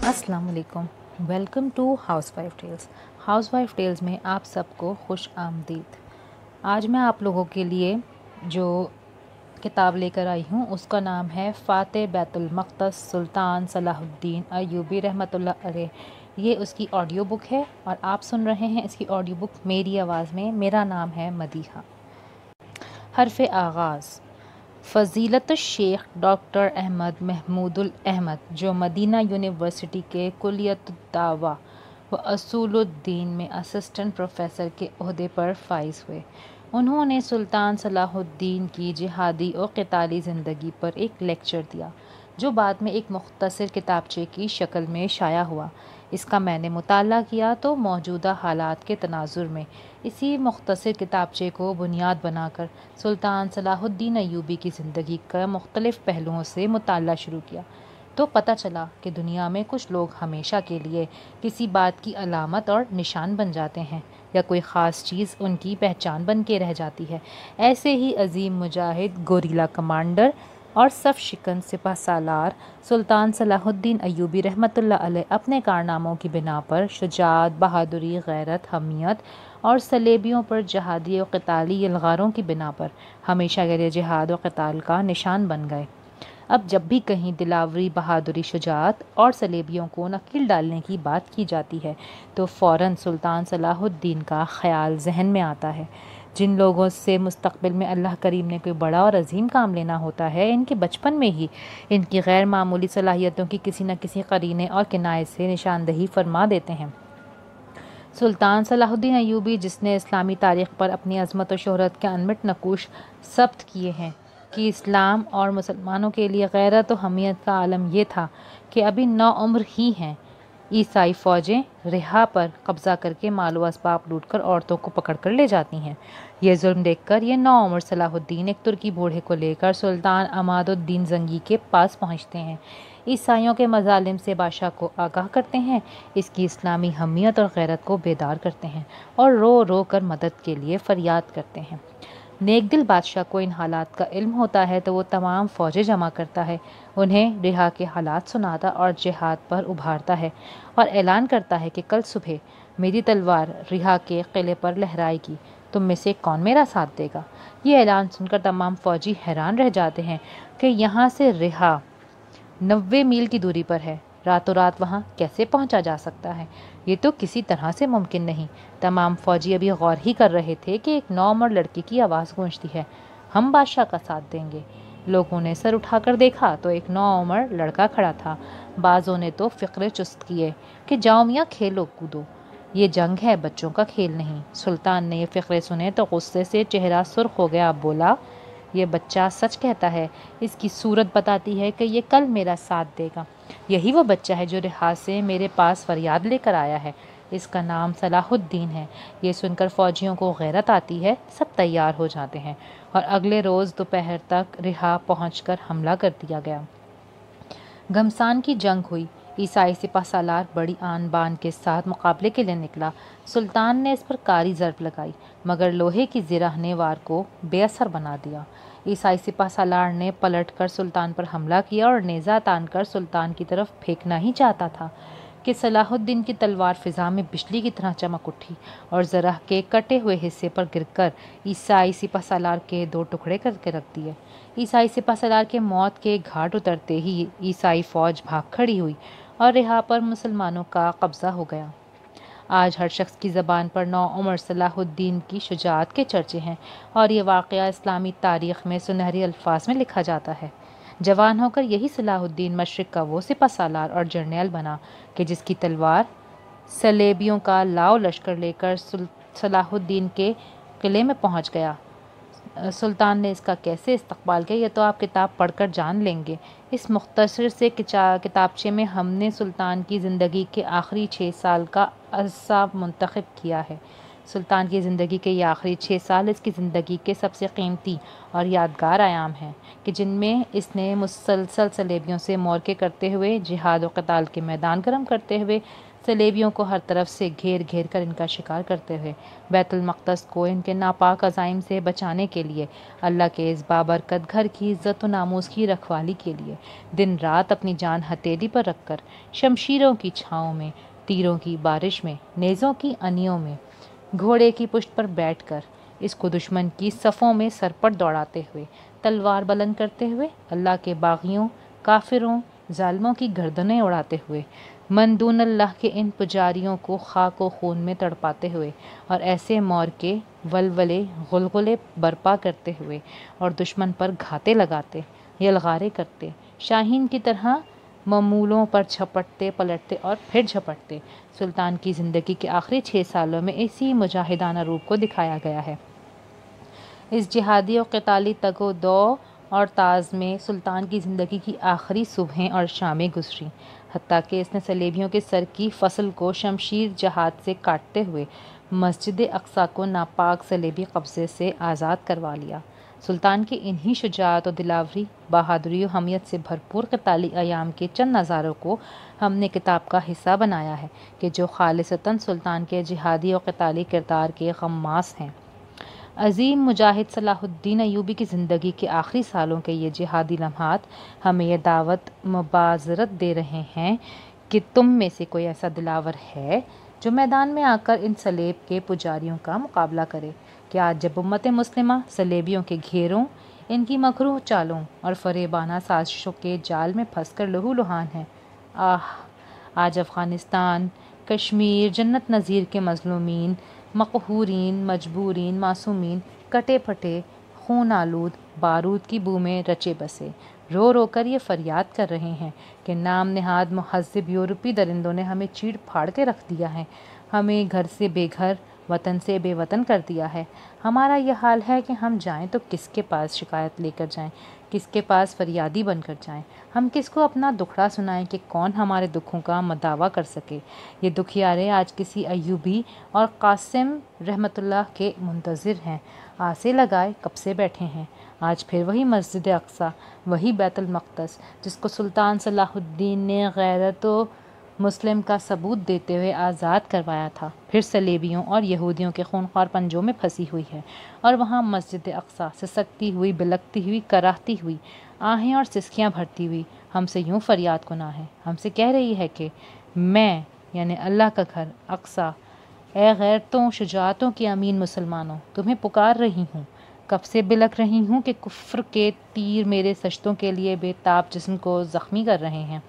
السلام علیکم، welcome to housewife tales. Housewife tales میں آپ سب کو خوش آمدید۔ آج میں آپ لوگوں کے لیے جو کتاب لے کر آئی ہوں اس کا نام ہے فاتح بیت المقدس سلطان صلاح الدین ایوبی رحمۃ اللہ علیہ۔ یہ اس کی آڈیو بک ہے اور آپ سن رہے ہیں اس کی آڈیو بک میری آواز میں۔ میرا نام ہے مدیحہ۔ حرف آغاز۔ فضیلت الشیخ ڈاکٹر احمد محمود الاحمد، جو مدینہ یونیورسٹی کے کلیت الدعوہ و اصول الدین میں اسسٹنٹ پروفیسر کے عہدے پر فائز ہوئے، انہوں نے سلطان صلاح الدین کی جہادی اور قتالی زندگی پر ایک لیکچر دیا جو بعد میں ایک مختصر کتابچے کی شکل میں شائع ہوا۔ اس کا میں نے مطالعہ کیا تو موجودہ حالات کے تناظر میں اسی مختصر کتابچے کو بنیاد بنا کر سلطان صلاح الدین ایوبی کی زندگی کا مختلف پہلوؤں سے مطالعہ شروع کیا تو پتہ چلا کہ دنیا میں کچھ لوگ ہمیشہ کے لیے کسی بات کی علامت اور نشان بن جاتے ہیں یا کوئی خاص چیز ان کی پہچان بن کے رہ جاتی ہے۔ ایسے ہی عظیم مجاہد، گوریلا کمانڈر اور صف شکن سپہ سالار سلطان صلاح الدین ایوبی رحمۃ اللہ علیہ اپنے کارناموں کی بنا پر شجاعت، بہادری، غیرت، حمیت اور صلیبیوں پر جہادی اور قتالی یلغاروں کی بنا پر ہمیشہ کے لیے جہاد و قتال کا نشان بن گئے۔ اب جب بھی کہیں دلاوری، بہادری، شجاعت اور صلیبیوں کو نکیل ڈالنے کی بات کی جاتی ہے تو فوراً سلطان صلاح الدین کا خیال ذہن میں آتا ہے۔ جن لوگوں سے مستقبل میں اللہ کریم نے کوئی بڑا اور عظیم کام لینا ہوتا ہے، ان کے بچپن میں ہی ان کی غیر معمولی صلاحیتوں کی کسی نہ کسی قرینے اور کنایے سے نشاندہی فرما دیتے ہیں۔ سلطان صلاح الدین ایوبی، جس نے اسلامی تاریخ پر اپنی عظمت و شہرت کے انمٹ نقوش ثبت کیے ہیں کہ اسلام اور مسلمانوں کے لیے غیرت و حمیت کا عالم یہ تھا کہ ابھی نوعمر ہی ہیں، عیسائی فوجیں رہا پر قبضہ کر کے مال و اسباب لوٹ کر عورتوں کو پکڑ کر لے جاتی ہیں۔ یہ ظلم دیکھ کر یہ نوعمر صلاح الدین ایک ترکی بوڑھے کو لے کر سلطان عماد الدین زنگی کے پاس پہنچتے ہیں، عیسائیوں کے مظالم سے بادشاہ کو آگاہ کرتے ہیں، اس کی اسلامی حمیت اور غیرت کو بیدار کرتے ہیں اور رو رو کر مدد کے لیے فریاد کرتے ہیں۔ نیک دل بادشاہ کو ان حالات کا علم ہوتا ہے تو وہ تمام فوجیں جمع کرتا ہے، انہیں رہا کے حالات سناتا اور جہاد پر ابھارتا ہے اور اعلان کرتا ہے کہ کل صبح میری تلوار رہا کے قلعے پر لہرائے گی، تم میں سے کون میرا ساتھ دے گا؟ یہ اعلان سن کر تمام فوجی حیران رہ جاتے ہیں کہ یہاں سے رہا 90 میل کی دوری پر ہے، راتوں رات وہاں کیسے پہنچا جا سکتا ہے؟ یہ تو کسی طرح سے ممکن نہیں۔ تمام فوجی ابھی غور ہی کر رہے تھے کہ ایک نوعمر لڑکی کی آواز گونجتی ہے، ہم بادشاہ کا ساتھ دیں گے۔ لوگوں نے سر اٹھا کر دیکھا تو ایک نوعمر لڑکا کھڑا تھا۔ بعضوں نے تو فقرے چست کیے کہ جاؤ میاں کھیلو کودو، یہ جنگ ہے، بچوں کا کھیل نہیں۔ سلطان نے یہ فقرے سنے تو غصے سے چہرہ سرخ ہو گیا، بولا یہ بچہ سچ کہتا ہے، اس کی صورت بتاتی ہے کہ یہ کل میرا ساتھ دے گا۔ یہی وہ بچہ ہے جو رہا سے میرے پاس فریاد لے کر آیا ہے، اس کا نام صلاح الدین ہے۔ یہ سن کر فوجیوں کو غیرت آتی ہے، سب تیار ہو جاتے ہیں اور اگلے روز دوپہر تک رہا پہنچ کر حملہ کر دیا گیا۔ گھمسان کی جنگ ہوئی، عیسائی سپہ سالار بڑی آن بان کے ساتھ مقابلے کے لیے نکلا۔ سلطان نے اس پر کاری ضرب لگائی مگر لوہے کی زرہ نے وار کو بے اثر بنا دیا۔ عیسائی سپہ سالار نے پلٹ کر سلطان پر حملہ کیا اور نیزہ تان کر سلطان کی طرف پھینکنا ہی چاہتا تھا کہ صلاح الدین کی تلوار فضا میں بجلی کی طرح چمک اٹھی اور زرہ کے کٹے ہوئے حصے پر گر کر عیسائی سپہ سالار کے 2 ٹکڑے کر کے رکھ دیے۔ عیسائی سپہ سالار کے موت کے گھاٹ اترتے ہی عیسائی فوج بھاگ کھڑی ہوئی اور رہا پر مسلمانوں کا قبضہ ہو گیا۔ آج ہر شخص کی زبان پر نوعمر صلاح الدین کی شجاعت کے چرچے ہیں اور یہ واقعہ اسلامی تاریخ میں سنہری الفاظ میں لکھا جاتا ہے۔ جوان ہو کر یہی صلاح الدین مشرق کا وہ سپہ سالار اور جرنیل بنا کہ جس کی تلوار صلیبیوں کا لاؤ لشکر لے کر صلاح الدین کے قلعے میں پہنچ گیا۔ سلطان نے اس کا کیسے استقبال کیا یہ تو آپ کتاب پڑھ کر جان لیں گے۔ اس مختصر سے کتابچے میں ہم نے سلطان کی زندگی کے آخری 6 سال کا عرصہ منتخب کیا ہے۔ سلطان کی زندگی کے یہ آخری 6 سال اس کی زندگی کے سب سے قیمتی اور یادگار ایام ہیں کہ جن میں اس نے مسلسل صلیبیوں سے مورچے کرتے ہوئے، جہاد و قتال کے میدان گرم کرتے ہوئے صلیبیوں کو ہر طرف سے گھیر گھیر کر ان کا شکار کرتے ہوئے بیت المقدس کو ان کے ناپاک عزائم سے بچانے کے لیے، اللہ کے اس بابرکت گھر کی عزت و ناموس کی رکھوالی کے لیے دن رات اپنی جان ہتھیلی پر رکھ کر، شمشیروں کی چھاؤں میں، تیروں کی بارش میں، نیزوں کی انیوں میں، گھوڑے کی پشت پر بیٹھ کر اس کو دشمن کی صفوں میں سرپٹ دوڑاتے ہوئے، تلوار بلند کرتے ہوئے، اللہ کے باغیوں، کافروں، ظالموں کی گردنیں اڑاتے ہوئے، من دون اللہ کے ان پجاریوں کو خاک و خون میں تڑپاتے ہوئے، اور ایسے مورکے، ولولے، غلغلے برپا کرتے ہوئے اور دشمن پر گھاتے لگاتے، یلغارے کرتے، شاہین کی طرح معمولوں پر جھپٹتے پلٹتے اور پھر جھپٹتے، سلطان کی زندگی کے آخری 6 سالوں میں اسی مجاہدانہ روپ کو دکھایا گیا ہے۔ اس جہادی و قتالی تگ و دو اور تاز میں سلطان کی زندگی کی آخری صبحیں اور شامیں گزری، حتیٰ کہ اس نے صلیبیوں کے سر کی فصل کو شمشیر جہاد سے کاٹتے ہوئے مسجد اقصیٰ کو ناپاک صلیبی قبضے سے آزاد کروا لیا۔ سلطان کی انہی شجاعت و دلاوری، بہادری و حمیت سے بھرپور قتالی ایام کے چند نظاروں کو ہم نے کتاب کا حصہ بنایا ہے کہ جو خالصتاً سلطان کے جہادی و قتالی کردار کے غماس ہیں۔ عظیم مجاہد صلاح الدین ایوبی کی زندگی کے آخری سالوں کے یہ جہادی لمحات ہمیں یہ دعوت مباشرت دے رہے ہیں کہ تم میں سے کوئی ایسا دلاور ہے جو میدان میں آ کر ان صلیب کے پجاریوں کا مقابلہ کرے کہ آج جب امت مسلمہ صلیبیوں کے گھیروں، ان کی مکروہ چالوں اور فریبانہ سازشوں کے جال میں پھنس کر لہو لہان ہے، آج افغانستان، کشمیر، جنت نظیر کے مظلومین، مقہورین، مجبورین، معصومین، کٹے پھٹے، خون آلود، بارود کی بو میں رچے بسے، رو رو کر یہ فریاد کر رہے ہیں کہ نام نہاد مہذب یورپی درندوں نے ہمیں چیڑ پھاڑ کے رکھ دیا ہے، ہمیں گھر سے بے گھر، وطن سے بے وطن کر دیا ہے۔ ہمارا یہ حال ہے کہ ہم جائیں تو کس کے پاس شکایت لے کر جائیں، کس کے پاس فریادی بن کر جائیں، ہم کس کو اپنا دکھڑا سنائیں کہ کون ہمارے دکھوں کا مداوع کر سکے۔ یہ دکھیارے آج کسی ایوبی اور قاسم رحمۃ اللہ کے منتظر ہیں، آسے لگائے کب سے بیٹھے ہیں۔ آج پھر وہی مسجد اقصیٰ، وہی بیت المقدس جس کو سلطان صلاح الدین نے غیرت و مسلم کا ثبوت دیتے ہوئے آزاد کروایا تھا، پھر صلیبیوں اور یہودیوں کے خونخوار پنجوں میں پھنسی ہوئی ہے، اور وہاں مسجد اقصیٰ سسکتی ہوئی، بلکتی ہوئی، کراہتی ہوئی، آہیں اور سسکیاں بھرتی ہوئی ہم سے یوں فریاد کناں ہے، ہم سے کہہ رہی ہے کہ میں، یعنی اللہ کا گھر اقصیٰ، اے غیرتوں شجاعتوں کی امین مسلمانوں، تمہیں پکار رہی ہوں، کب سے بلک رہی ہوں کہ کفر کے تیر میرے سجدوں کے لیے بے تاب جسم کو زخمی کر رہے ہیں،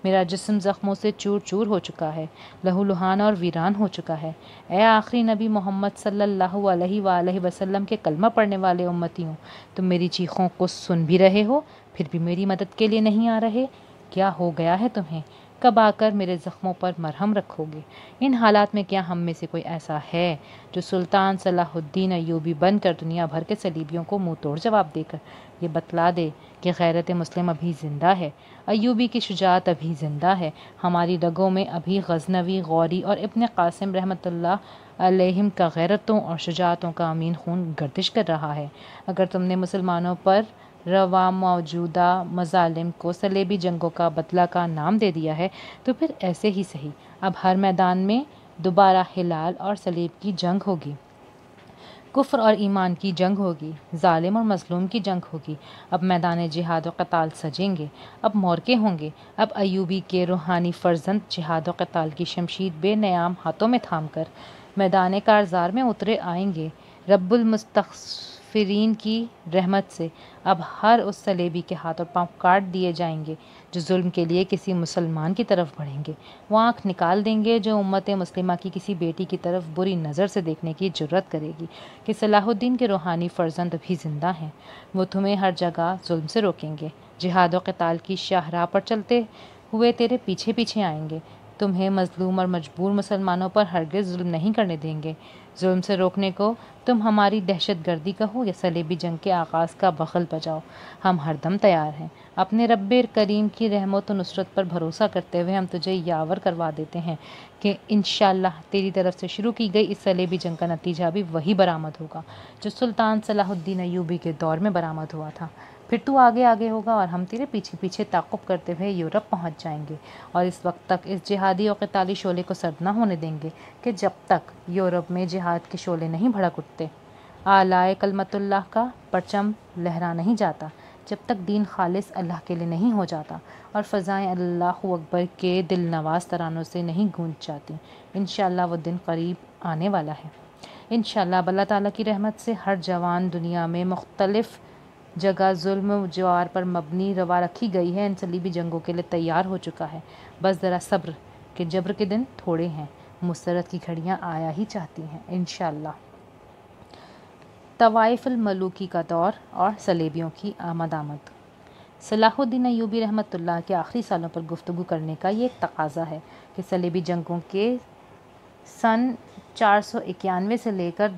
میرا جسم زخموں سے چور چور ہو چکا ہے، لہو لہان اور ویران ہو چکا ہے۔ اے آخری نبی محمد صلی اللہ علیہ وآلہ وسلم کے کلمہ پڑھنے والے امتیوں، تم میری چیخوں کو سن بھی رہے ہو، پھر بھی میری مدد کے لیے نہیں آ رہے، کیا ہو گیا ہے تمہیں؟ کب آ کر میرے زخموں پر مرہم رکھو گے؟ ان حالات میں کیا ہم میں سے کوئی ایسا ہے جو سلطان صلاح الدین ایوبی بن کر دنیا بھر کے صلیبیوں کو منہ توڑ جواب دے کر یہ بتلا دے کہ غیرت مسلم ابھی زندہ ہے، ایوبی کی شجاعت ابھی زندہ ہے، ہماری رگوں میں ابھی غزنوی، غوری اور ابن قاسم رحمۃ اللہ علیہم کا غیرتوں اور شجاعتوں کا امین خون گردش کر رہا ہے؟ اگر تم نے مسلمانوں پر روا موجودہ مظالم کو صلیبی جنگوں کا بدلہ کا نام دے دیا ہے تو پھر ایسے ہی صحیح، اب ہر میدان میں دوبارہ ہلال اور صلیب کی جنگ ہوگی، کفر اور ایمان کی جنگ ہوگی، ظالم اور مظلوم کی جنگ ہوگی، اب میدان جہاد و قتال سجیں گے، اب مورکے ہوں گے، اب ایوبی کے روحانی فرزند جہاد و قتال کی شمشیر بے نیام ہاتھوں میں تھام کر میدان کارزار میں اترے آئیں گے، رب المستغفرین کی رحمت سے اب ہر اس صلیبی کے ہاتھ اور پاؤں کاٹ دیے جائیں گے جو ظلم کے لیے کسی مسلمان کی طرف بڑھیں گے، وہ آنکھ نکال دیں گے جو امت مسلمہ کی کسی بیٹی کی طرف بری نظر سے دیکھنے کی جرت کرے گی کہ صلاح الدین کے روحانی فرزند ابھی زندہ ہیں، وہ تمہیں ہر جگہ ظلم سے روکیں گے، جہاد و قتال کی شاہراہ پر چلتے ہوئے تیرے پیچھے پیچھے آئیں گے، تمہیں مظلوم اور مجبور مسلمانوں پر ہرگز ظلم نہیں کرنے دیں گے، ظلم سے روکنے کو تم ہماری دہشت گردی کہو یا صلیبی جنگ کے آغاز کا بغل بجاؤ، ہم ہر دم تیار ہیں، اپنے رب کریم کی رحمت و نصرت پر بھروسہ کرتے ہوئے ہم تجھے یاور کروا دیتے ہیں کہ انشاءاللہ تیری طرف سے شروع کی گئی اس صلیبی جنگ کا نتیجہ بھی وہی برآمد ہوگا جو سلطان صلاح الدین ایوبی کے دور میں برآمد ہوا تھا، پھر تو آگے آگے ہوگا اور ہم تیرے پیچھے پیچھے تعاقب کرتے ہوئے یورپ پہنچ جائیں گے، اور اس وقت تک اس جہادی اور قتالی شعلے کو سرد نہ ہونے دیں گے کہ جب تک یورپ میں جہاد کے شعلے نہیں بھڑک اٹھتے، اعلیٰ کلمت اللہ کا پرچم لہرا نہیں جاتا، جب تک دین خالص اللہ کے لیے نہیں ہو جاتا اور فضائیں اللہ اکبر کے دل نواز ترانوں سے نہیں گونج جاتی۔ انشاءاللہ وہ دن قریب آنے والا ہے۔ انشاءاللہ اللہ تعالیٰ کی رحمت سے ہر جوان دنیا میں مختلف جگہ ظلم و جوار پر مبنی روا رکھی گئی ہے، ان صلیبی جنگوں کے لیے تیار ہو چکا ہے۔ بس ذرا صبر کہ جبر کے دن تھوڑے ہیں، مسرت کی گھڑیاں آیا ہی چاہتی ہیں انشاءاللہ۔ طوائف الملوکی کا دور اور صلیبیوں کی آمد۔ صلاح الدین ایوبی رحمۃ اللہ کے آخری سالوں پر گفتگو کرنے کا یہ ایک تقاضا ہے کہ صلیبی جنگوں کے سن 491 سے لے کر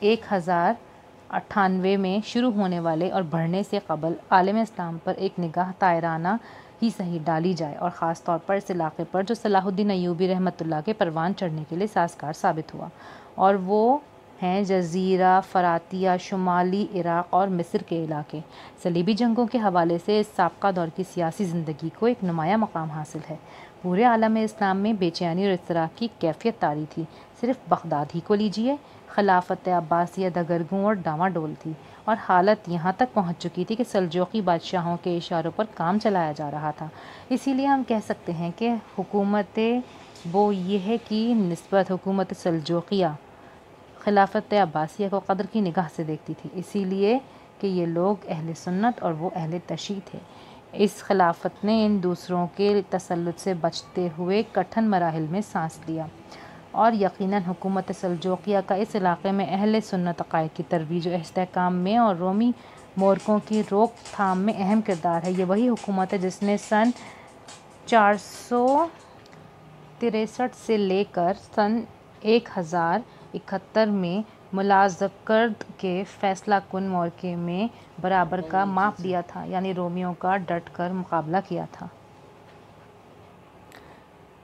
1098 میں شروع ہونے والے اور بڑھنے سے قبل عالم اسلام پر ایک نگاہ طائرانہ ہی صحیح ڈالی جائے، اور خاص طور پر اس علاقے پر جو صلاح الدین ایوبی رحمۃ اللہ کے پروان چڑھنے کے لیے سازگار ثابت ہوا، اور وہ ہیں جزیرہ فراتیہ، شمالی عراق اور مصر کے علاقے۔ صلیبی جنگوں کے حوالے سے اس سابقہ دور کی سیاسی زندگی کو ایک نمایاں مقام حاصل ہے۔ پورے عالم اسلام میں بے چینی اور اضطراب کی کیفیت طاری تھی۔ صرف بغداد ہی کو لیجیے، خلافت عباسیہ دگرگوں اور ڈاواں ڈول تھی، اور حالت یہاں تک پہنچ چکی تھی کہ سلجوقی بادشاہوں کے اشاروں پر کام چلایا جا رہا تھا۔ اسی لیے ہم کہہ سکتے ہیں کہ حکومت بویہ کی نسبت حکومت سلجوقیہ خلافت عباسیہ کو قدر کی نگاہ سے دیکھتی تھی، اسی لیے کہ یہ لوگ اہل سنت اور وہ اہل تشیع تھے۔ اس خلافت نے ان دوسروں کے تسلط سے بچتے ہوئے کٹھن مراحل میں سانس لیا، اور یقیناً حکومت سلجوقیہ کا اس علاقے میں اہل سنت عقائد کی ترویج و استحکام میں اور رومی مورکوں کی روک تھام میں اہم کردار ہے۔ یہ وہی حکومت ہے جس نے سن 463 سے لے کر سن 1071 میں ملازکرد کے فیصلہ کن معرکے میں برابر کا ماپ دیا تھا، یعنی رومیوں کا ڈٹ کر مقابلہ کیا تھا۔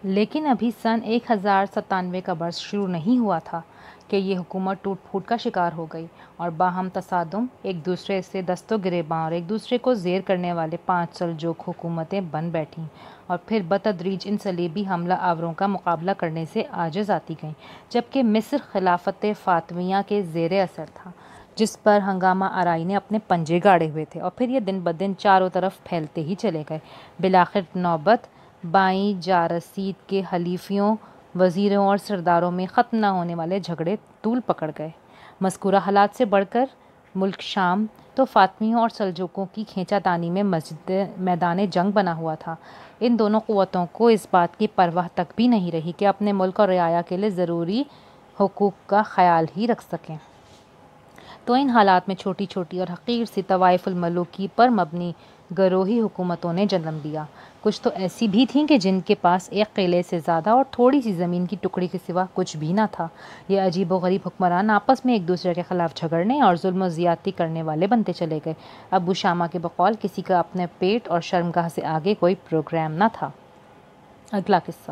لیکن ابھی سن 1097 کا برس شروع نہیں ہوا تھا کہ یہ حکومت ٹوٹ پھوٹ کا شکار ہو گئی، اور باہم تصادم ایک دوسرے سے دست و گریباں اور ایک دوسرے کو زیر کرنے والے 5 سلجوق حکومتیں بن بیٹھیں، اور پھر بتدریج ان صلیبی حملہ آوروں کا مقابلہ کرنے سے عاجز آتی گئیں، جبکہ مصر خلافت فاطمیہ کے زیر اثر تھا، جس پر ہنگامہ آرائی نے اپنے پنجے گاڑے ہوئے تھے، اور پھر یہ دن بدن چاروں طرف پھیلتے ہی چلے گئے۔ بالآخر نوبت بائیں جارسید کے حلیفیوں، وزیروں اور سرداروں میں ختم نہ ہونے والے جھگڑے طول پکڑ گئے۔ مذکورہ حالات سے بڑھ کر ملک شام تو فاطمیوں اور سلجوقوں کی کھینچا تانی میں میدان جنگ بنا ہوا تھا۔ ان دونوں قوتوں کو اس بات کی پرواہ تک بھی نہیں رہی کہ اپنے ملک اور رعایا کے لیے ضروری حقوق کا خیال ہی رکھ سکیں۔ تو ان حالات میں چھوٹی چھوٹی اور حقیر سی طوائف الملوکی پر مبنی گروہی حکومتوں نے جنم لیا۔ کچھ تو ایسی بھی تھیں کہ جن کے پاس ایک قلعے سے زیادہ اور تھوڑی سی زمین کی ٹکڑی کے سوا کچھ بھی نہ تھا۔ یہ عجیب و غریب حکمران آپس میں ایک دوسرے کے خلاف جھگڑنے اور ظلم و زیادتی کرنے والے بنتے چلے گئے۔ ابو شامہ کے بقول کسی کا اپنے پیٹ اور شرمگاہ سے آگے کوئی پروگرام نہ تھا۔ اگلا قصہ،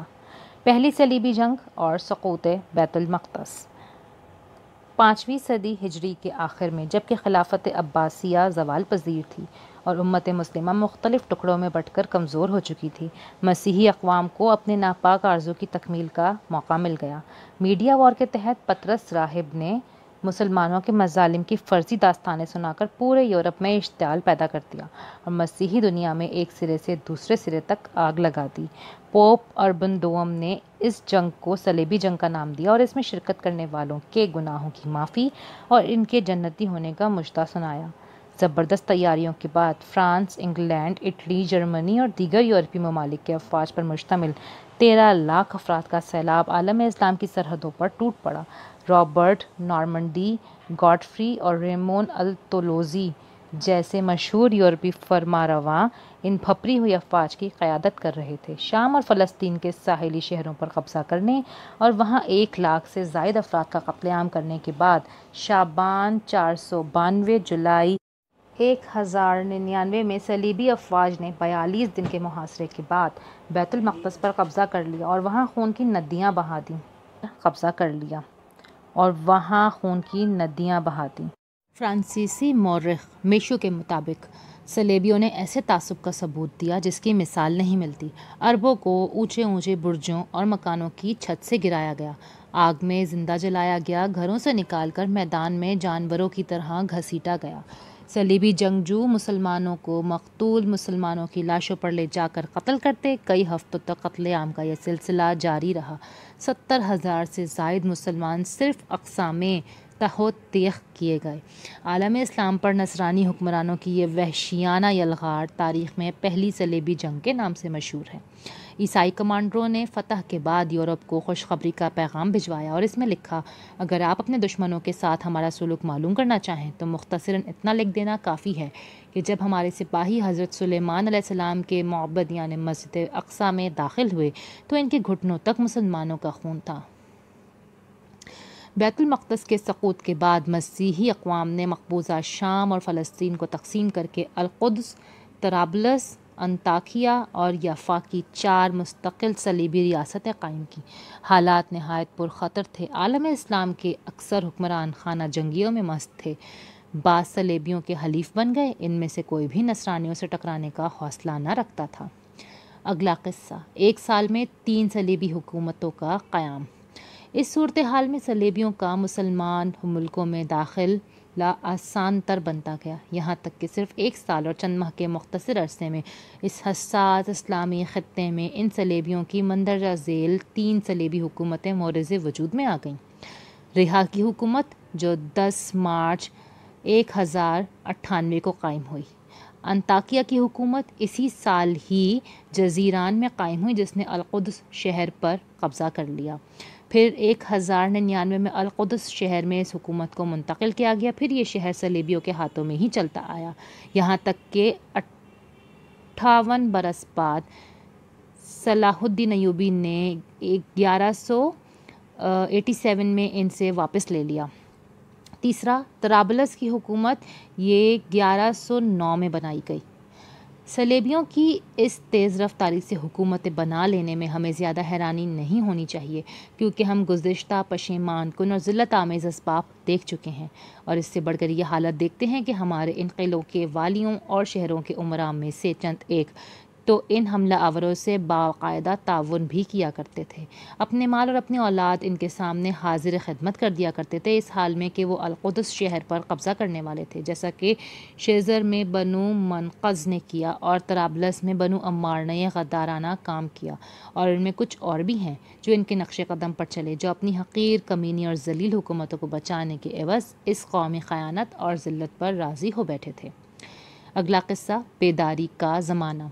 پہلی صلیبی جنگ اور سقوط بیت المقدس۔ 5ویں صدی ہجری کے آخر میں، جبکہ خلافت عباسیہ زوال پذیر تھی اور امت مسلمہ مختلف ٹکڑوں میں بٹ کر کمزور ہو چکی تھی، مسیحی اقوام کو اپنے ناپاک آرزو کی تکمیل کا موقع مل گیا۔ میڈیا وار کے تحت پطرس راہب نے مسلمانوں کے مظالم کی فرضی داستانیں سنا کر پورے یورپ میں اشتعال پیدا کر دیا اور مسیحی دنیا میں ایک سرے سے دوسرے سرے تک آگ لگا دی۔ پوپ اربن دوم نے اس جنگ کو صلیبی جنگ کا نام دیا اور اس میں شرکت کرنے والوں کے گناہوں کی معافی اور ان کے جنتی ہونے کا مژدہ سنایا۔ زبردست تیاریوں کے بعد فرانس، انگلینڈ، اٹلی، جرمنی اور دیگر یورپی ممالک کے افواج پر مشتمل 13 لاکھ افراد کا سیلاب عالم اسلام کی سرحدوں پر ٹوٹ پڑا۔ رابرٹ نارمنڈی، گاڈفری اور ریمون التولوزی جیسے مشہور یورپی فرمانرواں ان بھپری ہوئی افواج کی قیادت کر رہے تھے۔ شام اور فلسطین کے ساحلی شہروں پر قبضہ کرنے اور وہاں 1 لاکھ سے زائد افراد کا قتل عام کرنے کے بعد شعبان 492 جولائی 1099 میں صلیبی افواج نے 42 دن کے محاصرے کے بعد بیت المقدس پر قبضہ کر لیا اور وہاں خون کی ندیاں بہا دیں۔ فرانسیسی مورخ میشو کے مطابق صلیبیوں نے ایسے تعصب کا ثبوت دیا جس کی مثال نہیں ملتی۔ عربوں کو اونچے اونچے برجوں اور مکانوں کی چھت سے گرایا گیا، آگ میں زندہ جلایا گیا، گھروں سے نکال کر میدان میں جانوروں کی طرح گھسیٹا گیا۔ صلیبی جنگجو مسلمانوں کو مقتول مسلمانوں کی لاشوں پر لے جا کر قتل کرتے۔ کئی ہفتوں تک قتل عام کا یہ سلسلہ جاری رہا۔ 70,000 سے زائد مسلمان صرف اقصیٰ میں تہو تیغ کیے گئے۔ عالم اسلام پر نصرانی حکمرانوں کی یہ وحشیانہ یلغار تاریخ میں پہلی صلیبی جنگ کے نام سے مشہور ہے۔ عیسائی کمانڈروں نے فتح کے بعد یورپ کو خوشخبری کا پیغام بھجوایا اور اس میں لکھا، اگر آپ اپنے دشمنوں کے ساتھ ہمارا سلوک معلوم کرنا چاہیں تو مختصراً اتنا لکھ دینا کافی ہے کہ جب ہمارے سپاہی حضرت سلیمان علیہ السلام کے معبد یعنی مسجد اقصیٰ میں داخل ہوئے تو ان کے گھٹنوں تک مسلمانوں کا خون تھا۔ بیت المقدس کے سقوط کے بعد مسیحی اقوام نے مقبوضہ شام اور فلسطین کو تقسیم کر کے القدس، طرابلس، انطاکیہ اور یافا کی 4 مستقل صلیبی ریاستیں قائم کیں۔ حالات نہایت پرخطر تھے۔ عالم اسلام کے اکثر حکمران خانہ جنگیوں میں مست تھے۔ بعض صلیبیوں کے حلیف بن گئے، ان میں سے کوئی بھی نصرانیوں سے ٹکرانے کا حوصلہ نہ رکھتا تھا۔ اگلا قصہ، 1 سال میں 3 صلیبی حکومتوں کا قیام۔ اس صورتحال میں صلیبیوں کا مسلمان ملکوں میں داخلہ آسان تر بنتا گیا، یہاں تک کہ صرف 1 سال اور چند ماہ کے مختصر عرصے میں اس حساس اسلامی خطے میں ان صلیبیوں کی مندرجہ ذیل 3 صلیبی حکومتیں مورز وجود میں آ گئیں۔ رہا کی حکومت جو 10 مارچ 1098 کو قائم ہوئی۔ انطاکیہ کی حکومت اسی سال ہی جزیران میں قائم ہوئی جس نے القدس شہر پر قبضہ کر لیا۔ پھر 1099 میں القدس شہر میں اس حکومت کو منتقل کیا گیا۔ پھر یہ شہر صلیبیوں کے ہاتھوں میں ہی چلتا آیا، یہاں تک کہ 58 برس بعد صلاح الدین ایوبی نے 1187 میں ان سے واپس لے لیا۔ تیسرا، طرابلس کی حکومت یہ 1109 میں بنائی گئی۔ صلیبیوں کی اس تیز رفتاری سے حکومتیں بنا لینے میں ہمیں زیادہ حیرانی نہیں ہونی چاہیے، کیونکہ ہم گزشتہ پشیمان کن اور ذلت آمیز اسباب دیکھ چکے ہیں، اور اس سے بڑھ کر یہ حالت دیکھتے ہیں کہ ہمارے ان قلعوں کے والیوں اور شہروں کے امراء میں سے چند ایک تو ان حملہ آوروں سے باقاعدہ تعاون بھی کیا کرتے تھے، اپنے مال اور اپنی اولاد ان کے سامنے حاضر خدمت کر دیا کرتے تھے، اس حال میں کہ وہ القدس شہر پر قبضہ کرنے والے تھے، جیسا کہ شیزر میں بنو منقذ نے کیا اور طرابلس میں بنو عمار نے یہ غدارانہ کام کیا، اور ان میں کچھ اور بھی ہیں جو ان کے نقش قدم پر چلے، جو اپنی حقیر، کمینی اور ذلیل حکومتوں کو بچانے کے عوض اس قومی خیانت اور ذلت پر راضی ہو بیٹھے تھے۔ اگلا قصہ، بیداری کا زمانہ۔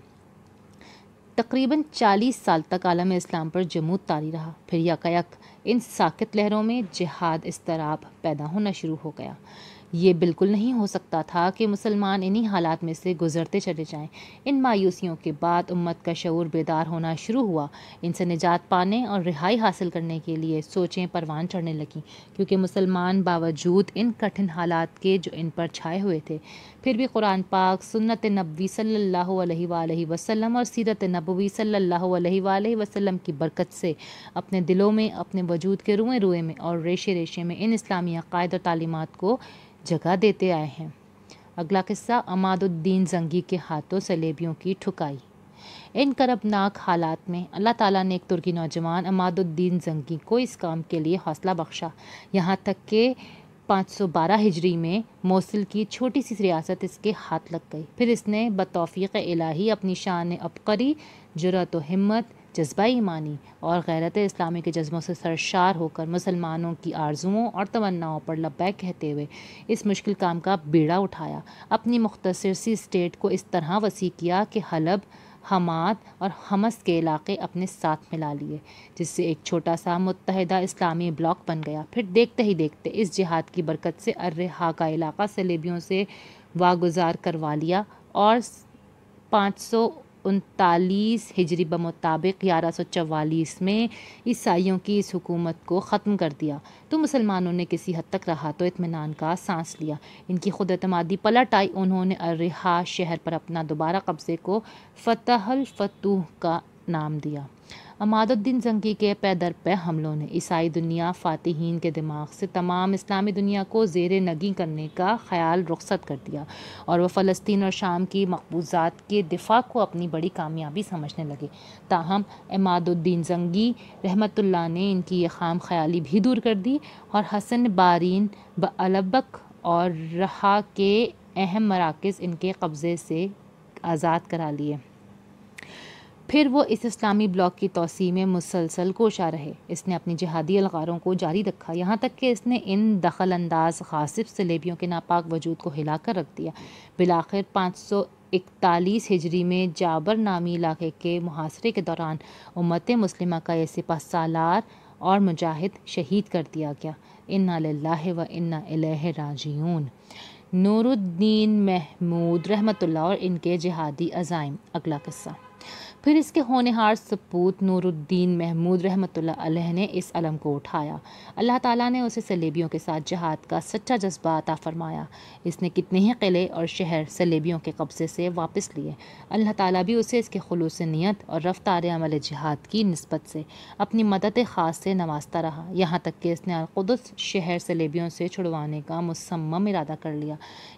تقریباً 40 سال تک عالم اسلام پر جمود طاری رہا، پھر یکایک ان ساکت لہروں میں جہاد اضطراب پیدا ہونا شروع ہو گیا۔ یہ بالکل نہیں ہو سکتا تھا کہ مسلمان انہی حالات میں سے گزرتے چلے جائیں۔ ان مایوسیوں کے بعد امت کا شعور بیدار ہونا شروع ہوا، ان سے نجات پانے اور رہائی حاصل کرنے کے لیے سوچیں پروان چڑھنے لگیں، کیونکہ مسلمان باوجود ان کٹھن حالات کے جو ان پر چھائے ہوئے تھے، پھر بھی قرآن پاک، سنت نبوی صلی اللہ علیہ وآلہ وسلم اور سیرت نبوی صلی اللہ علیہ وآلہ وسلم کی برکت سے اپنے دلوں میں، اپنے وجود کے روئیں روئیں میں اور ریشے ریشے میں ان اسلامی عقائد اور تعلیمات کو جگہ دیتے آئے ہیں۔ اگلا قصہ، عماد الدین زنگی کے ہاتھوں صلیبیوں کی ٹھکائی۔ ان کربناک حالات میں اللہ تعالیٰ نے ایک ترکی نوجوان عماد الدین زنگی کو اس کام کے لیے حوصلہ بخشا، یہاں تک کہ 512 ہجری میں موصل کی چھوٹی سی ریاست اس کے ہاتھ لگ گئی۔ پھر اس نے بتوفیق الہی اپنی شان عبقری، جرأت و ہمت، جذبہ ایمانی اور غیرت اسلامی کے جذبوں سے سرشار ہو کر مسلمانوں کی آرزوؤں اور تمناؤں پر لبیک کہتے ہوئے اس مشکل کام کا بیڑا اٹھایا، اپنی مختصر سی اسٹیٹ کو اس طرح وسیع کیا کہ حلب، حماد اور حمص کے علاقے اپنے ساتھ ملا لیے، جس سے ایک چھوٹا سا متحدہ اسلامی بلاک بن گیا۔ پھر دیکھتے ہی دیکھتے اس جہاد کی برکت سے الرحا کا علاقہ صلیبیوں سے واگزار کروا لیا اور 539 ہجری بمطابق 1144 میں عیسائیوں کی اس حکومت کو ختم کر دیا، تو مسلمانوں نے کسی حد تک رہا تو اطمینان کا سانس لیا۔ ان کی خود اعتمادی پلٹ آئی، انہوں نے الرحا شہر پر اپنا دوبارہ قبضے کو فتح الفتوح کا نام دیا۔ عماد الدین زنگی کے پے در پے حملوں نے عیسائی دنیا فاتحین کے دماغ سے تمام اسلامی دنیا کو زیر نگیں کرنے کا خیال رخصت کر دیا اور وہ فلسطین اور شام کی مقبوضات کے دفاع کو اپنی بڑی کامیابی سمجھنے لگے۔ تاہم عماد الدین زنگی رحمۃ اللہ نے ان کی یہ خام خیالی بھی دور کر دی اور حسن بارین بعلبک اور رہا کے اہم مراکز ان کے قبضے سے آزاد کرا لیے۔ پھر وہ اس اسلامی بلاک کی توسیع میں مسلسل کوشاں رہے۔ اس نے اپنی جہادی الغاروں کو جاری رکھا، یہاں تک کہ اس نے ان دخل انداز غاصب صلیبیوں کے ناپاک وجود کو ہلا کر رکھ دیا۔ بالآخر 541 ہجری میں جابر نامی علاقے کے محاصرے کے دوران امت مسلمہ کا یہ سپہ سالار اور مجاہد شہید کر دیا گیا۔ انا للہ و انا الیہ راجعون۔ نور الدین محمود رحمۃ اللہ اور ان کے جہادی عزائم۔ اگلا قصہ۔ پھر اس کے ہونہار سپوت نور الدین محمود رحمۃ اللہ علیہ نے اس علم کو اٹھایا۔ اللہ تعالیٰ نے اسے صلیبیوں کے ساتھ جہاد کا سچا جذبہ عطا فرمایا۔ اس نے کتنے ہی قلعے اور شہر صلیبیوں کے قبضے سے واپس لیے۔ اللہ تعالیٰ بھی اسے اس کے خلوص نیت اور رفتار عمل جہاد کی نسبت سے اپنی مدد خاص سے نوازتا رہا، یہاں تک کہ اس نے القدس شہر صلیبیوں سے چھڑوانے کا مصمم ارادہ کر لیا۔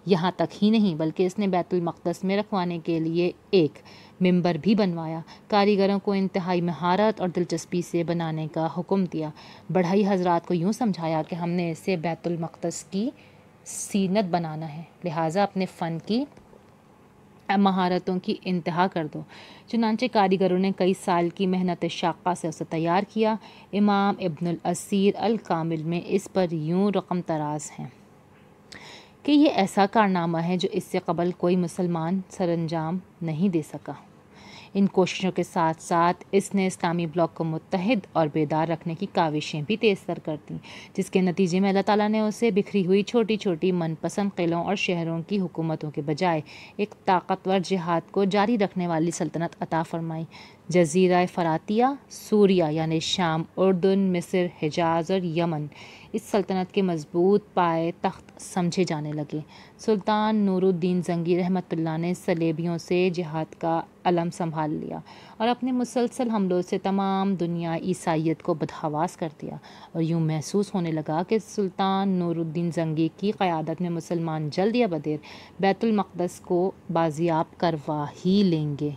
یہاں تک ہی نہیں بلکہ اس نے بیت المقدس میں رکھوانے کے لیے ایک ممبر بھی بنوایا۔ کاریگروں کو انتہائی مہارت اور دلچسپی سے بنانے کا حکم دیا۔ بڑھئی حضرات کو یوں سمجھایا کہ ہم نے اسے بیت المقدس کی زینت بنانا ہے، لہٰذا اپنے فن کی مہارتوں کی انتہا کر دو۔ چنانچہ کاریگروں نے کئی سال کی محنت شاقہ سے اسے تیار کیا۔ امام ابن الاسیر الکامل میں اس پر یوں رقم تراز ہیں کہ یہ ایسا کارنامہ ہے جو اس سے قبل کوئی مسلمان سر انجام نہیں دے سکا۔ ان کوششوں کے ساتھ ساتھ اس نے اسلامی بلاک کو متحد اور بیدار رکھنے کی کاوشیں بھی تیز تر کر دیں، جس کے نتیجے میں اللہ تعالیٰ نے اسے بکھری ہوئی چھوٹی چھوٹی من پسند قلعوں اور شہروں کی حکومتوں کے بجائے ایک طاقتور جہاد کو جاری رکھنے والی سلطنت عطا فرمائی۔ جزیرہ فراتیہ، سوریہ یعنی شام، اردن، مصر، حجاز اور یمن اس سلطنت کے مضبوط پائے تخت سمجھے جانے لگے۔ سلطان نور الدین زنگی رحمۃ اللہ نے صلیبیوں سے جہاد کا علم سنبھال لیا اور اپنے مسلسل حملوں سے تمام دنیا عیسائیت کو بدحواس کر دیا، اور یوں محسوس ہونے لگا کہ سلطان نور الدین زنگی کی قیادت میں مسلمان جلد یا بدیر بیت المقدس کو بازیاب کروا ہی لیں گے۔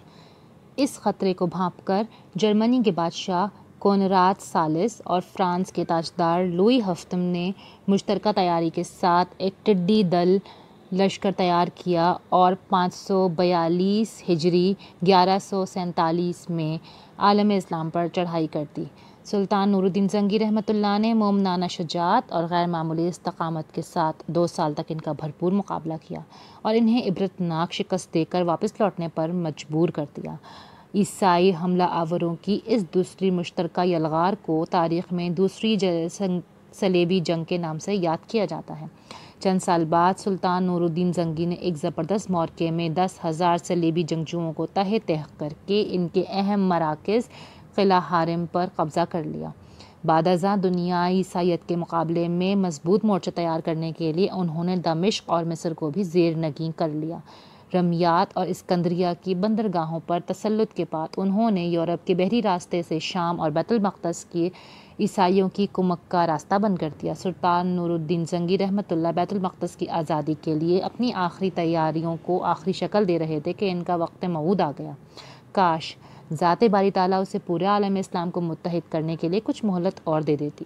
اس خطرے کو بھانپ کر جرمنی کے بادشاہ کونراد ثالث اور فرانس کے تاجدار لوئی ہفتم نے مشترکہ تیاری کے ساتھ ایک ٹڈی دل لشکر تیار کیا اور 542 ہجری 1147 میں عالم اسلام پر چڑھائی کر دی۔ سلطان نور الدین زنگی رحمۃ اللہ نے مومنانہ شجاعت اور غیر معمولی استقامت کے ساتھ 2 سال تک ان کا بھرپور مقابلہ کیا اور انہیں عبرتناک شکست دے کر واپس لوٹنے پر مجبور کر دیا۔ عیسائی حملہ آوروں کی اس دوسری مشترکہ یلغار کو تاریخ میں دوسری صلیبی جنگ کے نام سے یاد کیا جاتا ہے۔ چند سال بعد سلطان نور الدین زنگی نے ایک زبردست معرکے میں 10,000 صلیبی جنگجوؤں کو تہہ کر کے ان کے اہم مراکز قلعہ حارم پر قبضہ کر لیا۔ بعد ازاں دنیا عیسائیت کے مقابلے میں مضبوط مورچہ تیار کرنے کے لیے انہوں نے دمشق اور مصر کو بھی زیر نگیں کر لیا۔ رمیات اور اسکندریہ کی بندرگاہوں پر تسلط کے بعد انہوں نے یورپ کے بحری راستے سے شام اور بیت المقدس کی عیسائیوں کی کمک کا راستہ بند کر دیا۔ سلطان نور الدین زنگی رحمۃ اللہ بیت المقدس کی آزادی کے لیے اپنی آخری تیاریوں کو آخری شکل دے رہے تھے کہ ان کا وقت موعود آ گیا۔ کاش ذات باری تعالیٰ اسے پورے عالم اسلام کو متحد کرنے کے لیے کچھ مہلت اور دے دیتی،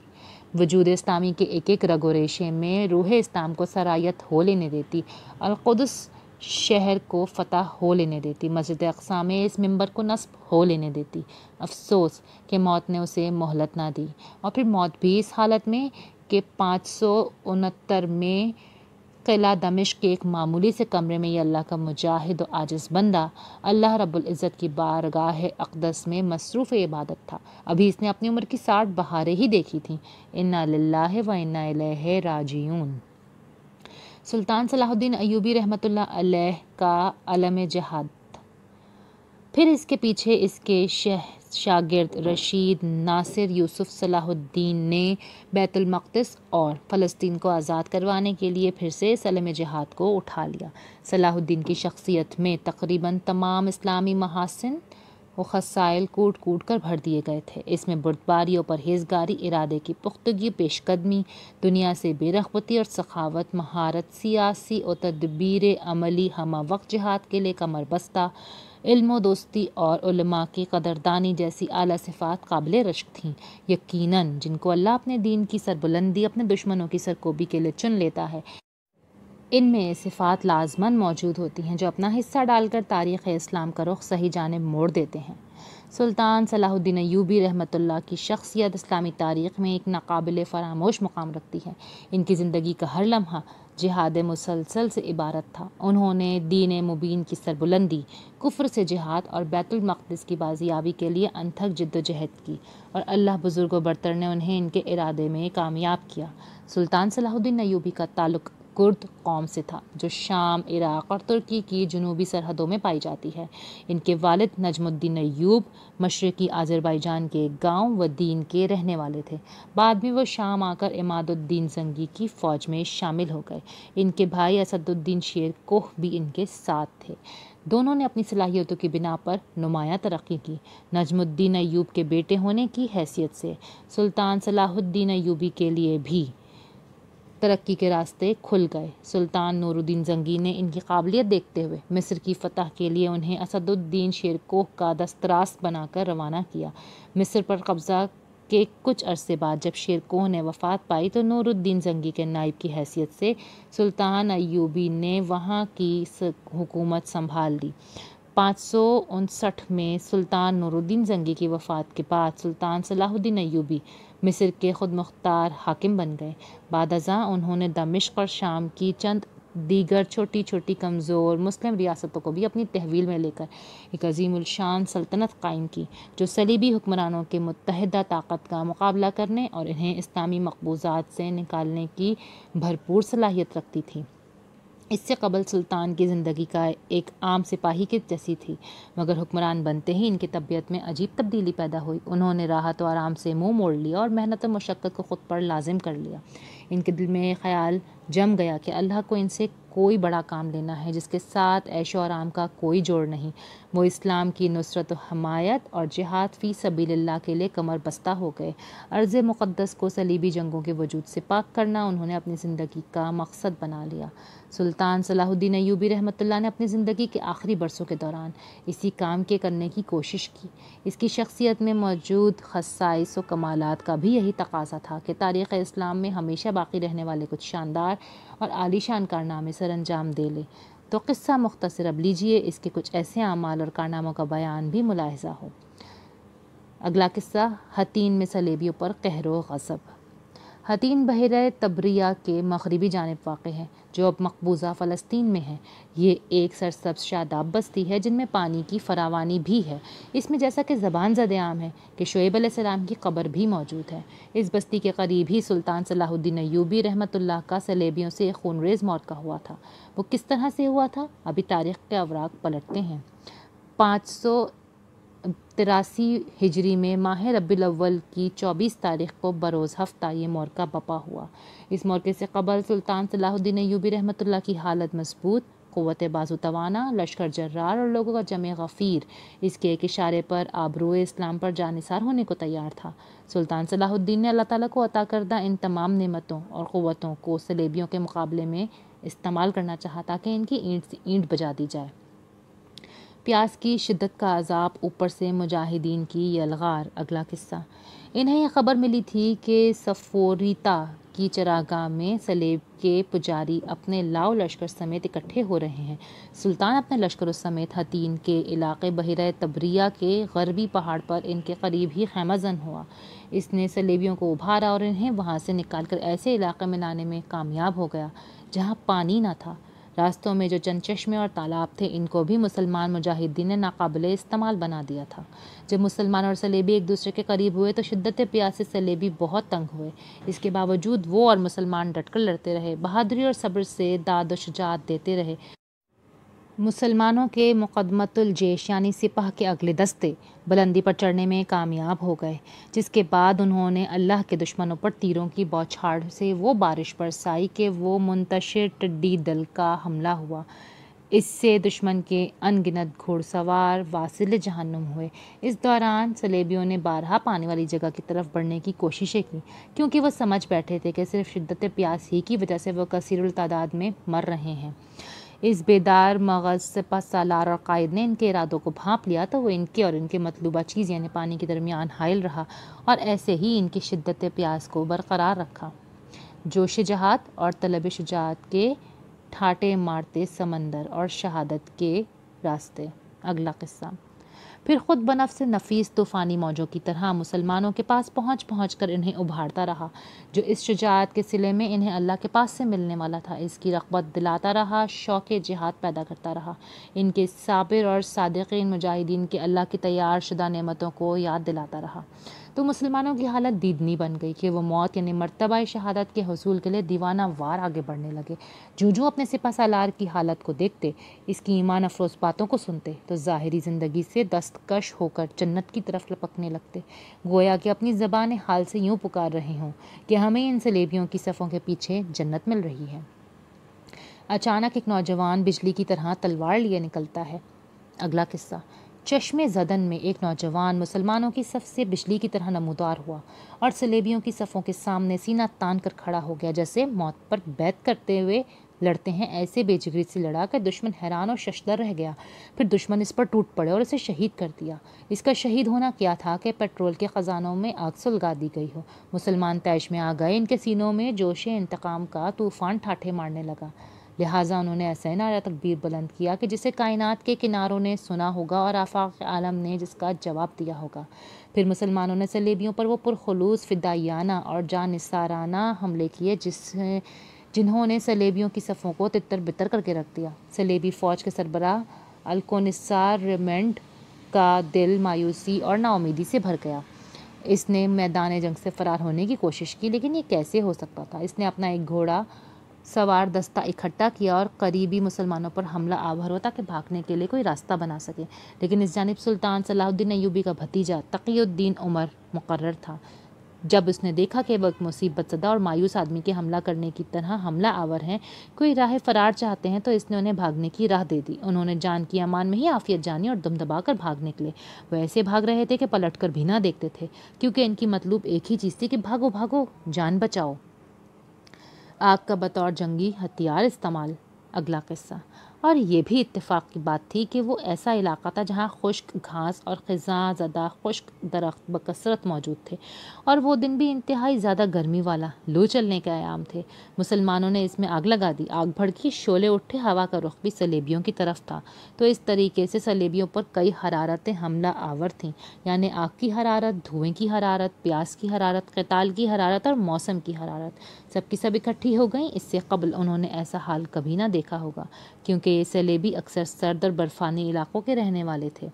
وجود اسلامی کے ایک ایک رگ و ریشے میں روح اسلام کو سرایت ہو لینے دیتی، القدس شہر کو فتح ہو لینے دیتی، مسجد اقصیٰ میں اس ممبر کو نصب ہو لینے دیتی۔ افسوس کہ موت نے اسے مہلت نہ دی، اور پھر موت بھی اس حالت میں کہ 569 میں قلعہ دمشق کے ایک معمولی سے کمرے میں یہ اللہ کا مجاہد و عاجز بندہ اللہ رب العزت کی بارگاہ اقدس میں مصروف عبادت تھا۔ ابھی اس نے اپنی عمر کی 60 بہاریں ہی دیکھی تھیں۔ انا للہ و انا الیہ راجعون۔ سلطان صلاح الدین ایوبی رحمۃ اللہ علیہ کا علم جہاد۔ پھر اس کے پیچھے اس کے شاگرد رشید ناصر یوسف صلاح الدین نے بیت المقدس اور فلسطین کو آزاد کروانے کے لیے پھر سے اس علم جہاد کو اٹھا لیا۔ صلاح الدین کی شخصیت میں تقریباً تمام اسلامی محاسن وہ خسائل کوٹ کوٹ کر بھر دیے گئے تھے۔ اس میں بردباری اور پرہیزگاری، ارادے کی پختگی، پیش قدمی، دنیا سے بے رغبتی اور سخاوت، مہارت سیاسی اور تدبیر عملی، ہمہ وقت جہاد کے لیے کمر بستہ، علم و دوستی اور علماء کی قدردانی جیسی اعلیٰ صفات قابل رشک تھیں۔ یقیناً جن کو اللہ اپنے دین کی سربلندی اپنے دشمنوں کی سرکوبی کے لیے چن لیتا ہے، ان میں صفات لازماً موجود ہوتی ہیں جو اپنا حصہ ڈال کر تاریخ اسلام کا رخ صحیح جانب موڑ دیتے ہیں۔ سلطان صلاح الدین ایوبی رحمۃ اللہ کی شخصیت اسلامی تاریخ میں ایک ناقابل فراموش مقام رکھتی ہے۔ ان کی زندگی کا ہر لمحہ جہاد مسلسل سے عبارت تھا۔ انہوں نے دین مبین کی سربلندی، کفر سے جہاد اور بیت المقدس کی بازیابی کے لیے انتھک جد و جہد کی، اور اللہ بزرگ و برتر نے انہیں ان کے ارادے میں کامیاب کیا۔ سلطان صلاح الدین ایوبی کا تعلق کرد قوم سے تھا جو شام، عراق اور ترکی کی جنوبی سرحدوں میں پائی جاتی ہے۔ ان کے والد نجم الدین ایوب مشرقی آذربائیجان کے ایک گاؤں ودین کے رہنے والے تھے۔ بعد میں وہ شام آ کر عماد الدین زنگی کی فوج میں شامل ہو گئے۔ ان کے بھائی اسد الدین شیر کوہ بھی ان کے ساتھ تھے۔ دونوں نے اپنی صلاحیتوں کی بنا پر نمایاں ترقی کی۔ نجم الدین ایوب کے بیٹے ہونے کی حیثیت سے سلطان صلاح الدین ایوبی کے لیے بھی ترقی کے راستے کھل گئے۔ سلطان نور الدین زنگی نے ان کی قابلیت دیکھتے ہوئے مصر کی فتح کے لیے انہیں اسد الدین شیر کوہ کا دستراست بنا کر روانہ کیا۔ مصر پر قبضہ کے کچھ عرصے بعد جب شیر کوہ نے وفات پائی تو نور الدین زنگی کے نائب کی حیثیت سے سلطان ایوبی نے وہاں کی حکومت سنبھال لی۔ 559 میں سلطان نور الدین زنگی کی وفات کے بعد سلطان صلاح الدین ایوبی مصر کے خود مختار حاکم بن گئے۔ بعد ازاں انہوں نے دمشق اور شام کی چند دیگر چھوٹی چھوٹی کمزور مسلم ریاستوں کو بھی اپنی تحویل میں لے کر ایک عظیم الشان سلطنت قائم کی جو صلیبی حکمرانوں کے متحدہ طاقت کا مقابلہ کرنے اور انہیں اسلامی مقبوضات سے نکالنے کی بھرپور صلاحیت رکھتی تھی۔ اس سے قبل سلطان کی زندگی کا ایک عام سپاہی کی جیسی تھی، مگر حکمران بنتے ہی ان کی طبیعت میں عجیب تبدیلی پیدا ہوئی۔ انہوں نے راحت و آرام سے منہ موڑ لیا اور محنت و مشقت کو خود پر لازم کر لیا۔ ان کے دل میں خیال جم گیا کہ اللہ کو ان سے کوئی بڑا کام لینا ہے جس کے ساتھ عیش و آرام کا کوئی جوڑ نہیں۔ وہ اسلام کی نصرت و حمایت اور جہاد فی سبیل اللہ کے لیے کمر بستہ ہو گئے۔ ارض مقدس کو صلیبی جنگوں کے وجود سے پاک کرنا انہوں نے اپنی زندگی کا مقصد بنا لیا۔ سلطان صلاح الدین ایوبی رحمۃ اللہ نے اپنی زندگی کے آخری برسوں کے دوران اسی کام کے کرنے کی کوشش کی۔ اس کی شخصیت میں موجود خصائص و کمالات کا بھی یہی تقاضا تھا کہ تاریخ اسلام میں ہمیشہ باقی رہنے والے کچھ شاندار اور عالی شان کارنامے سر انجام دے لے۔ تو قصہ مختصر اب لیجیے، اس کے کچھ ایسے اعمال اور کارناموں کا بیان بھی ملاحظہ ہو۔ اگلا قصہ حطین میں صلیبیوں پر قہر و غضب۔ حطین بحیرہ طبریہ کے مغربی جانب واقع ہے جو اب مقبوضہ فلسطین میں ہے۔ یہ ایک سرسبز شاداب بستی ہے جن میں پانی کی فراوانی بھی ہے۔ اس میں جیسا کہ زبان زد عام ہے کہ شعیب علیہ السلام کی قبر بھی موجود ہے۔ اس بستی کے قریب ہی سلطان صلاح الدین ایوبی رحمۃ اللہ کا صلیبیوں سے خونریز موت کا ہوا تھا۔ وہ کس طرح سے ہوا تھا؟ ابھی تاریخ کے اوراق پلٹتے ہیں۔ 583 ہجری میں ماہ ربیع الاول کی 24 تاریخ کو بروز ہفتہ یہ مورکہ بپا ہوا۔ اس مورکے سے قبل سلطان صلاح الدین ایوبی رحمۃ اللہ کی حالت مضبوط، قوت بازو توانا، لشکر جرار اور لوگوں کا جمع غفیر اس کے ایک اشارے پر آبروئے اسلام پر جانثار ہونے کو تیار تھا۔ سلطان صلاح الدین نے اللہ تعالیٰ کو عطا کردہ ان تمام نعمتوں اور قوتوں کو صلیبیوں کے مقابلے میں استعمال کرنا چاہا تاکہ ان کی اینٹ سے اینٹ بجا دی جائے۔ پیاس کی شدت کا عذاب، اوپر سے مجاہدین کی یلغار۔ اگلا قصہ۔ انہیں یہ خبر ملی تھی کہ صفوریتا کی چراگاہ میں صلیب کے پجاری اپنے لاؤ لشکر سمیت اکٹھے ہو رہے ہیں۔ سلطان اپنے لشکروں سمیت حطین کے علاقے بحیرہ طبریہ کے غربی پہاڑ پر ان کے قریب ہی خیمہ زن ہوا۔ اس نے صلیبیوں کو ابھارا اور انہیں وہاں سے نکال کر ایسے علاقے میں لانے میں کامیاب ہو گیا جہاں پانی نہ تھا۔ راستوں میں جو چند چشمے اور تالاب تھے ان کو بھی مسلمان مجاہدین نے ناقابل استعمال بنا دیا تھا۔ جب مسلمان اور صلیبی ایک دوسرے کے قریب ہوئے تو شدت پیاس سے صلیبی بہت تنگ ہوئے۔ اس کے باوجود وہ اور مسلمان ڈٹ کر لڑتے رہے، بہادری اور صبر سے داد و شجاعت دیتے رہے۔ مسلمانوں کے مقدمۃ الجیش یعنی سپاہ کے اگلے دستے بلندی پر چڑھنے میں کامیاب ہو گئے، جس کے بعد انہوں نے اللہ کے دشمنوں پر تیروں کی بوچھاڑ سے وہ بارش برسائی کہ وہ منتشر ٹڈی دل کا حملہ ہوا۔ اس سے دشمن کے ان گنت گھوڑ سوار واصل جہنم ہوئے۔ اس دوران صلیبیوں نے بارہا پانی والی جگہ کی طرف بڑھنے کی کوششیں کی، کیونکہ وہ سمجھ بیٹھے تھے کہ صرف شدت پیاس ہی کی وجہ سے وہ کثیر التعداد میں مر رہے ہیں۔ اس بیدار مغز سپہ سالار اور قائد نے ان کے ارادوں کو بھانپ لیا تو وہ ان کے اور ان کے مطلوبہ چیز یعنی پانی کے درمیان حائل رہا اور ایسے ہی ان کی شدت پیاس کو برقرار رکھا۔ جوش جہاد اور طلب شجاعت کے ٹھاٹے مارتے سمندر اور شہادت کے راستے۔ اگلا قصہ پھر خود بنفس نفیس طوفانی موجوں کی طرح مسلمانوں کے پاس پہنچ کر انہیں ابھارتا رہا، جو اس شجاعت کے صلے میں انہیں اللہ کے پاس سے ملنے والا تھا۔ اس کی رغبت دلاتا رہا، شوق جہاد پیدا کرتا رہا، ان کے صابر اور صادقین مجاہدین کے اللہ کی تیار شدہ نعمتوں کو یاد دلاتا رہا۔ تو مسلمانوں کی حالت دیدنی بن گئی کہ وہ موت یعنی مرتبہ شہادت کے حصول کے لیے دیوانہ وار آگے بڑھنے لگے۔ جو اپنے سپہ سالار کی حالت کو دیکھتے، اس کی ایمان افروز باتوں کو سنتے تو ظاہری زندگی سے دستکش ہو کر جنت کی طرف لپکنے لگتے، گویا کہ اپنی زبان حال سے یوں پکار رہے ہوں کہ ہمیں ان صلیبیوں کی صفوں کے پیچھے جنت مل رہی ہے۔ اچانک ایک نوجوان بجلی کی طرح تلوار لیے نکلتا ہے۔ اگلا قصہ چشم زدن میں ایک نوجوان مسلمانوں کی صف سے بجلی کی طرح نمودار ہوا اور صلیبیوں کی صفوں کے سامنے سینہ تان کر کھڑا ہو گیا، جیسے موت پر بیعت کرتے ہوئے لڑتے ہیں ایسے بے جگری سے لڑا کہ دشمن حیران اور ششدر رہ گیا۔ پھر دشمن اس پر ٹوٹ پڑے اور اسے شہید کر دیا۔ اس کا شہید ہونا کیا تھا کہ پیٹرول کے خزانوں میں آگ سلگا دی گئی ہو۔ مسلمان طیش میں آ گئے، ان کے سینوں میں جوش انتقام کا طوفان ٹھاٹھے مارنے لگا، لہٰذا انہوں نے ایسا نعرہ تکبیر بلند کیا کہ جسے کائنات کے کناروں نے سنا ہوگا اور آفاق عالم نے جس کا جواب دیا ہوگا۔ پھر مسلمانوں نے صلیبیوں پر وہ پرخلوص فدائیانہ اور جانثارانہ حملے کیے جنہوں نے صلیبیوں کی صفوں کو تتر بتر کر کے رکھ دیا۔ صلیبی فوج کے سربراہ الکونسار ریمنڈ کا دل مایوسی اور نا امیدی سے بھر گیا۔ اس نے میدان جنگ سے فرار ہونے کی کوشش کی، لیکن یہ کیسے ہو سکتا تھا؟ اس نے اپنا ایک گھوڑا سوار دستہ اکٹھا کیا اور قریبی مسلمانوں پر حملہ آور ہو تاکہ بھاگنے کے لیے کوئی راستہ بنا سکے، لیکن اس جانب سلطان صلاح الدین ایوبی کا بھتیجا تقی الدین عمر مقرر تھا۔ جب اس نے دیکھا کہ وہ ایک مصیبت زدہ اور مایوس آدمی کے حملہ کرنے کی طرح حملہ آور ہیں، کوئی راہ فرار چاہتے ہیں، تو اس نے انہیں بھاگنے کی راہ دے دی۔ انہوں نے جان کی امان میں ہی عافیت جانی اور دم دبا کر بھاگ نکلے۔ وہ ایسے بھاگ رہے تھے کہ پلٹ کر بھی نہ دیکھتے تھے، کیونکہ ان کی مطلوب ایک ہی چیز تھی کہ بھاگو بھاگو، جان بچاؤ۔ آگ کا بطور جنگی ہتھیار استعمال۔ اگلا قصہ اور یہ بھی اتفاق کی بات تھی کہ وہ ایسا علاقہ تھا جہاں خشک گھاس اور خزاں زدہ خشک درخت بکثرت موجود تھے، اور وہ دن بھی انتہائی زیادہ گرمی والا، لو چلنے کے ایام تھے۔ مسلمانوں نے اس میں آگ لگا دی، آگ بھڑکی، شعلے اٹھے، ہوا کا رخ بھی صلیبیوں کی طرف تھا۔ تو اس طریقے سے صلیبیوں پر کئی حرارتیں حملہ آور تھیں، یعنی آگ کی حرارت، دھوئیں کی حرارت، پیاس کی حرارت، قتال کی حرارت اور موسم کی حرارت، سب کی سب اکٹھی ہو گئیں۔ اس سے قبل انہوں نے ایسا حال کبھی نہ دیکھا ہوگا، کیونکہ یہ صلیبی اکثر سرد اور برفانی علاقوں کے رہنے والے تھے۔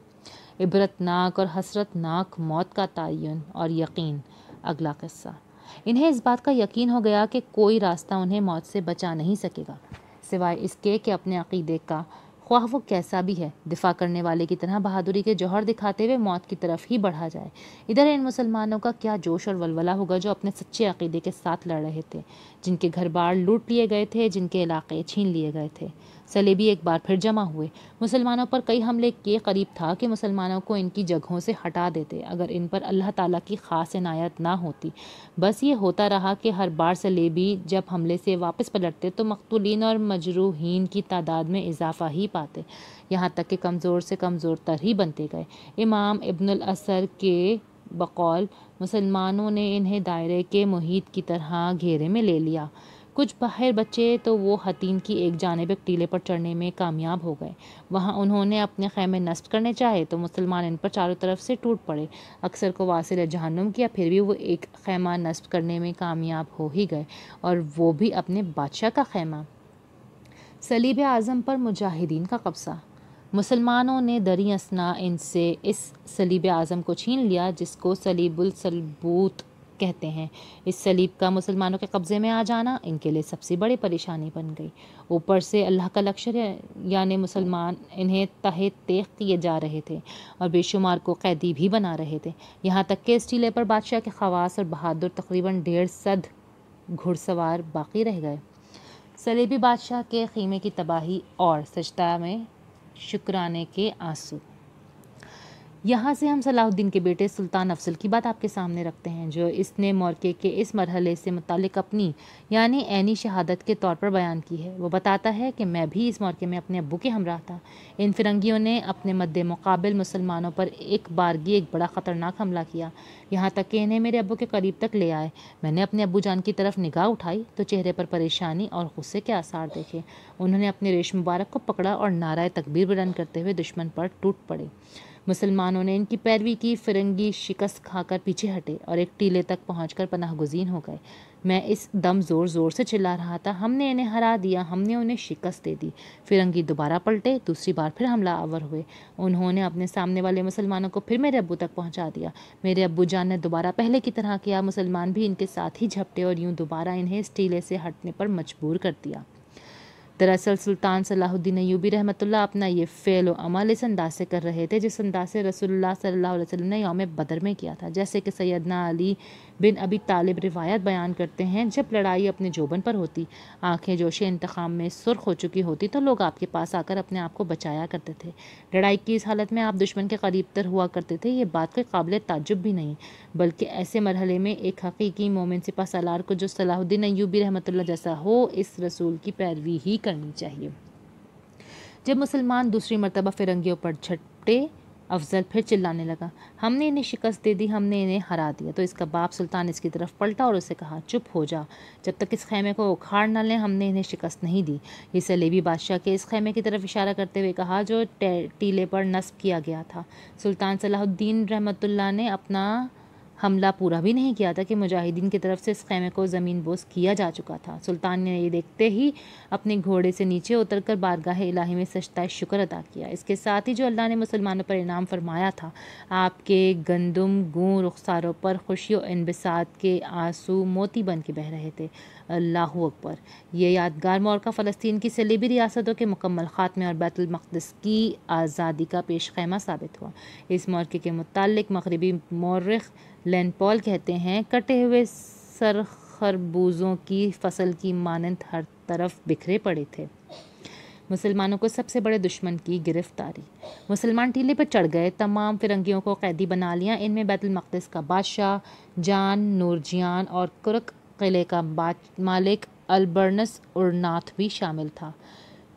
عبرت ناک اور حسرت ناک موت کا تعین اور یقین۔ اگلا قصہ انہیں اس بات کا یقین ہو گیا کہ کوئی راستہ انہیں موت سے بچا نہیں سکے گا، سوائے اس کے کہ اپنے عقیدے کا، خواہ وہ کیسا بھی ہے، دفاع کرنے والے کی طرح بہادری کے جوہر دکھاتے ہوئے موت کی طرف ہی بڑھا جائے۔ ادھر ان مسلمانوں کا کیا جوش اور ولولہ ہوگا جو اپنے سچے عقیدے کے ساتھ لڑ رہے تھے، جن کے گھر بار لوٹ لیے گئے تھے، جن کے علاقے چھین لیے گئے تھے۔ صلیبی ایک بار پھر جمع ہوئے۔ مسلمانوں پر کئی حملے کے قریب تھا کہ مسلمانوں کو ان کی جگہوں سے ہٹا دیتے اگر ان پر اللہ تعالیٰ کی خاص عنایت نہ ہوتی۔ بس یہ ہوتا رہا کہ ہر بار صلیبی جب حملے سے واپس پلٹتے تو مقتولین اور مجروحین کی تعداد میں اضافہ ہی پاتے، یہاں تک کہ کمزور سے کمزور تر ہی بنتے گئے۔ امام ابن الاثر کے بقول مسلمانوں نے انہیں دائرے کے محیط کی طرح گھیرے میں لے لیا۔ کچھ باہر بچے تو وہ حتین کی ایک جانب ایک ٹیلے پر چڑھنے میں کامیاب ہو گئے۔ وہاں انہوں نے اپنے خیمے نصب کرنے چاہے تو مسلمان ان پر چاروں طرف سے ٹوٹ پڑے، اکثر کو واصل جہنم کیا، پھر بھی وہ ایک خیمہ نصب کرنے میں کامیاب ہو ہی گئے، اور وہ بھی اپنے بادشاہ کا خیمہ۔ صلیب اعظم پر مجاہدین کا قبضہ۔ مسلمانوں نے دریں اثنا ان سے اس صلیب اعظم کو چھین لیا جس کو صلیب الصلبوت کہتے ہیں۔ اس صلیب کا مسلمانوں کے قبضے میں آ جانا ان کے لیے سب سے بڑی پریشانی بن گئی۔ اوپر سے اللہ کا لشکر یعنی مسلمان انہیں تہہ تیغ کیے جا رہے تھے اور بے شمار کو قیدی بھی بنا رہے تھے، یہاں تک کہ اس ٹیلے پر بادشاہ کے خواص اور بہادر تقریباً 150 گھڑ سوار باقی رہ گئے۔ صلیبی بادشاہ کے خیمے کی تباہی اور سجدہ میں شکرانے کے آنسو۔ یہاں سے ہم صلاح الدین کے بیٹے سلطان افضل کی بات آپ کے سامنے رکھتے ہیں، جو اس نے مورکے کے اس مرحلے سے متعلق اپنی یعنی عینی شہادت کے طور پر بیان کی ہے۔ وہ بتاتا ہے کہ میں بھی اس مورکے میں اپنے ابو کے ہمراہ تھا۔ ان فرنگیوں نے اپنے مد مقابل مسلمانوں پر ایک بڑا خطرناک حملہ کیا، یہاں تک کہ انہیں میرے ابو کے قریب تک لے آئے۔ میں نے اپنے ابو جان کی طرف نگاہ اٹھائی تو چہرے پر پریشانی اور غصے کے آثار دیکھے۔ انہوں نے اپنے ریش مبارک کو پکڑا اور نعرہ تکبیر بلند کرتے ہوئے دشمن پر ٹوٹ پڑے۔ مسلمانوں نے ان کی پیروی کی، فرنگی شکست کھا کر پیچھے ہٹے اور ایک ٹیلے تک پہنچ کر پناہ گزین ہو گئے۔ میں اس دم زور زور سے چلا رہا تھا، ہم نے انہیں ہرا دیا، ہم نے انہیں شکست دے دی۔ فرنگی دوبارہ پلٹے، دوسری بار پھر حملہ آور ہوئے۔ انہوں نے اپنے سامنے والے مسلمانوں کو پھر میرے ابو تک پہنچا دیا۔ میرے ابو جان نے دوبارہ پہلے کی طرح کیا، مسلمان بھی ان کے ساتھ ہی جھپٹے اور یوں دوبارہ انہیں اس ٹیلے سے ہٹنے پر مجبور کر دیا۔ دراصل سلطان صلاح الدین ایوبی رحمۃ اللہ اپنا یہ فعل و عمل اس انداز سے کر رہے تھے جس انداز سے رسول اللہ صلی اللہ علیہ وسلم نے یوم بدر میں کیا تھا۔ جیسے کہ سیدنا علی بن ابی طالب روایت بیان کرتے ہیں، جب لڑائی اپنے جوبن پر ہوتی، آنکھیں جوش انتقام میں سرخ ہو چکی ہوتی تو لوگ آپ کے پاس آ کر اپنے آپ کو بچایا کرتے تھے۔ لڑائی کی اس حالت میں آپ دشمن کے قریب تر ہوا کرتے تھے۔ یہ بات کوئی قابل تعجب بھی نہیں، بلکہ ایسے مرحلے میں ایک حقیقی مومن سپہ سالار کو جو صلاح الدین ایوبی رحمۃ اللہ جیسا ہو، اس رسول کی پیروی ہی کرنی چاہیے۔ جب مسلمان دوسری مرتبہ فرنگیوں پر جھپٹے، افضل پھر چلانے لگا، ہم نے انہیں شکست دے دی، ہم نے انہیں ہرا دیا۔ تو اس کا باپ سلطان اس کی طرف پلٹا اور اسے کہا، چپ ہو جا، جب تک اس خیمے کو اکھاڑ نہ لیں ہم نے انہیں شکست نہیں دی۔ یہ صلیبی بادشاہ کے اس خیمے کی طرف اشارہ کرتے ہوئے کہا جو ٹیلے پر نصب کیا گیا تھا۔ سلطان صلاح الدین رحمۃ اللہ نے اپنا حملہ پورا بھی نہیں کیا تھا کہ مجاہدین کی طرف سے اس خیمے کو زمین بوس کیا جا چکا تھا۔ سلطان نے یہ دیکھتے ہی اپنے گھوڑے سے نیچے اتر کر بارگاہ الہی میں سجدہ شکر ادا کیا۔ اس کے ساتھ ہی جو اللہ نے مسلمانوں پر انعام فرمایا تھا، آپ کے گندم گوں رخساروں پر خوشی و انبساط کے آنسو موتی بن کے بہہ رہے تھے۔ اللہ اکبر! یہ یادگار مورکہ فلسطین کی صلیبی ریاستوں کے مکمل خاتمے اور بیت المقدس کی آزادی کا پیش خیمہ ثابت ہوا۔ اس مورکے کے متعلق مغربی مورخ لین پال کہتے ہیں، کٹے ہوئے سر خربوزوں کی فصل کی مانند ہر طرف بکھرے پڑے تھے۔ مسلمانوں کو سب سے بڑے دشمن کی گرفتاری۔ مسلمان ٹیلے پر چڑھ گئے، تمام فرنگیوں کو قیدی بنا لیا۔ ان میں بیت المقدس کا بادشاہ جان نورجیان اور کرک قلعے کا مالک البرنس اورناتھ بھی شامل تھا۔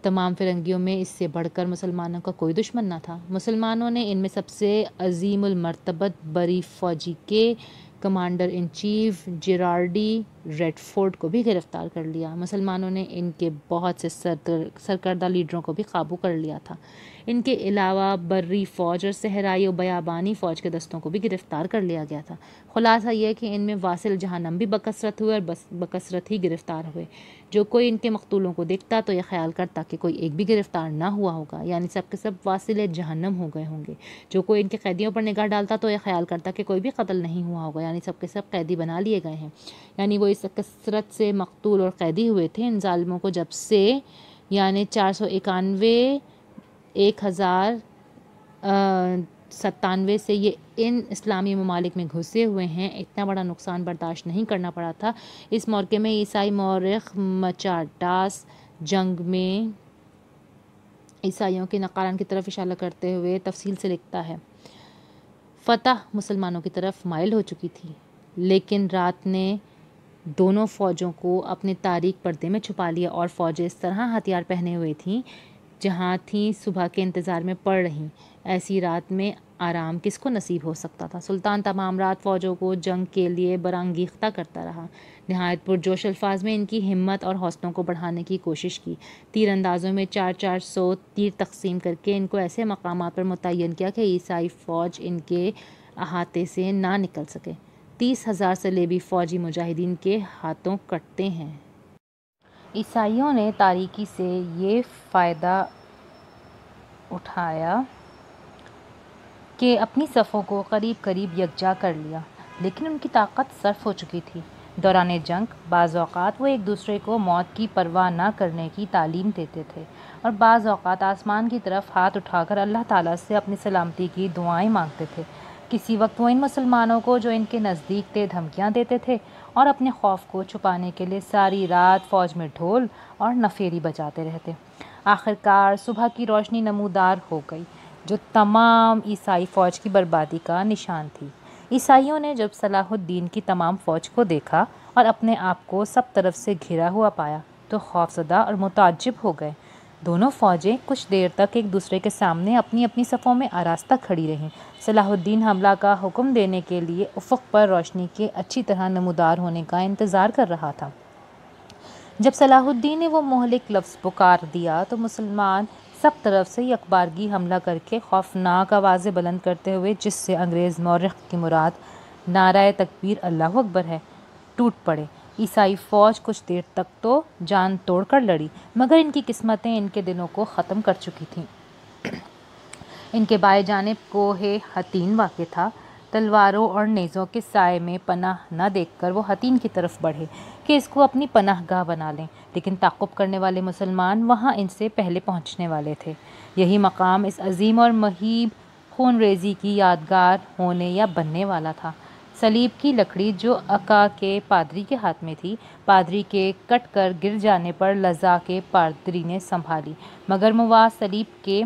تمام فرنگیوں میں اس سے بڑھ کر مسلمانوں کا کوئی دشمن نہ تھا۔ مسلمانوں نے ان میں سب سے عظیم المرتبت بری فوجی کے کمانڈر ان چیف جیرارڈی ریڈ فورٹ کو بھی گرفتار کر لیا۔ مسلمانوں نے ان کے بہت سے سرکردہ لیڈروں کو بھی قابو کر لیا تھا۔ ان کے علاوہ بری فوج اور صحرائی و بیابانی فوج کے دستوں کو بھی گرفتار کر لیا گیا تھا۔ خلاصہ یہ کہ ان میں واصل جہنم بھی بکثرت ہوئے اور بکثرت ہی گرفتار ہوئے۔ جو کوئی ان کے مقتولوں کو دیکھتا تو یہ خیال کرتا کہ کوئی ایک بھی گرفتار نہ ہوا ہوگا، یعنی سب کے سب واصل جہنم ہو گئے ہوں گے۔ جو کوئی ان کے قیدیوں پر نگاہ ڈالتا تو یہ خیال کرتا کہ کوئی بھی قتل نہیں ہوا ہوگا، یعنی سب کے سب قیدی بنا لیے گئے ہیں۔ یعنی وہ اس کثرت سے مقتول اور قیدی ہوئے تھے۔ ان ظالموں کو جب سے یعنی 491 1097 سے یہ ان اسلامی ممالک میں گھسے ہوئے ہیں، اتنا بڑا نقصان برداشت نہیں کرنا پڑا تھا۔ اس موقع میں عیسائی مورخ مچارڈاس جنگ میں عیسائیوں کے نقارن کی طرف اشارہ کرتے ہوئے تفصیل سے لکھتا ہے، فتح مسلمانوں کی طرف مائل ہو چکی تھی، لیکن رات نے دونوں فوجوں کو اپنے تاریک پردے میں چھپا لیا اور فوجیں اس طرح ہتھیار پہنے ہوئے تھیں جہاں تھیں صبح کے انتظار میں پڑ رہیں۔ ایسی رات میں آرام کس کو نصیب ہو سکتا تھا؟ سلطان تمام رات فوجوں کو جنگ کے لیے برانگیختہ کرتا رہا، نہایت پرجوش الفاظ میں ان کی ہمت اور حوصلوں کو بڑھانے کی کوشش کی۔ تیر اندازوں میں 400 تیر تقسیم کر کے ان کو ایسے مقامات پر متعین کیا کہ عیسائی فوج ان کے احاطے سے نہ نکل سکے۔ 30,000 صلیبی فوجی مجاہدین کے ہاتھوں کٹتے ہیں۔ عیسائیوں نے تاریکی سے یہ فائدہ اٹھایا کہ اپنی صفوں کو قریب قریب یکجا کر لیا، لیکن ان کی طاقت صرف ہو چکی تھی۔ دوران جنگ بعض اوقات وہ ایک دوسرے کو موت کی پرواہ نہ کرنے کی تعلیم دیتے تھے اور بعض اوقات آسمان کی طرف ہاتھ اٹھا کر اللہ تعالیٰ سے اپنی سلامتی کی دعائیں مانگتے تھے۔ کسی وقت وہ ان مسلمانوں کو جو ان کے نزدیک تھے دھمکیاں دیتے تھے اور اپنے خوف کو چھپانے کے لیے ساری رات فوج میں ڈھول اور نفیری بجاتے رہتے۔ آخرکار صبح کی روشنی نمودار ہو گئی جو تمام عیسائی فوج کی بربادی کا نشان تھی۔ عیسائیوں نے جب صلاح الدین کی تمام فوج کو دیکھا اور اپنے آپ کو سب طرف سے گھرا ہوا پایا تو خوفزدہ اور متعجب ہو گئے۔ دونوں فوجیں کچھ دیر تک ایک دوسرے کے سامنے اپنی اپنی صفوں میں آراستہ کھڑی رہیں۔ صلاح الدین حملہ کا حکم دینے کے لیے افق پر روشنی کے اچھی طرح نمودار ہونے کا انتظار کر رہا تھا۔ جب صلاح الدین نے وہ مہلک لفظ پکار دیا تو مسلمان سب طرف سے یکبارگی حملہ کر کے خوفناک آوازیں بلند کرتے ہوئے، جس سے انگریز مورخ کی مراد نعرہ تکبیر اللہ اکبر ہے، ٹوٹ پڑے۔ عیسائی فوج کچھ دیر تک تو جان توڑ کر لڑی، مگر ان کی قسمتیں ان کے دنوں کو ختم کر چکی تھیں۔ ان کے بائیں جانب کوہ حطین واقع تھا۔ تلواروں اور نیزوں کے سائے میں پناہ نہ دیکھ کر وہ حطین کی طرف بڑھے کہ اس کو اپنی پناہ گاہ بنا لیں، لیکن تعقب کرنے والے مسلمان وہاں ان سے پہلے پہنچنے والے تھے۔ یہی مقام اس عظیم اور مہیب خون ریزی کی یادگار ہونے یا بننے والا تھا۔ صلیب کی لکڑی جو اکا کے پادری کے ہاتھ میں تھی، پادری کے کٹ کر گر جانے پر لزا کے پادری نے سنبھالی، مگر مواد صلیب کے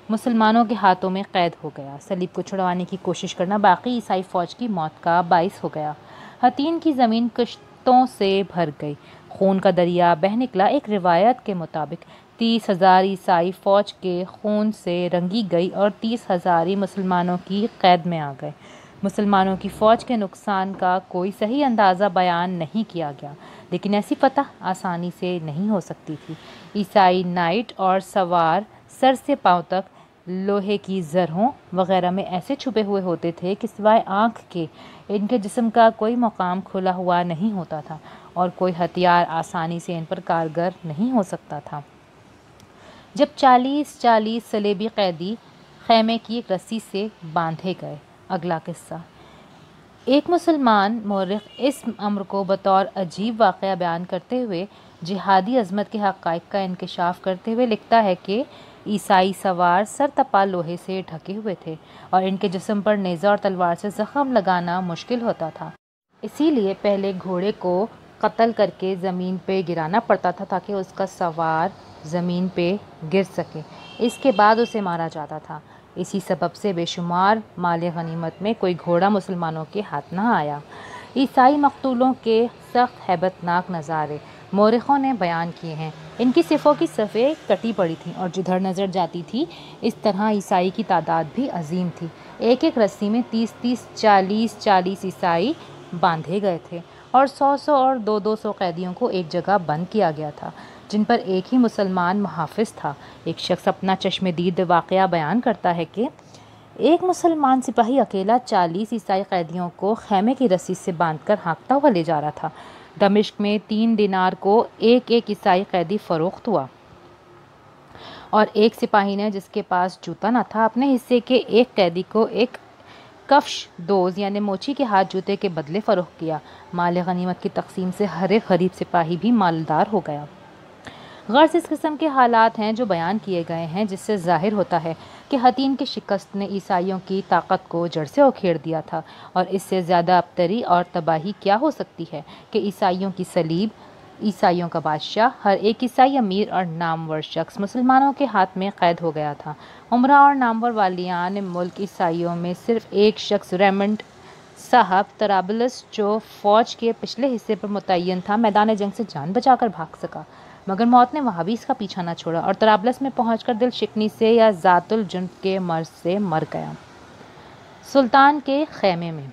مسلمانوں کے ہاتھوں میں قید ہو گیا۔ صلیب کو چھڑوانے کی کوشش کرنا باقی عیسائی فوج کی موت کا باعث ہو گیا۔ حطین کی زمین کشتوں سے بھر گئی، خون کا دریا بہہ نکلا۔ ایک روایت کے مطابق 30,000 عیسائی فوج کے خون سے رنگی گئی اور 30,000 مسلمانوں کی قید میں آ گئے۔ مسلمانوں کی فوج کے نقصان کا کوئی صحیح اندازہ بیان نہیں کیا گیا، لیکن ایسی فتح آسانی سے نہیں ہو سکتی تھی۔ عیسائی نائٹ اور سوار سر سے پاؤں تک لوہے کی زرہوں وغیرہ میں ایسے چھپے ہوئے ہوتے تھے کہ سوائے آنکھ کے ان کے جسم کا کوئی مقام کھلا ہوا نہیں ہوتا تھا اور کوئی ہتھیار آسانی سے ان پر کارگر نہیں ہو سکتا تھا۔ جب 40 صلیبی قیدی خیمے کی ایک رسی سے باندھے گئے۔ اگلا قصہ۔ ایک مسلمان مورخ اس امر کو بطور عجیب واقعہ بیان کرتے ہوئے جہادی عظمت کے حقائق کا انکشاف کرتے ہوئے لکھتا ہے کہ عیسائی سوار سر تپا لوہے سے ڈھکے ہوئے تھے اور ان کے جسم پر نیزہ اور تلوار سے زخم لگانا مشکل ہوتا تھا۔ اسی لیے پہلے گھوڑے کو قتل کر کے زمین پہ گرانا پڑتا تھا تاکہ اس کا سوار زمین پہ گر سکے، اس کے بعد اسے مارا جاتا تھا۔ اسی سبب سے بے شمار مال غنیمت میں کوئی گھوڑا مسلمانوں کے ہاتھ نہ آیا۔ عیسائی مقتولوں کے سخت ہیبت ناک نظارے مورخوں نے بیان کیے ہیں۔ ان کی صفوں کی صفیں کٹی پڑی تھیں اور جدھر نظر جاتی تھی اس طرح عیسائی کی تعداد بھی عظیم تھی۔ ایک ایک رسی میں 40 عیسائی باندھے گئے تھے اور 100 اور 200 قیدیوں کو ایک جگہ بند کیا گیا تھا، جن پر ایک ہی مسلمان محافظ تھا۔ ایک شخص اپنا چشم دید واقعہ بیان کرتا ہے کہ ایک مسلمان سپاہی اکیلا 40 عیسائی قیدیوں کو خیمے کی رسی سے باندھ کر ہانکتا ہوا لے جا رہا تھا۔ دمشق میں 3 دینار کو ایک عیسائی قیدی فروخت ہوا اور ایک سپاہی نے جس کے پاس جوتا نہ تھا اپنے حصے کے ایک قیدی کو ایک کفش دوز یعنی موچی کے ہاتھ جوتے کے بدلے فروخت کیا۔ مال غنیمت کی تقسیم سے ہر ایک غریب سپاہی بھی مالدار ہو گیا۔ غرض اس قسم کے حالات ہیں جو بیان کیے گئے ہیں، جس سے ظاہر ہوتا ہے کہ حطین کی شکست نے عیسائیوں کی طاقت کو جڑ سے اکھیڑ دیا تھا، اور اس سے زیادہ ابتری اور تباہی کیا ہو سکتی ہے کہ عیسائیوں کی صلیب، عیسائیوں کا بادشاہ، ہر ایک عیسائی امیر اور نامور شخص مسلمانوں کے ہاتھ میں قید ہو گیا تھا۔ عمرہ اور نامور والیان ملک عیسائیوں میں صرف ایک شخص ریمنڈ صاحب طرابلس جو فوج کے پچھلے حصے پر متعین تھا، میدان جنگ سے جان بچا کر بھاگ سکا، مگر موت نے وہاں بھی اس کا پیچھا نہ چھوڑا اور طرابلس میں پہنچ کر دل شکنی سے یا ذات الجنب کے مرض سے مر گیا۔ سلطان کے خیمے میں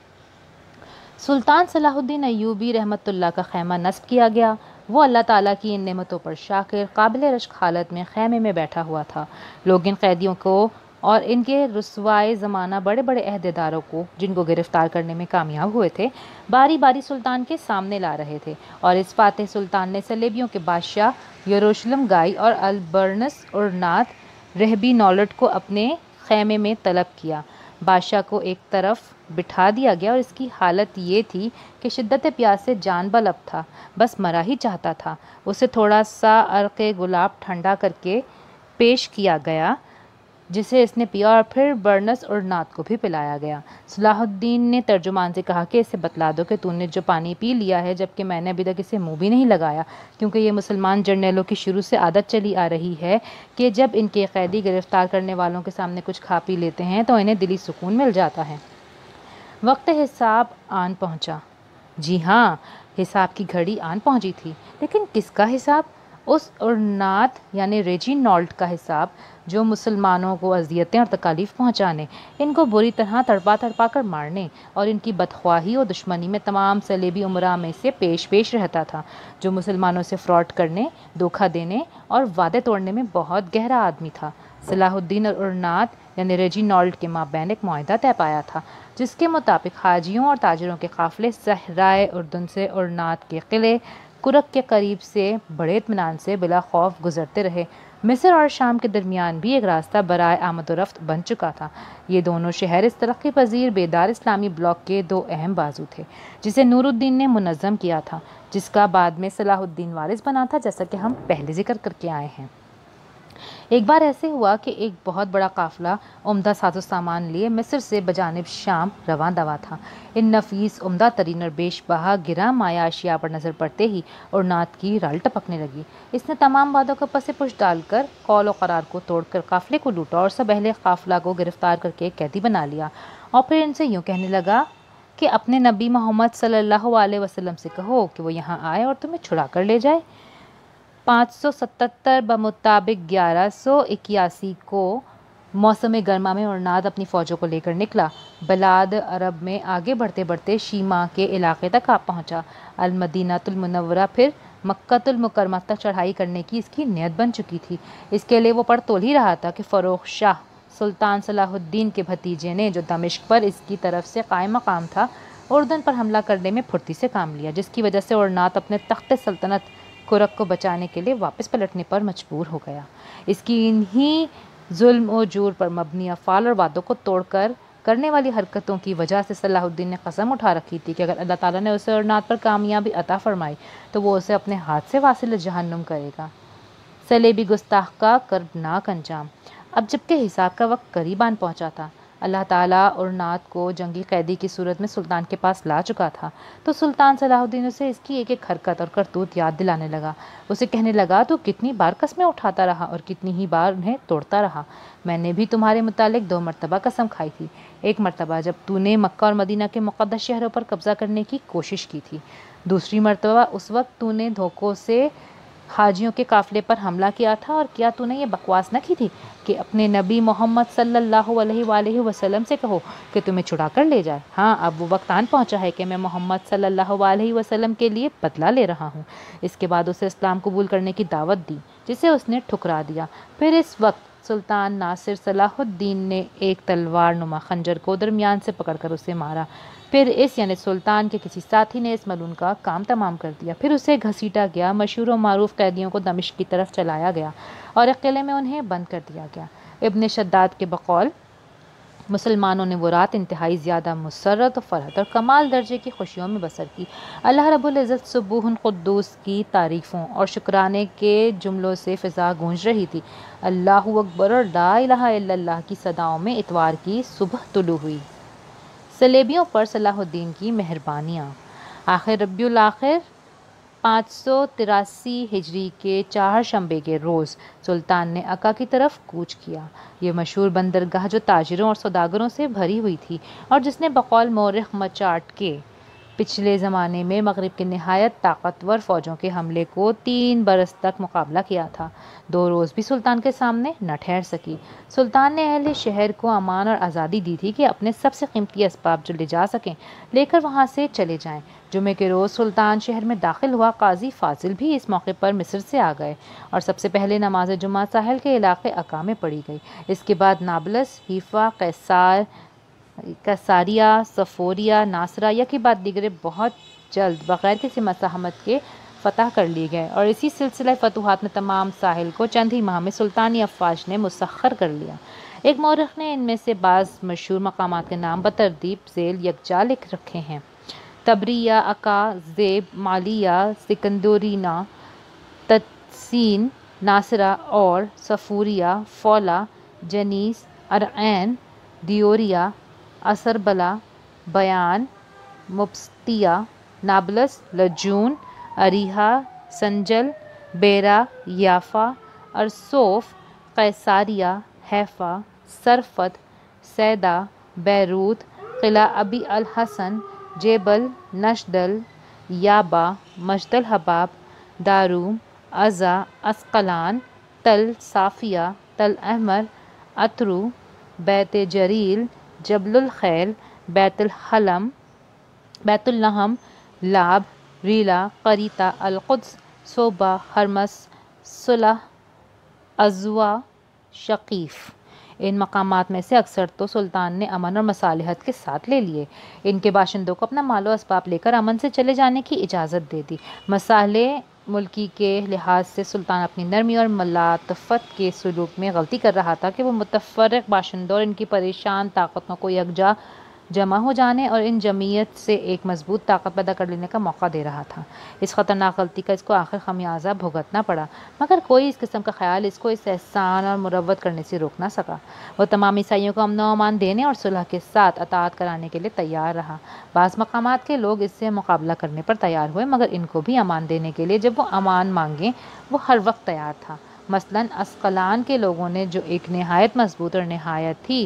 سلطان صلاح الدین ایوبی رحمۃ اللہ کا خیمہ نصب کیا گیا۔ وہ اللہ تعالیٰ کی ان نعمتوں پر شاکر، قابل رشک حالت میں خیمے میں بیٹھا ہوا تھا۔ لوگ ان قیدیوں کو اور ان کے رسوائے زمانہ بڑے بڑے عہدیداروں کو، جن کو گرفتار کرنے میں کامیاب ہوئے تھے، باری باری سلطان کے سامنے لا رہے تھے، اور اس فاتح سلطان نے صلیبیوں کے بادشاہ یروشلم گائی اور البرنس ارنات رہبی نولٹ کو اپنے خیمے میں طلب کیا۔ بادشاہ کو ایک طرف بٹھا دیا گیا اور اس کی حالت یہ تھی کہ شدت پیاس سے جان بلب تھا، بس مرا ہی چاہتا تھا۔ اسے تھوڑا سا عرق گلاب ٹھنڈا کر کے پیش کیا گیا جسے اس نے پیا اور پھر برنس اور نات کو بھی پلایا گیا۔ صلاح الدین نے ترجمان سے کہا کہ اسے بتلا دو کہ تو نے جو پانی پی لیا ہے، جبکہ میں نے ابھی تک اسے منہ بھی نہیں لگایا، کیونکہ یہ مسلمان جرنیلوں کی شروع سے عادت چلی آ رہی ہے کہ جب ان کے قیدی گرفتار کرنے والوں کے سامنے کچھ کھا پی لیتے ہیں تو انہیں دلی سکون مل جاتا ہے۔ وقت حساب آن پہنچا۔ جی ہاں، حساب کی گھڑی آن پہنچی تھی، لیکن کس کا حساب؟ اس ارنات یعنی ریجینالڈ کا حساب، جو مسلمانوں کو اذیتیں اور تکالیف پہنچانے، ان کو بری طرح تڑپا تڑپا کر مارنے اور ان کی بدخواہی اور دشمنی میں تمام صلیبی امراء میں سے پیش رہتا تھا، جو مسلمانوں سے فراڈ کرنے، دھوکہ دینے اور وعدے توڑنے میں بہت گہرا آدمی تھا۔ صلاح الدین اور ارنات یعنی ریجینالڈ کے مابین ایک معاہدہ طے پایا تھا، جس کے مطابق حاجیوں اور تاجروں کے قافلے صحرائے اردن سے ارنات کے قلعے کرک کے قریب سے بڑے اطمینان سے بلا خوف گزرتے رہے۔ مصر اور شام کے درمیان بھی ایک راستہ برائے آمد و رفت بن چکا تھا۔ یہ دونوں شہر اس ترقی پذیر بیدار اسلامی بلاک کے دو اہم بازو تھے، جسے نور الدین نے منظم کیا تھا، جس کا بعد میں صلاح الدین وارث بنا تھا، جیسا کہ ہم پہلے ذکر کر کے آئے ہیں۔ ایک بار ایسے ہوا کہ ایک بہت بڑا قافلہ عمدہ ساز و سامان لیے مصر سے بجانب شام رواں دوا تھا۔ ان نفیس، عمدہ ترین اور بیش بہا گراں مایہ اشیاء پر نظر پڑتے ہی ارنات کی رال ٹپکنے لگی۔ اس نے تمام باتوں کو پس پش ڈال کر قول و قرار کو توڑ کر قافلے کو لوٹا اور سب اہل قافلہ کو گرفتار کر کے قیدی بنا لیا، اور پھر ان سے یوں کہنے لگا کہ اپنے نبی محمد صلی اللہ علیہ وسلم سے کہو کہ وہ یہاں آئے اور تمہیں چھڑا کر لے جائے۔ 577 بمطابق 1181 کو موسم گرما میں ارنات اپنی فوجوں کو لے کر نکلا۔ بلاد عرب میں آگے بڑھتے بڑھتے شیما کے علاقے تک آ پہنچا۔ المدینۃ المنورہ پھر مکۃ المکرمہ تک چڑھائی کرنے کی اس کی نیت بن چکی تھی۔ اس کے لیے وہ پڑھ تول ہی رہا تھا کہ فروخ شاہ سلطان صلاح الدین کے بھتیجے نے، جو دمشق پر اس کی طرف سے قائم مقام تھا، اردن پر حملہ کرنے میں پھرتی سے کام لیا، جس کی وجہ سے ارنات اپنے تخت سلطنت کرک کو بچانے کے لیے واپس پلٹنے پر مجبور ہو گیا۔ اس کی انہی ظلم و جور پر مبنی افعال اور وعدوں کو توڑ کر کرنے والی حرکتوں کی وجہ سے صلاح الدین نے قسم اٹھا رکھی تھی کہ اگر اللہ تعالیٰ نے اسے ارنات پر کامیابی عطا فرمائی تو وہ اسے اپنے ہاتھ سے واصل جہنم کرے گا۔ صلیبی گستاخ کا کردناک انجام۔ اب جبکہ حساب کا وقت قریب آن پہنچا تھا، اللہ تعالیٰ ارنات کو جنگی قیدی کی صورت میں سلطان کے پاس لا چکا تھا، تو سلطان صلاح الدین اسے اس کی ایک ایک حرکت اور کرتوت یاد دلانے لگا۔ اسے کہنے لگا، تو کتنی بار قسمیں اٹھاتا رہا اور کتنی ہی بار انہیں توڑتا رہا۔ میں نے بھی تمہارے متعلق 2 مرتبہ قسم کھائی تھی۔ ایک مرتبہ جب تو نے مکہ اور مدینہ کے مقدس شہروں پر قبضہ کرنے کی کوشش کی تھی، دوسری مرتبہ اس وقت تو نے دھوکوں سے حاجیوں کے قافلے پر حملہ کیا تھا، اور کیا تو نے یہ بکواس نہ کی تھی کہ اپنے نبی محمد صلی اللہ علیہ وآلہ وسلم سے کہو کہ تمہیں چھڑا کر لے جائے؟ ہاں، اب وہ وقت آن پہنچا ہے کہ میں محمد صلی اللہ علیہ وسلم کے لیے بدلہ لے رہا ہوں۔ اس کے بعد اسے اسلام قبول کرنے کی دعوت دی، جسے اس نے ٹھکرا دیا۔ پھر اس وقت سلطان ناصر صلاح الدین نے ایک تلوار نما خنجر کو درمیان سے پکڑ کر اسے مارا۔ پھر اس یعنی سلطان کے کسی ساتھی نے اس ملعون کا کام تمام کر دیا۔ پھر اسے گھسیٹا گیا، مشہور و معروف قیدیوں کو دمشق کی طرف چلایا گیا اور ایک قلعے میں انہیں بند کر دیا گیا۔ ابن شداد کے بقول مسلمانوں نے وہ رات انتہائی زیادہ مسرت و فرحت اور کمال درجے کی خوشیوں میں بسر کی۔ اللہ رب العزت سبوح قدوس کی تعریفوں اور شکرانے کے جملوں سے فضا گونج رہی تھی۔ اللہ اکبر اور لا الہ الا اللہ کی صداؤں میں اتوار کی صبح طلوع ہوئی۔ صلیبیوں پر صلاح الدین کی مہربانیاں۔ آخر ربیع الاخر 583 ہجری کے چہارشنبے کے روز سلطان نے عکا کی طرف کوچ کیا۔ یہ مشہور بندرگاہ جو تاجروں اور سوداگروں سے بھری ہوئی تھی اور جس نے بقول مورخ مچارٹ کے پچھلے زمانے میں مغرب کے نہایت طاقتور فوجوں کے حملے کو 3 برس تک مقابلہ کیا تھا، 2 روز بھی سلطان کے سامنے نہ ٹھہر سکی۔ سلطان نے اہل شہر کو امان اور آزادی دی تھی کہ اپنے سب سے قیمتی اسباب جو لے جا سکیں لے کر وہاں سے چلے جائیں۔ جمعے کے روز سلطان شہر میں داخل ہوا۔ قاضی فاضل بھی اس موقع پر مصر سے آ گئے اور سب سے پہلے نماز جمعہ ساحل کے علاقے عکا میں پڑھی گئی۔ اس کے بعد نابلس، حیفا، قیساریہ، صفوریہ، ناصرہ یکی بعد دیگرے بہت جلد بغیر کسی مزاحمت کے فتح کر لیے گئے، اور اسی سلسلہ فتوحات میں تمام ساحل کو چند ہی ماہ میں سلطانی افواج نے مسخر کر لیا۔ ایک مورخ نے ان میں سے بعض مشہور مقامات کے نام بترتیب ذیل یکجا لکھ رکھے ہیں: تبریہ، عکا، زیب، مالیہ، سکندریہ، تسین، ناصرہ اور صفوریہ، فولا، جنیس، ارعین، دیوریا، اسربلا، بیان، مبستیہ، نابلس، لجون، اریحا، سنجل، بیرا، یافا، ارسوف، قیساریہ، حیفا، سرفت، سیدا، بیروت، قلعہ ابی الحسن، جبل، نشدل، یابا، مشد الحباب، داروم، عزا، اسقلان، تل صافیہ، تل احمر، اترو، بیت جریل، جبل الخیل، بیت الحلم، لاب، ریلا، قریطہ، القدس، صوبہ، ہرمس، صلح، عزوہ، شقیف۔ ان مقامات میں سے اکثر تو سلطان نے امن اور مصالحت کے ساتھ لے لیے۔ ان کے باشندوں کو اپنا مال و اسباب لے کر امن سے چلے جانے کی اجازت دے دی۔ مصالح ملکی کے لحاظ سے سلطان اپنی نرمی اور ملاطفت کے سلوک میں غلطی کر رہا تھا کہ وہ متفرق باشندوں اور ان کی پریشان طاقتوں کو یکجا جمع ہو جانے اور ان جمعیت سے ایک مضبوط طاقت پیدا کر لینے کا موقع دے رہا تھا۔ اس خطرناک غلطی کا اس کو آخر خمیازہ بھگتنا پڑا، مگر کوئی اس قسم کا خیال اس کو اس احسان اور مروت کرنے سے روک نہ سکا۔ وہ تمام عیسائیوں کو امن و امان دینے اور صلح کے ساتھ اطاعت کرانے کے لیے تیار رہا۔ بعض مقامات کے لوگ اس سے مقابلہ کرنے پر تیار ہوئے، مگر ان کو بھی امان دینے کے لیے جب وہ امان مانگیں وہ ہر وقت تیار تھا۔ مثلاً اسقلان کے لوگوں نے، جو ایک نہایت مضبوط اور نہایت ہی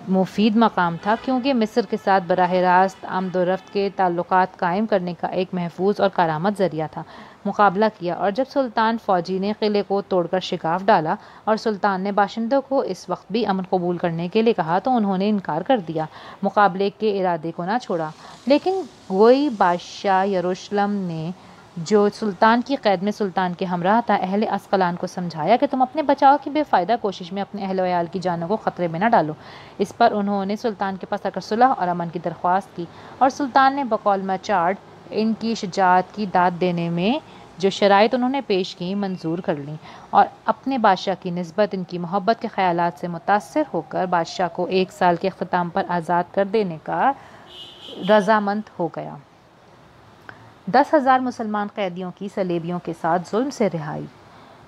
مفید مقام تھا کیونکہ مصر کے ساتھ براہ راست آمد و رفت کے تعلقات قائم کرنے کا ایک محفوظ اور کارآمد ذریعہ تھا، مقابلہ کیا، اور جب سلطان فوجی نے قلعے کو توڑ کر شگاف ڈالا اور سلطان نے باشندوں کو اس وقت بھی امن قبول کرنے کے لیے کہا تو انہوں نے انکار کر دیا، مقابلے کے ارادے کو نہ چھوڑا۔ لیکن گوئی بادشاہ یروشلم نے، جو سلطان کی قید میں سلطان کے ہمراہ تھا، اہل اسقلان کو سمجھایا کہ تم اپنے بچاؤ کی بے فائدہ کوشش میں اپنے اہل و عیال کی جانوں کو خطرے میں نہ ڈالو۔ اس پر انہوں نے سلطان کے پاس آ کر صلح اور امن کی درخواست کی، اور سلطان نے بقول مچارڈ ان کی شجاعت کی داد دینے میں جو شرائط انہوں نے پیش کی منظور کر لیں، اور اپنے بادشاہ کی نسبت ان کی محبت کے خیالات سے متاثر ہو کر بادشاہ کو 1 سال کے اختتام پر آزاد کر دینے کا رضامند ہو گیا۔ 10,000 مسلمان قیدیوں کی صلیبیوں کے ساتھ ظلم سے رہائی۔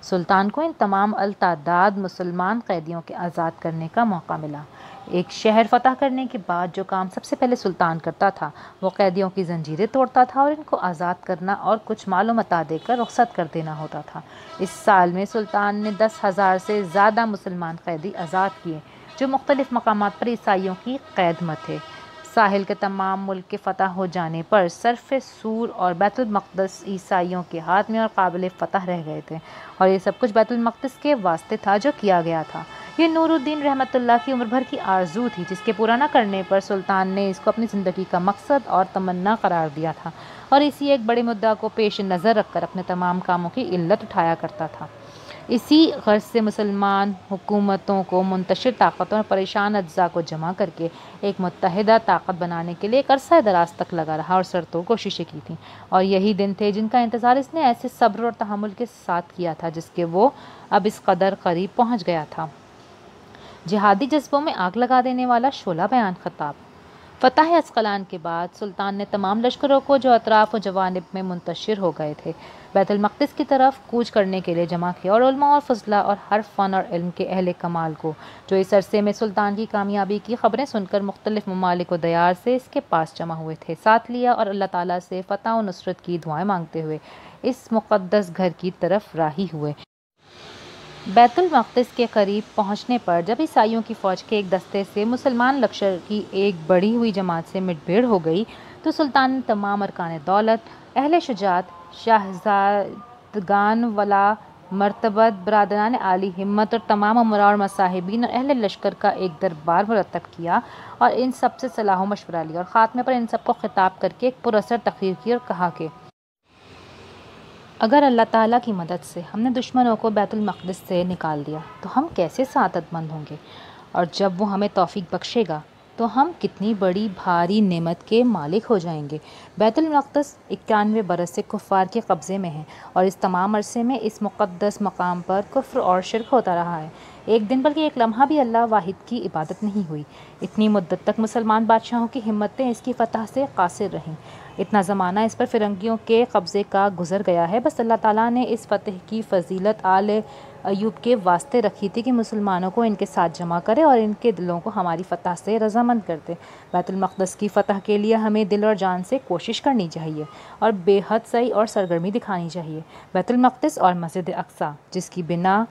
سلطان کو ان تمام التعداد مسلمان قیدیوں کے آزاد کرنے کا موقع ملا۔ ایک شہر فتح کرنے کے بعد جو کام سب سے پہلے سلطان کرتا تھا وہ قیدیوں کی زنجیریں توڑتا تھا اور ان کو آزاد کرنا اور کچھ مال و متاع دے کر رخصت کر دینا ہوتا تھا۔ اس سال میں سلطان نے 10,000 سے زیادہ مسلمان قیدی آزاد کیے جو مختلف مقامات پر عیسائیوں کی قید میں تھے۔ ساحل کے تمام ملک کے فتح ہو جانے پر صرف سور اور بیت المقدس عیسائیوں کے ہاتھ میں اور قابل فتح رہ گئے تھے، اور یہ سب کچھ بیت المقدس کے واسطے تھا جو کیا گیا تھا۔ یہ نور الدین رحمۃ اللہ کی عمر بھر کی آرزو تھی جس کے پورا نہ کرنے پر سلطان نے اس کو اپنی زندگی کا مقصد اور تمنا قرار دیا تھا، اور اسی ایک بڑے مدعا کو پیش نظر رکھ کر اپنے تمام کاموں کی علت اٹھایا کرتا تھا۔ اسی غرض سے مسلمان حکومتوں کو منتشر طاقتوں اور پریشان اجزاء کو جمع کر کے ایک متحدہ طاقت بنانے کے لیے ایک عرصہ دراز تک لگا رہا اور سرتو کوششیں کی تھیں، اور یہی دن تھے جن کا انتظار اس نے ایسے صبر اور تحمل کے ساتھ کیا تھا جس کے وہ اب اس قدر قریب پہنچ گیا تھا۔ جہادی جذبوں میں آگ لگا دینے والا شعلہ بیان خطاب۔ فتح اسقلان کے بعد سلطان نے تمام لشکروں کو جو اطراف و جوانب میں منتشر ہو گئے تھے بیت المقدس کی طرف کوچ کرنے کے لیے جمع کیا، اور علماء اور فضلاء اور ہر فن اور علم کے اہل کمال کو جو اس عرصے میں سلطان کی کامیابی کی خبریں سن کر مختلف ممالک و دیار سے اس کے پاس جمع ہوئے تھے، ساتھ لیا اور اللہ تعالیٰ سے فتح و نصرت کی دعائیں مانگتے ہوئے اس مقدس گھر کی طرف راہی ہوئے۔ بیت المقدس کے قریب پہنچنے پر جب عیسائیوں کی فوج کے ایک دستے سے مسلمان لشکر کی ایک بڑھی ہوئی جماعت سے مٹ بھیڑ ہو گئی تو سلطان نے تمام ارکان دولت، اہل شجاعت، شہزادگان ولا مرتبت، برادران عالی ہمت اور تمام امراء اور مصاحبین اور اہل لشکر کا ایک دربار مرتب کیا اور ان سب سے صلاح و مشورہ لیا، اور خاتمے پر ان سب کو خطاب کر کے ایک پراثر تقریر کی اور کہا کہ اگر اللہ تعالیٰ کی مدد سے ہم نے دشمنوں کو بیت المقدس سے نکال دیا تو ہم کیسے سعادت مند ہوں گے، اور جب وہ ہمیں توفیق بخشے گا تو ہم کتنی بڑی بھاری نعمت کے مالک ہو جائیں گے۔ بیت المقدس 91 برس سے کفار کے قبضے میں ہے، اور اس تمام عرصے میں اس مقدس مقام پر کفر اور شرک ہوتا رہا ہے۔ ایک دن بلکہ ایک لمحہ بھی اللہ واحد کی عبادت نہیں ہوئی۔ اتنی مدت تک مسلمان بادشاہوں کی ہمتیں اس کی فتح سے قاصر رہیں۔ اتنا زمانہ اس پر فرنگیوں کے قبضے کا گزر گیا ہے، بس اللہ تعالیٰ نے اس فتح کی فضیلت آل ایوب کے واسطے رکھی تھی کہ مسلمانوں کو ان کے ساتھ جمع کرے اور ان کے دلوں کو ہماری فتح سے رضامند کر دے۔ بیت المقدس کی فتح کے لیے ہمیں دل اور جان سے کوشش کرنی چاہیے اور بے حد سعی اور سرگرمی دکھانی چاہیے۔ بیت المقدس اور مسجد اقصی جس کی بنا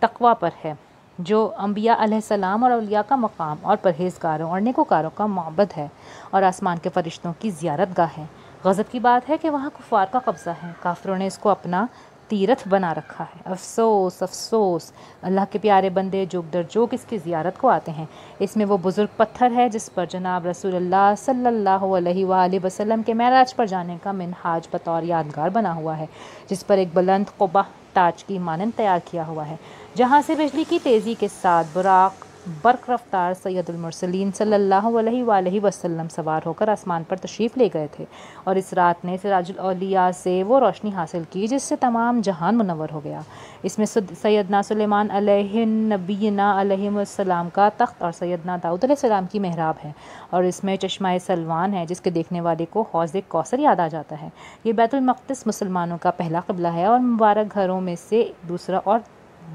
تقویٰ پر ہے، جو انبیاء علیہ السلام اور اولیاء کا مقام اور پرہیزگاروں اور نیکوکاروں کا معبد ہے اور آسمان کے فرشتوں کی زیارت گاہ ہے۔ غضب کی بات ہے کہ وہاں کفار کا قبضہ ہے، کافروں نے اس کو اپنا تیرتھ بنا رکھا ہے۔ افسوس افسوس، اللہ کے پیارے بندے جوک در جوک اس کی زیارت کو آتے ہیں۔ اس میں وہ بزرگ پتھر ہے جس پر جناب رسول اللہ صلی اللہ علیہ وآلہ وسلم کے معراج پر جانے کا منہاج بطور یادگار بنا ہوا ہے، جس پر ایک بلند قبہ تاج کی مانند تیار کیا ہوا ہے، جہاں سے بجلی کی تیزی کے ساتھ براق برق رفتار سید المرسلین صلی اللہ علیہ وآلہ وسلم سوار ہو کر آسمان پر تشریف لے گئے تھے، اور اس رات نے سراج الاولیاء سے وہ روشنی حاصل کی جس سے تمام جہان منور ہو گیا۔ اس میں سیدنا سلیمان علیہ نبینا علیہ السلام کا تخت اور سیدنا داؤد علیہ السلام کی محراب ہے، اور اس میں چشمہ سلوان ہے جس کے دیکھنے والے کو حوض کوثر یاد آ جاتا ہے۔ یہ بیت المقدس مسلمانوں کا پہلا قبلہ ہے اور مبارک گھروں میں سے دوسرا اور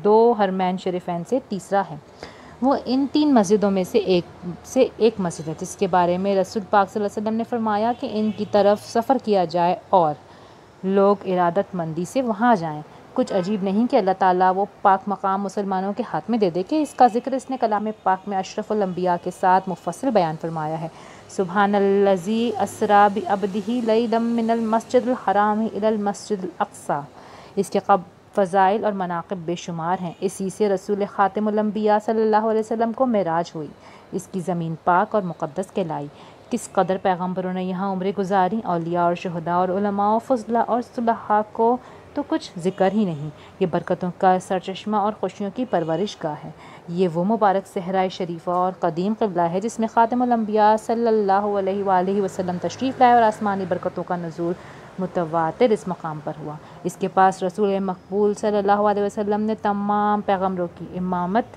2 حرمین شریفین سے تیسرا ہے۔ وہ ان 3 مسجدوں میں سے ایک مسجد ہے جس کے بارے میں رسول پاک صلی اللہ علیہ وسلم نے فرمایا کہ ان کی طرف سفر کیا جائے اور لوگ ارادت مندی سے وہاں جائیں۔ کچھ عجیب نہیں کہ اللہ تعالیٰ وہ پاک مقام مسلمانوں کے ہاتھ میں دے دے کہ اس کا ذکر اس نے کلام پاک میں اشرف الانبیاء کے ساتھ مفصل بیان فرمایا ہے۔ سبحان الذی اسریٰ بعبدہ لیلا من المسجد الحرام الی المسجد الاقصی۔ اس کے فضائل اور مناقب بے شمار ہیں۔ اسی سے رسول خاتم الانبیاء صلی اللہ علیہ وسلم کو معراج ہوئی، اس کی زمین پاک اور مقدس کہلائی۔ کس قدر پیغمبروں نے یہاں عمریں گزاری، اولیاء اور شہداء اور علماء و فضلاء اور صلحاء کو تو کچھ ذکر ہی نہیں۔ یہ برکتوں کا سرچشمہ اور خوشیوں کی پرورش گاہ ہے۔ یہ وہ مبارک صحرائے شریفہ اور قدیم قبلہ ہے جس میں خاتم الانبیاء صلی اللہ علیہ وآلہ وسلم تشریف لائے اور آسمانی برکتوں کا نزول متواتر اس مقام پر ہوا۔ اس کے پاس رسول مقبول صلی اللہ علیہ وسلم نے تمام پیغمبروں کی امامت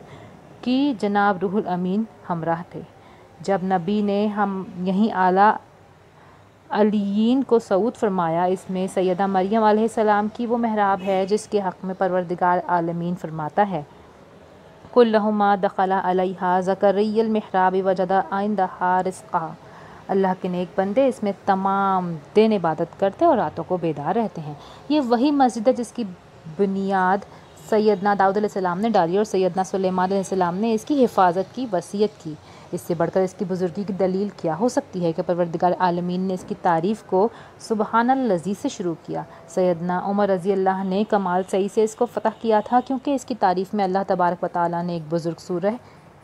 کی، جناب روح الامین ہمراہ تھے۔ جب نبی نے یہیں اعلیٰ علیین کو صعود فرمایا، اس میں سیدہ مریم علیہ السلام کی وہ محراب ہے جس کے حق میں پروردگار عالمین فرماتا ہے کلہما دخل علیہا زکریا المحراب وجد عندہا رزقا۔ اللہ کے نیک بندے اس میں تمام دن عبادت کرتے اور راتوں کو بیدار رہتے ہیں۔ یہ وہی مسجد ہے جس کی بنیاد سیدنا داؤد علیہ السلام نے ڈالی اور سیدنا سلیمان علیہ السلام نے اس کی حفاظت کی وصیت کی۔ اس سے بڑھ کر اس کی بزرگی کی دلیل کیا ہو سکتی ہے کہ پروردگار عالمین نے اس کی تعریف کو سبحان الذی سے شروع کیا۔ سیدنا عمر رضی اللہ نے کمال صحیح سے اس کو فتح کیا تھا کیونکہ اس کی تعریف میں اللہ تبارک و تعالیٰ نے ایک بزرگ سورہ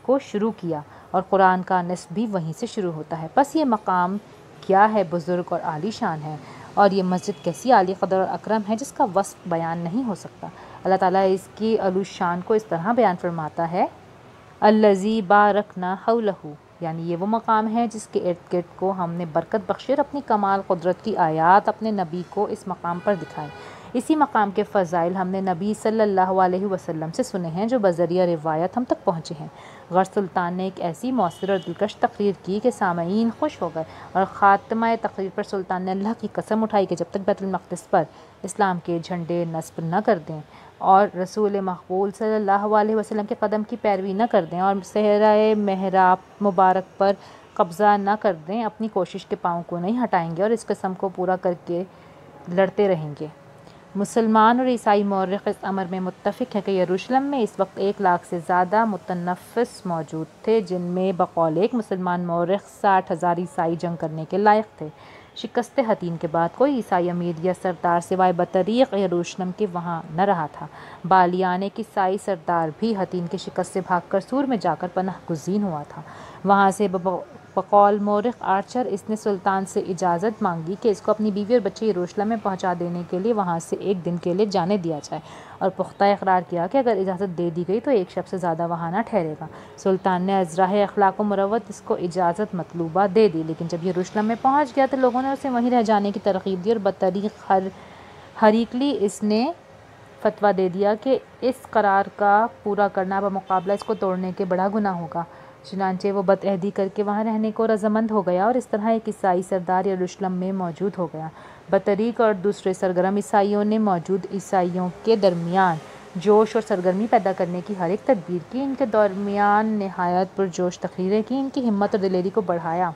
کو شروع کیا اور قرآن کا نصب بھی وہیں سے شروع ہوتا ہے۔ پس یہ مقام کیا ہے، بزرگ اور عالی شان ہے، اور یہ مسجد کیسی عالی قدر اور اکرم ہے جس کا وصف بیان نہیں ہو سکتا۔ اللہ تعالیٰ اس کی علو شان کو اس طرح بیان فرماتا ہے الذی بارکنا حولہ، یعنی یہ وہ مقام ہے جس کے ارد گرد کو ہم نے برکت بخشی اور اپنی کمال قدرت کی آیات اپنے نبی کو اس مقام پر دکھائیں۔ اسی مقام کے فضائل ہم نے نبی صلی اللہ علیہ وسلم سے سنے ہیں جو بذریعہ روایت ہم تک پہنچے ہیں۔ غر سلطان نے ایک ایسی مؤثر اور دلکش تقریر کی کہ سامعین خوش ہو گئے، اور خاتمہ تقریر پر سلطان نے اللہ کی قسم اٹھائی کہ جب تک بیت المقدس پر اسلام کے جھنڈے نصب نہ کر دیں اور رسول مقبول صلی اللہ علیہ وسلم کے قدم کی پیروی نہ کر دیں اور صحرائے محراب مبارک پر قبضہ نہ کر دیں، اپنی کوشش کے پاؤں کو نہیں ہٹائیں گے اور اس قسم کو پورا کر کے لڑتے رہیں گے۔ مسلمان اور عیسائی مورخ اس امر میں متفق ہیں کہ یروشلم میں اس وقت 1 لاکھ سے زیادہ متنفس موجود تھے، جن میں بقول ایک مسلمان مورخ 60,000 عیسائی جنگ کرنے کے لائق تھے۔ شکست حطین کے بعد کوئی عیسائی امیر یا سردار سوائے بطریق یروشلم کے وہاں نہ رہا تھا۔ بالیان ایک عیسائی سردار بھی حطین کی شکست سے بھاگ کر سور میں جا کر پناہ گزین ہوا تھا۔ وہاں سے بقول مورخ آرچر اس نے سلطان سے اجازت مانگی کہ اس کو اپنی بیوی اور بچے یروشلم میں پہنچا دینے کے لیے وہاں سے 1 دن کے لیے جانے دیا جائے، اور پختہ اقرار کیا کہ اگر اجازت دے دی گئی تو 1 شب سے زیادہ وہاں نہ ٹھہرے گا۔ سلطان نے از راہ اخلاق و مروت اس کو اجازت مطلوبہ دے دی، لیکن جب یروشلم میں پہنچ گیا تو لوگوں نے اسے وہیں رہ جانے کی ترغیب دی، اور بطریق ہریکلی اس نے فتویٰ دے دیا کہ اس قرار کا پورا کرنا بمقابلہ اس کو توڑنے کے بڑا گناہ ہوگا۔ چنانچہ وہ بد عہدی کر کے وہاں رہنے کو رضامند ہو گیا، اور اس طرح ایک عیسائی سردار یروشلم میں موجود ہو گیا۔ بطریق اور دوسرے سرگرم عیسائیوں نے موجود عیسائیوں کے درمیان جوش اور سرگرمی پیدا کرنے کی ہر ایک تدبیر کی، ان کے درمیان نہایت پرجوش تقریریں کی، ان کی ہمت اور دلیری کو بڑھایا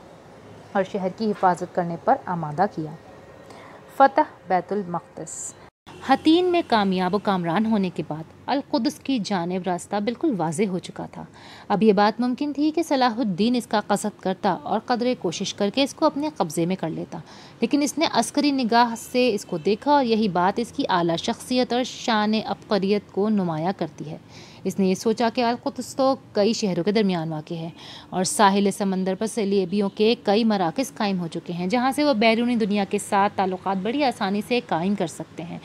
اور شہر کی حفاظت کرنے پر آمادہ کیا۔ فتح بیت المقدس۔ حطین میں کامیاب و کامران ہونے کے بعد القدس کی جانب راستہ بالکل واضح ہو چکا تھا۔ اب یہ بات ممکن تھی کہ صلاح الدین اس کا قصد کرتا اور قدرے کوشش کر کے اس کو اپنے قبضے میں کر لیتا، لیکن اس نے عسکری نگاہ سے اس کو دیکھا اور یہی بات اس کی اعلیٰ شخصیت اور شان عبقریت کو نمایاں کرتی ہے۔ اس نے یہ سوچا کہ القدس تو کئی شہروں کے درمیان واقع ہے اور ساحل سمندر پر صلیبیوں کے کئی مراکز قائم ہو چکے ہیں جہاں سے وہ بیرونی دنیا کے ساتھ تعلقات بڑی آسانی سے قائم کر سکتے ہیں،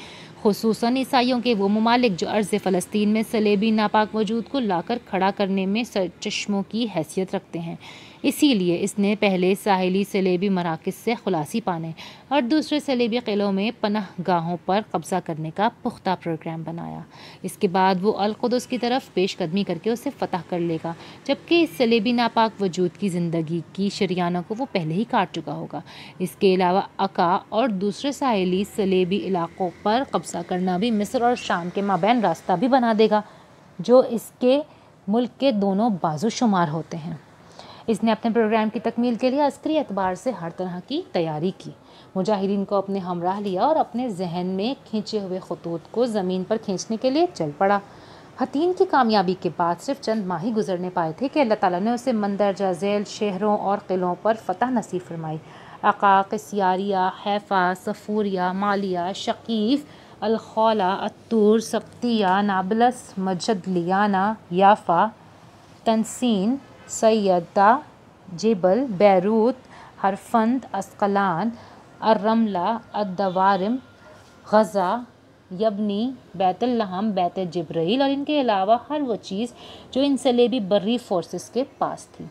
خصوصاً عیسائیوں کے وہ ممالک جو ارض فلسطین میں صلیبی ناپاک وجود کو لا کر کھڑا کرنے میں سرچشموں کی حیثیت رکھتے ہیں۔ اسی لیے اس نے پہلے ساحلی صلیبی مراکز سے خلاصی پانے اور دوسرے صلیبی قلعوں میں پناہ گاہوں پر قبضہ کرنے کا پختہ پروگرام بنایا۔ اس کے بعد وہ القدس کی طرف پیش قدمی کر کے اسے فتح کر لے گا، جبکہ اس صلیبی ناپاک وجود کی زندگی کی شریانوں کو وہ پہلے ہی کاٹ چکا ہوگا۔ اس کے علاوہ عکا اور دوسرے ساحلی صلیبی علاقوں پر قبضہ کرنا بھی مصر اور شام کے مابین راستہ بھی بنا دے گا جو اس کے ملک کے دونوں بازو شمار ہوتے ہیں۔ اس نے اپنے پروگرام کی تکمیل کے لیے عسکری اعتبار سے ہر طرح کی تیاری کی، مجاہدین کو اپنے ہمراہ لیا اور اپنے ذہن میں کھینچے ہوئے خطوط کو زمین پر کھینچنے کے لیے چل پڑا۔ حطین کی کامیابی کے بعد صرف چند ماہ ہی گزرنے پائے تھے کہ اللہ تعالیٰ نے اسے مندرجہ ذیل شہروں اور قلعوں پر فتح نصیب فرمائی۔ عکا، قصیاریہ، حیفا، صفوریہ، مالیہ، شقیف، الخولہ، الطور، سبتیہ، نابلس، مجدلیانہ، یافا، تنسین، سیدہ، جبل، بیروت، ہرفند، اسقلان، الرملہ، الدوارم، غزہ، یبنی، بیت اللحم، بیت جبرائیل اور ان کے علاوہ ہر وہ چیز جو ان صلیبی بری فورسز کے پاس تھی۔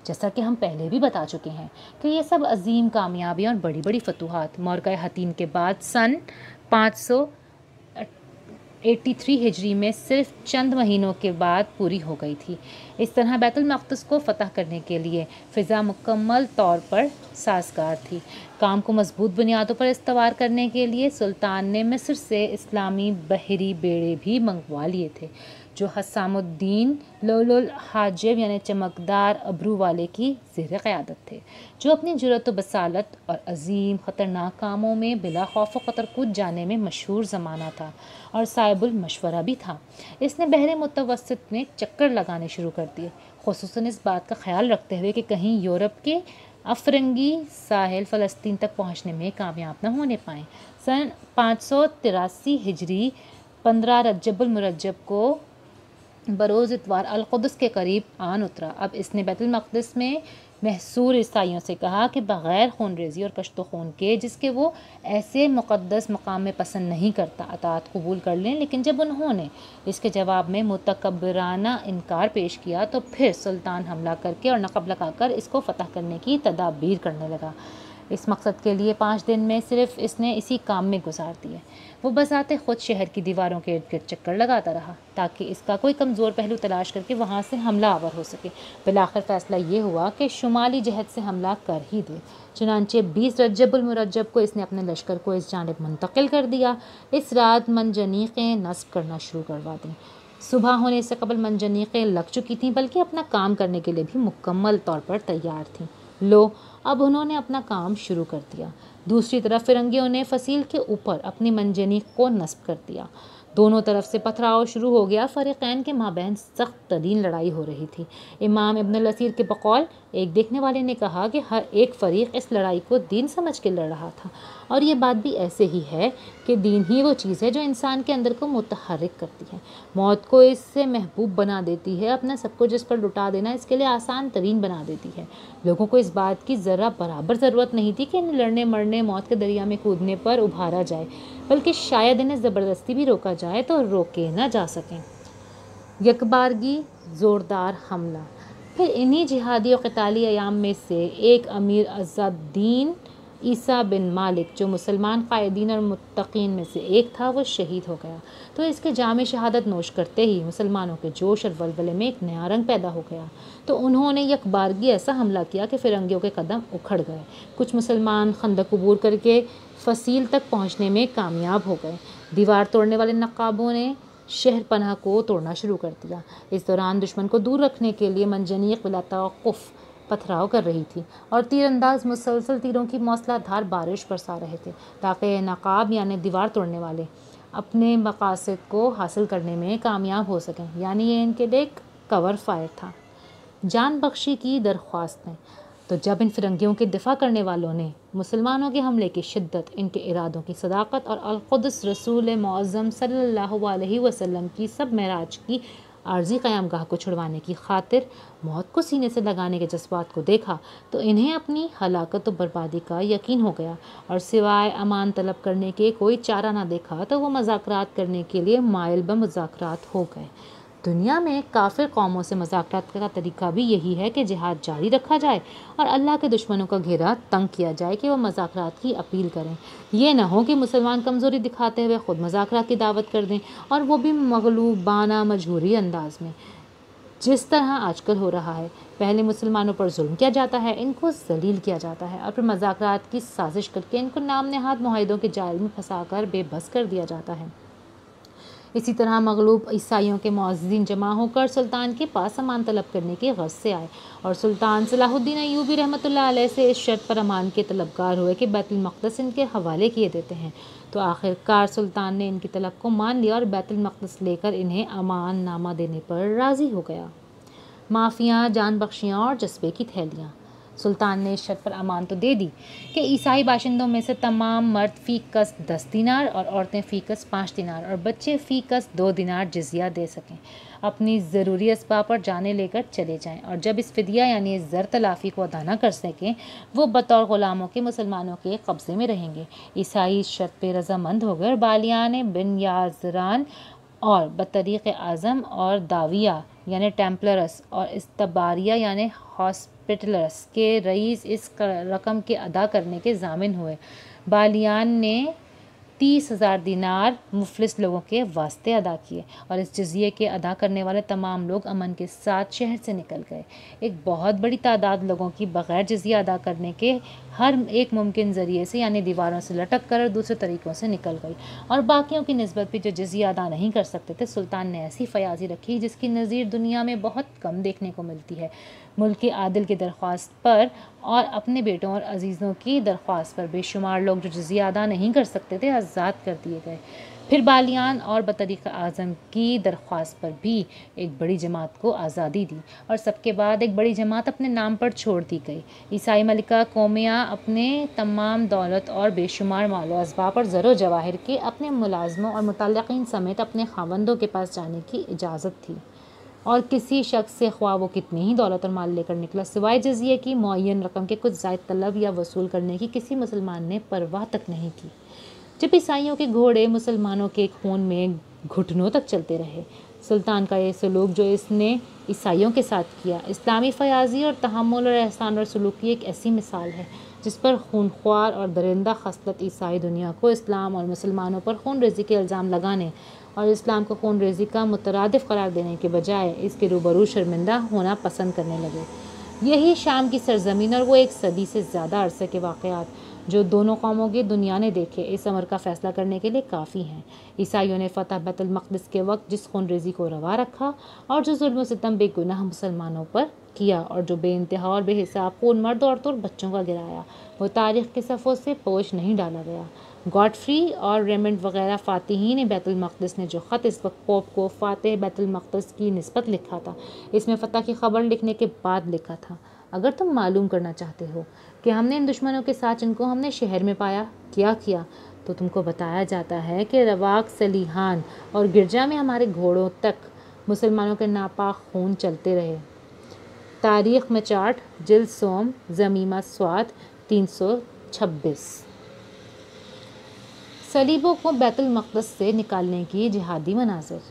جیسا کہ ہم پہلے بھی بتا چکے ہیں کہ یہ سب عظیم کامیابیاں اور بڑی بڑی فتوحات معرکہ حطین کے بعد سن 583 ہجری میں صرف چند مہینوں کے بعد پوری ہو گئی تھی۔ اس طرح بیت المقدس کو فتح کرنے کے لیے فضا مکمل طور پر سازگار تھی۔ کام کو مضبوط بنیادوں پر استوار کرنے کے لیے سلطان نے مصر سے اسلامی بحری بیڑے بھی منگوا لیے تھے جو حسام الدین لؤلؤ الحاجب یعنی چمکدار ابرو والے کی زیر قیادت تھے، جو اپنی جرأت و بصالت اور عظیم خطرناک کاموں میں بلا خوف و خطر کود جانے میں مشہور زمانہ تھا اور صاحب المشورہ بھی تھا۔ اس نے بحر متوسط میں چکر لگانے شروع کر دیے، خصوصاً اس بات کا خیال رکھتے ہوئے کہ کہیں یورپ کے افرنگی ساحل فلسطین تک پہنچنے میں کامیاب نہ ہونے پائیں۔ سن 583 ہجری 15 رجب المرجب کو بروز اتوار القدس کے قریب آن اترا۔ اب اس نے بیت المقدس میں محصور عیسائیوں سے کہا کہ بغیر خون ریزی اور کشت و خون کے، جس کے وہ ایسے مقدس مقام میں پسند نہیں کرتا، اطاعت قبول کر لیں، لیکن جب انہوں نے اس کے جواب میں متکبرانہ انکار پیش کیا تو پھر سلطان حملہ کر کے اور نقب لگا کر اس کو فتح کرنے کی تدابیر کرنے لگا۔ اس مقصد کے لیے 5 دن میں صرف اس نے اسی کام میں گزار دیے۔ وہ بذات خود شہر کی دیواروں کے ارد گرد چکر لگاتا رہا تاکہ اس کا کوئی کمزور پہلو تلاش کر کے وہاں سے حملہ آور ہو سکے۔ بالآخر فیصلہ یہ ہوا کہ شمالی جہت سے حملہ کر ہی دے۔ چنانچہ 20 رجب المرجب کو اس نے اپنے لشکر کو اس جانب منتقل کر دیا۔ اس رات منجنیقیں نصب کرنا شروع کروا دیں۔ صبح ہونے سے قبل منجنیقیں لگ چکی تھیں، بلکہ اپنا کام کرنے کے لیے بھی مکمل طور پر تیار تھیں۔ لو، اب انہوں نے اپنا کام شروع کر دیا۔ دوسری طرف فرنگیوں نے فصیل کے اوپر اپنی منجنیق کو نصب کر دیا۔ دونوں طرف سے پتھراؤ شروع ہو گیا۔ فریقین کے مابین سخت ترین لڑائی ہو رہی تھی۔ امام ابن الاسیر کے بقول ایک دیکھنے والے نے کہا کہ ہر ایک فریق اس لڑائی کو دین سمجھ کے لڑ رہا تھا، اور یہ بات بھی ایسے ہی ہے کہ دین ہی وہ چیز ہے جو انسان کے اندر کو متحرک کرتی ہے، موت کو اس سے محبوب بنا دیتی ہے، اپنا سب کچھ جس پر لٹا دینا اس کے لیے آسان ترین بنا دیتی ہے۔ لوگوں کو اس بات کی ذرا برابر ضرورت نہیں تھی کہ انہیں لڑنے مرنے موت کے دریا میں کودنے پر ابھارا جائے، بلکہ شاید انہیں زبردستی بھی روکا جائے تو روکے نہ جا سکیں۔ یکبارگی زوردار حملہ۔ پھر انہی جہادی و قتالی ایام میں سے ایک امیر عز الدین عیسیٰ بن مالک، جو مسلمان قائدین اور متقین میں سے ایک تھا، وہ شہید ہو گیا تو اس کے جام شہادت نوش کرتے ہی مسلمانوں کے جوش اور ولولے میں ایک نیا رنگ پیدا ہو گیا۔ تو انہوں نے یکبارگی ایسا حملہ کیا کہ فرنگیوں کے قدم اکھڑ گئے۔ کچھ مسلمان خندق عبور کر کے فصیل تک پہنچنے میں کامیاب ہو گئے۔ دیوار توڑنے والے نقابوں نے شہر پناہ کو توڑنا شروع کر دیا۔ اس دوران دشمن کو دور رکھنے کے لیے منجنیق بلا توقف پتھراؤ کر رہی تھی اور تیر انداز مسلسل تیروں کی موسلا دھار بارش برسا رہے تھے تاکہ نقاب یعنی دیوار توڑنے والے اپنے مقاصد کو حاصل کرنے میں کامیاب ہو سکیں، یعنی یہ ان کے لیے ایک کور فائر تھا۔ جان بخشی کی درخواستیں۔ تو جب ان فرنگیوں کے دفاع کرنے والوں نے مسلمانوں کے حملے کی شدت، ان کے ارادوں کی صداقت اور القدس رسول معظم صلی اللہ علیہ وسلم کی سب معراج کی عارضی قیام گاہ کو چھڑوانے کی خاطر موت کو سینے سے لگانے کے جذبات کو دیکھا تو انہیں اپنی ہلاکت و بربادی کا یقین ہو گیا، اور سوائے امان طلب کرنے کے کوئی چارہ نہ دیکھا تو وہ مذاکرات کرنے کے لیے مائل بمذاکرات ہو گئے۔ دنیا میں کافر قوموں سے مذاکرات کا طریقہ بھی یہی ہے کہ جہاد جاری رکھا جائے اور اللہ کے دشمنوں کا گھیرا تنگ کیا جائے کہ وہ مذاکرات کی اپیل کریں۔ یہ نہ ہو کہ مسلمان کمزوری دکھاتے ہوئے خود مذاکرات کی دعوت کر دیں، اور وہ بھی مغلوبانہ مجبوری انداز میں، جس طرح آج کل ہو رہا ہے۔ پہلے مسلمانوں پر ظلم کیا جاتا ہے، ان کو ذلیل کیا جاتا ہے، اور پھر مذاکرات کی سازش کر کے ان کو نام نہاد معاہدوں کے جال میں پھنسا کر بے بس کر دیا جاتا ہے۔ اسی طرح مغلوب عیسائیوں کے معززین جمع ہو کر سلطان کے پاس امان طلب کرنے کی غرض سے آئے، اور سلطان صلاح الدین ایوبی رحمۃ اللہ علیہ سے اس شرط پر امان کے طلبگار ہوئے کہ بیت المقدس ان کے حوالے کیے دیتے ہیں۔ تو آخر کار سلطان نے ان کی طلب کو مان لیا اور بیت المقدس لے کر انہیں امان نامہ دینے پر راضی ہو گیا۔ معافیاں، جان بخشیاں اور جذبے کی تھیلیاں۔ سلطان نے اس شرط پر امان تو دے دی کہ عیسائی باشندوں میں سے تمام مرد فی کس 10 دینار اور عورتیں فی کس 5 دینار اور بچے فی کس 2 دینار جزیہ دے سکیں، اپنی ضروری اسباب پر جانیں لے کر چلے جائیں، اور جب اس فدیہ یعنی اس زر تلافی کو ادا نہ کر سکیں وہ بطور غلاموں کے مسلمانوں کے قبضے میں رہیں گے۔ عیسائی اس شرط پہ رضامند ہو گئے، اور بالیان بن یازران اور بطریق اعظم اور داویہ یعنی ٹیمپلرس اور استباریہ یعنی ہاسپٹلرس کے رئیس اس رقم کے ادا کرنے کے ضامن ہوئے۔ بالیان نے 30,000 دینار مفلس لوگوں کے واسطے ادا کیے، اور اس جزیے کے ادا کرنے والے تمام لوگ امن کے ساتھ شہر سے نکل گئے۔ ایک بہت بڑی تعداد لوگوں کی بغیر جزیہ ادا کرنے کے ہر ایک ممکن ذریعے سے یعنی دیواروں سے لٹک کر اور دوسرے طریقوں سے نکل گئی، اور باقیوں کی نسبت بھی جو جزیہ ادا نہیں کر سکتے تھے سلطان نے ایسی فیاضی رکھی جس کی نظیر دنیا میں بہت کم دیکھنے کو ملتی ہے۔ ملک عادل کی درخواست پر اور اپنے بیٹوں اور عزیزوں کی درخواست پر بے شمار لوگ جو جزیہ ادا نہیں کر سکتے تھے آزاد کر دیے گئے۔ پھر بالیان اور بطریق اعظم کی درخواست پر بھی ایک بڑی جماعت کو آزادی دی، اور سب کے بعد ایک بڑی جماعت اپنے نام پر چھوڑ دی گئی۔ عیسائی ملکہ قومیہ اپنے تمام دولت اور بے شمار مال و اسباب اور زر و جواہر کے اپنے ملازموں اور متعلقین سمیت اپنے خاوندوں کے پاس جانے کی اجازت تھی، اور کسی شخص سے خواہ وہ کتنی ہی دولت اور مال لے کر نکلا سوائے جزیے کی معین رقم کے کچھ زائد طلب یا وصول کرنے کی کسی مسلمان نے پرواہ تک نہیں کی۔ جب عیسائیوں کے گھوڑے مسلمانوں کے خون میں گھٹنوں تک چلتے رہے، سلطان کا یہ سلوک جو اس نے عیسائیوں کے ساتھ کیا اسلامی فیاضی اور تحمل اور احسان اور سلوک کی ایک ایسی مثال ہے جس پر خونخوار اور درندہ خصلت عیسائی دنیا کو اسلام اور مسلمانوں پر خون ریزی کے الزام لگانے اور اسلام کو خون ریزی کا مترادف قرار دینے کے بجائے اس کے روبرو شرمندہ ہونا پسند کرنے لگے۔ یہی شام کی سرزمین اور وہ 1 صدی سے زیادہ عرصے کے واقعات جو دونوں قوموں کی دنیا نے دیکھے اس امر کا فیصلہ کرنے کے لیے کافی ہیں۔ عیسائیوں نے فتح بیت المقدس کے وقت جس خون ریزی کو روا رکھا اور جو ظلم و ستم بے گناہ مسلمانوں پر کیا اور جو بے انتہا اور بے حساب خون مرد عورتوں اور بچوں کا گرایا، وہ تاریخ کے صفحوں سے پوچھ نہیں ڈالا گیا۔ گاڈفری اور ریمنڈ وغیرہ فاتحین بیت المقدس نے جو خط اس وقت پوپ کو فاتح بیت المقدس کی نسبت لکھا تھا، اس میں فتح کی خبر لکھنے کے بعد لکھا تھا: اگر تم معلوم کرنا چاہتے ہو کہ ہم نے ان دشمنوں کے ساتھ جن کو ہم نے شہر میں پایا کیا کیا، تو تم کو بتایا جاتا ہے کہ رواق سلیحان اور گرجا میں ہمارے گھوڑوں تک مسلمانوں کے ناپاک خون چلتے رہے۔ تاریخ مچاٹ جلد سوم زمیمہ سوات 326۔ صلیبوں کو بیت المقدس سے نکالنے کی جہادی مناظر۔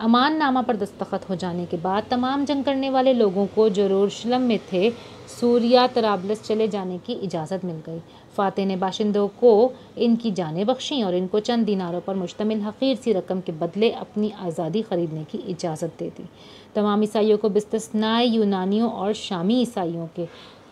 امان نامہ پر دستخط ہو جانے کے بعد تمام جنگ کرنے والے لوگوں کو جو یروشلم میں تھے سوریا طرابلس چلے جانے کی اجازت مل گئی۔ فاتح نے باشندوں کو ان کی جانیں بخشیں اور ان کو چند دیناروں پر مشتمل حقیر سی رقم کے بدلے اپنی آزادی خریدنے کی اجازت دے دی۔ تمام عیسائیوں کو باستثناء یونانیوں اور شامی عیسائیوں کے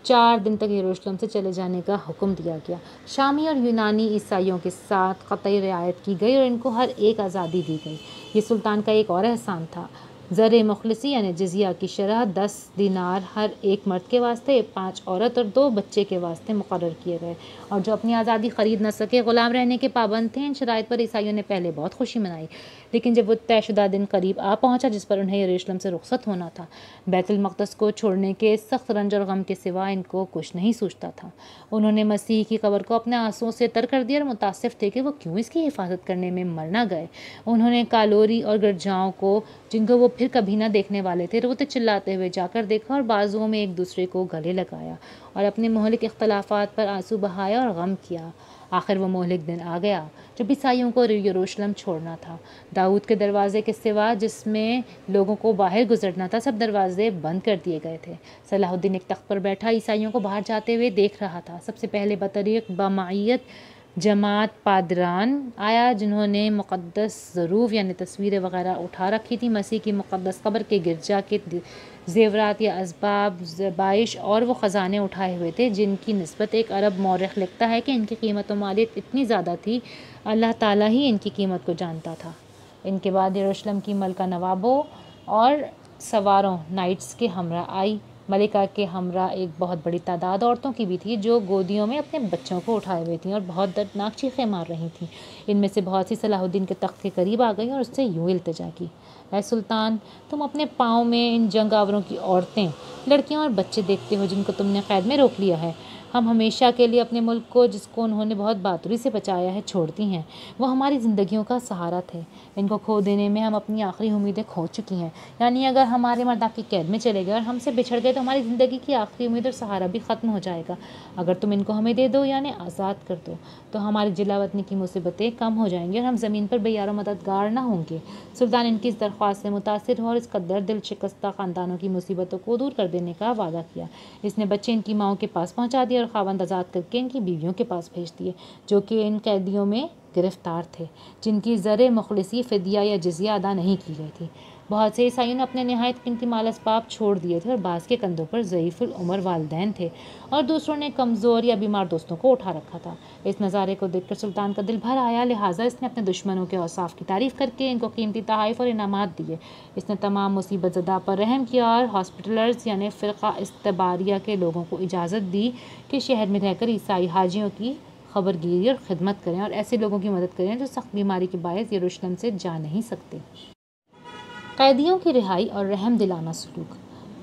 4 دن تک یروشلم سے چلے جانے کا حکم دیا گیا۔ شامی اور یونانی عیسائیوں کے ساتھ قطعی رعایت کی گئی اور ان کو ہر ایک آزادی دی گئی۔ یہ سلطان کا ایک اور احسان تھا۔ زر مخلصی یعنی جزیہ کی شرح 10 دینار ہر ایک مرد کے واسطے، 5 عورت اور 2 بچے کے واسطے مقرر کیے گئے، اور جو اپنی آزادی خرید نہ سکے غلام رہنے کے پابند تھے۔ ان شرائط پر عیسائیوں نے پہلے بہت خوشی منائی، لیکن جب وہ طے شدہ دن قریب آ پہنچا جس پر انہیں یروشلم سے رخصت ہونا تھا، بیت المقدس کو چھوڑنے کے سخت رنج اور غم کے سوا ان کو کچھ نہیں سوچتا تھا۔ انہوں نے مسیح کی قبر کو اپنے آنسوؤں سے تر کر دیا اور متاسف تھے کہ وہ کیوں اس کی حفاظت کرنے میں مر نہ گئے۔ انہوں نے کالوری اور گرجاؤں کو، جن کو وہ پھر کبھی نہ دیکھنے والے تھے، روتے چلاتے ہوئے جا کر دیکھا اور بازوؤں میں ایک دوسرے کو گلے لگایا اور اپنے مہلک اختلافات پر آنسو بہایا اور غم کیا۔ آخر وہ مہلک دن آ گیا جب عیسائیوں کو یروشلم چھوڑنا تھا۔ داؤد کے دروازے کے سوا جس میں لوگوں کو باہر گزرنا تھا، سب دروازے بند کر دیے گئے تھے۔ صلاح الدین ایک تخت پر بیٹھا عیسائیوں کو باہر جاتے ہوئے دیکھ رہا تھا۔ سب سے پہلے بطریق بمعیت جماعت پادران آیا، جنہوں نے مقدس ظروف یعنی تصویریں وغیرہ اٹھا رکھی تھی۔ مسیح کی مقدس قبر کے گرجا کے زیورات یا اسباب، ذبائح اور وہ خزانے اٹھائے ہوئے تھے جن کی نسبت ایک عرب مورخ لکھتا ہے کہ ان کی قیمت و مالیت اتنی زیادہ تھی، اللہ تعالیٰ ہی ان کی قیمت کو جانتا تھا۔ ان کے بعد یروشلم کی ملکہ نوابوں اور سواروں نائٹس کے ہمراہ آئی۔ ملکہ کے ہمراہ ایک بہت بڑی تعداد عورتوں کی بھی تھی جو گودیوں میں اپنے بچوں کو اٹھائے ہوئے تھیں اور بہت دردناک چیخیں مار رہی تھیں۔ ان میں سے بہت سی صلاح الدین کے تخت کے قریب آ گئیں اور اس سے یوں التجا کی: اے سلطان، تم اپنے پاؤں میں ان جنگ آوروں کی عورتیں، لڑکیاں اور بچے دیکھتے ہو جن کو تم نے قید میں روک لیا ہے۔ ہم ہمیشہ کے لیے اپنے ملک کو، جس کو انہوں نے بہت بہادری سے بچایا ہے، چھوڑتی ہیں۔ وہ ہماری زندگیوں کا سہارا تھے۔ ان کو کھو دینے میں ہم اپنی آخری امیدیں کھو چکی ہیں۔ یعنی اگر ہمارے مرد آپ کی قید میں چلے گئے اور ہم سے بچھڑ گئے تو ہماری زندگی کی آخری امید اور سہارا بھی ختم ہو جائے گا۔ اگر تم ان کو ہمیں دے دو یعنی آزاد کر دو تو ہماری جلا وطنی کی مصیبتیں کم ہو جائیں گی اور ہم زمین پر بے یار و مددگار نہ ہوں گے۔ سلطان ان کی اس درخواست سے متاثر ہوا اور اس قدر دل شکستہ خاندانوں کی مصیبتوں کو دور کر دینے کا وعدہ کیا۔ اس نے بچے ان کی ماؤں کے پاس پہنچا دیے اور خاوند آزاد کر کے ان کی بیویوں کے پاس بھیج دیے جو کہ ان قیدیوں میں گرفتار تھے، جن کی زر مخلصی، فدیہ یا جزیہ ادا نہیں کی گئی تھی۔ بہت سے عیسائیوں نے اپنے نہایت قیمتی مال اسباب چھوڑ دیے تھے اور بعض کے کندھوں پر ضعیف العمر والدین تھے اور دوسروں نے کمزور یا بیمار دوستوں کو اٹھا رکھا تھا۔ اس نظارے کو دیکھ کر سلطان کا دل بھر آیا، لہٰذا اس نے اپنے دشمنوں کے اوصاف کی تعریف کر کے ان کو قیمتی تحائف اور انعامات دیے۔ اس نے تمام مصیبت زدہ پر رحم کیا اور ہاسپٹلرز یعنی فرقہ استباریہ کے لوگوں کو اجازت دی کہ شہر میں رہ کر عیسائی حاجیوں کی خبر گیری اور خدمت کریں اور ایسے لوگوں کی مدد کریں جو سخت بیماری کے باعث یروشلم سے جا نہیں سکتے۔ قیدیوں کی رہائی اور رحم دلانہ سلوک۔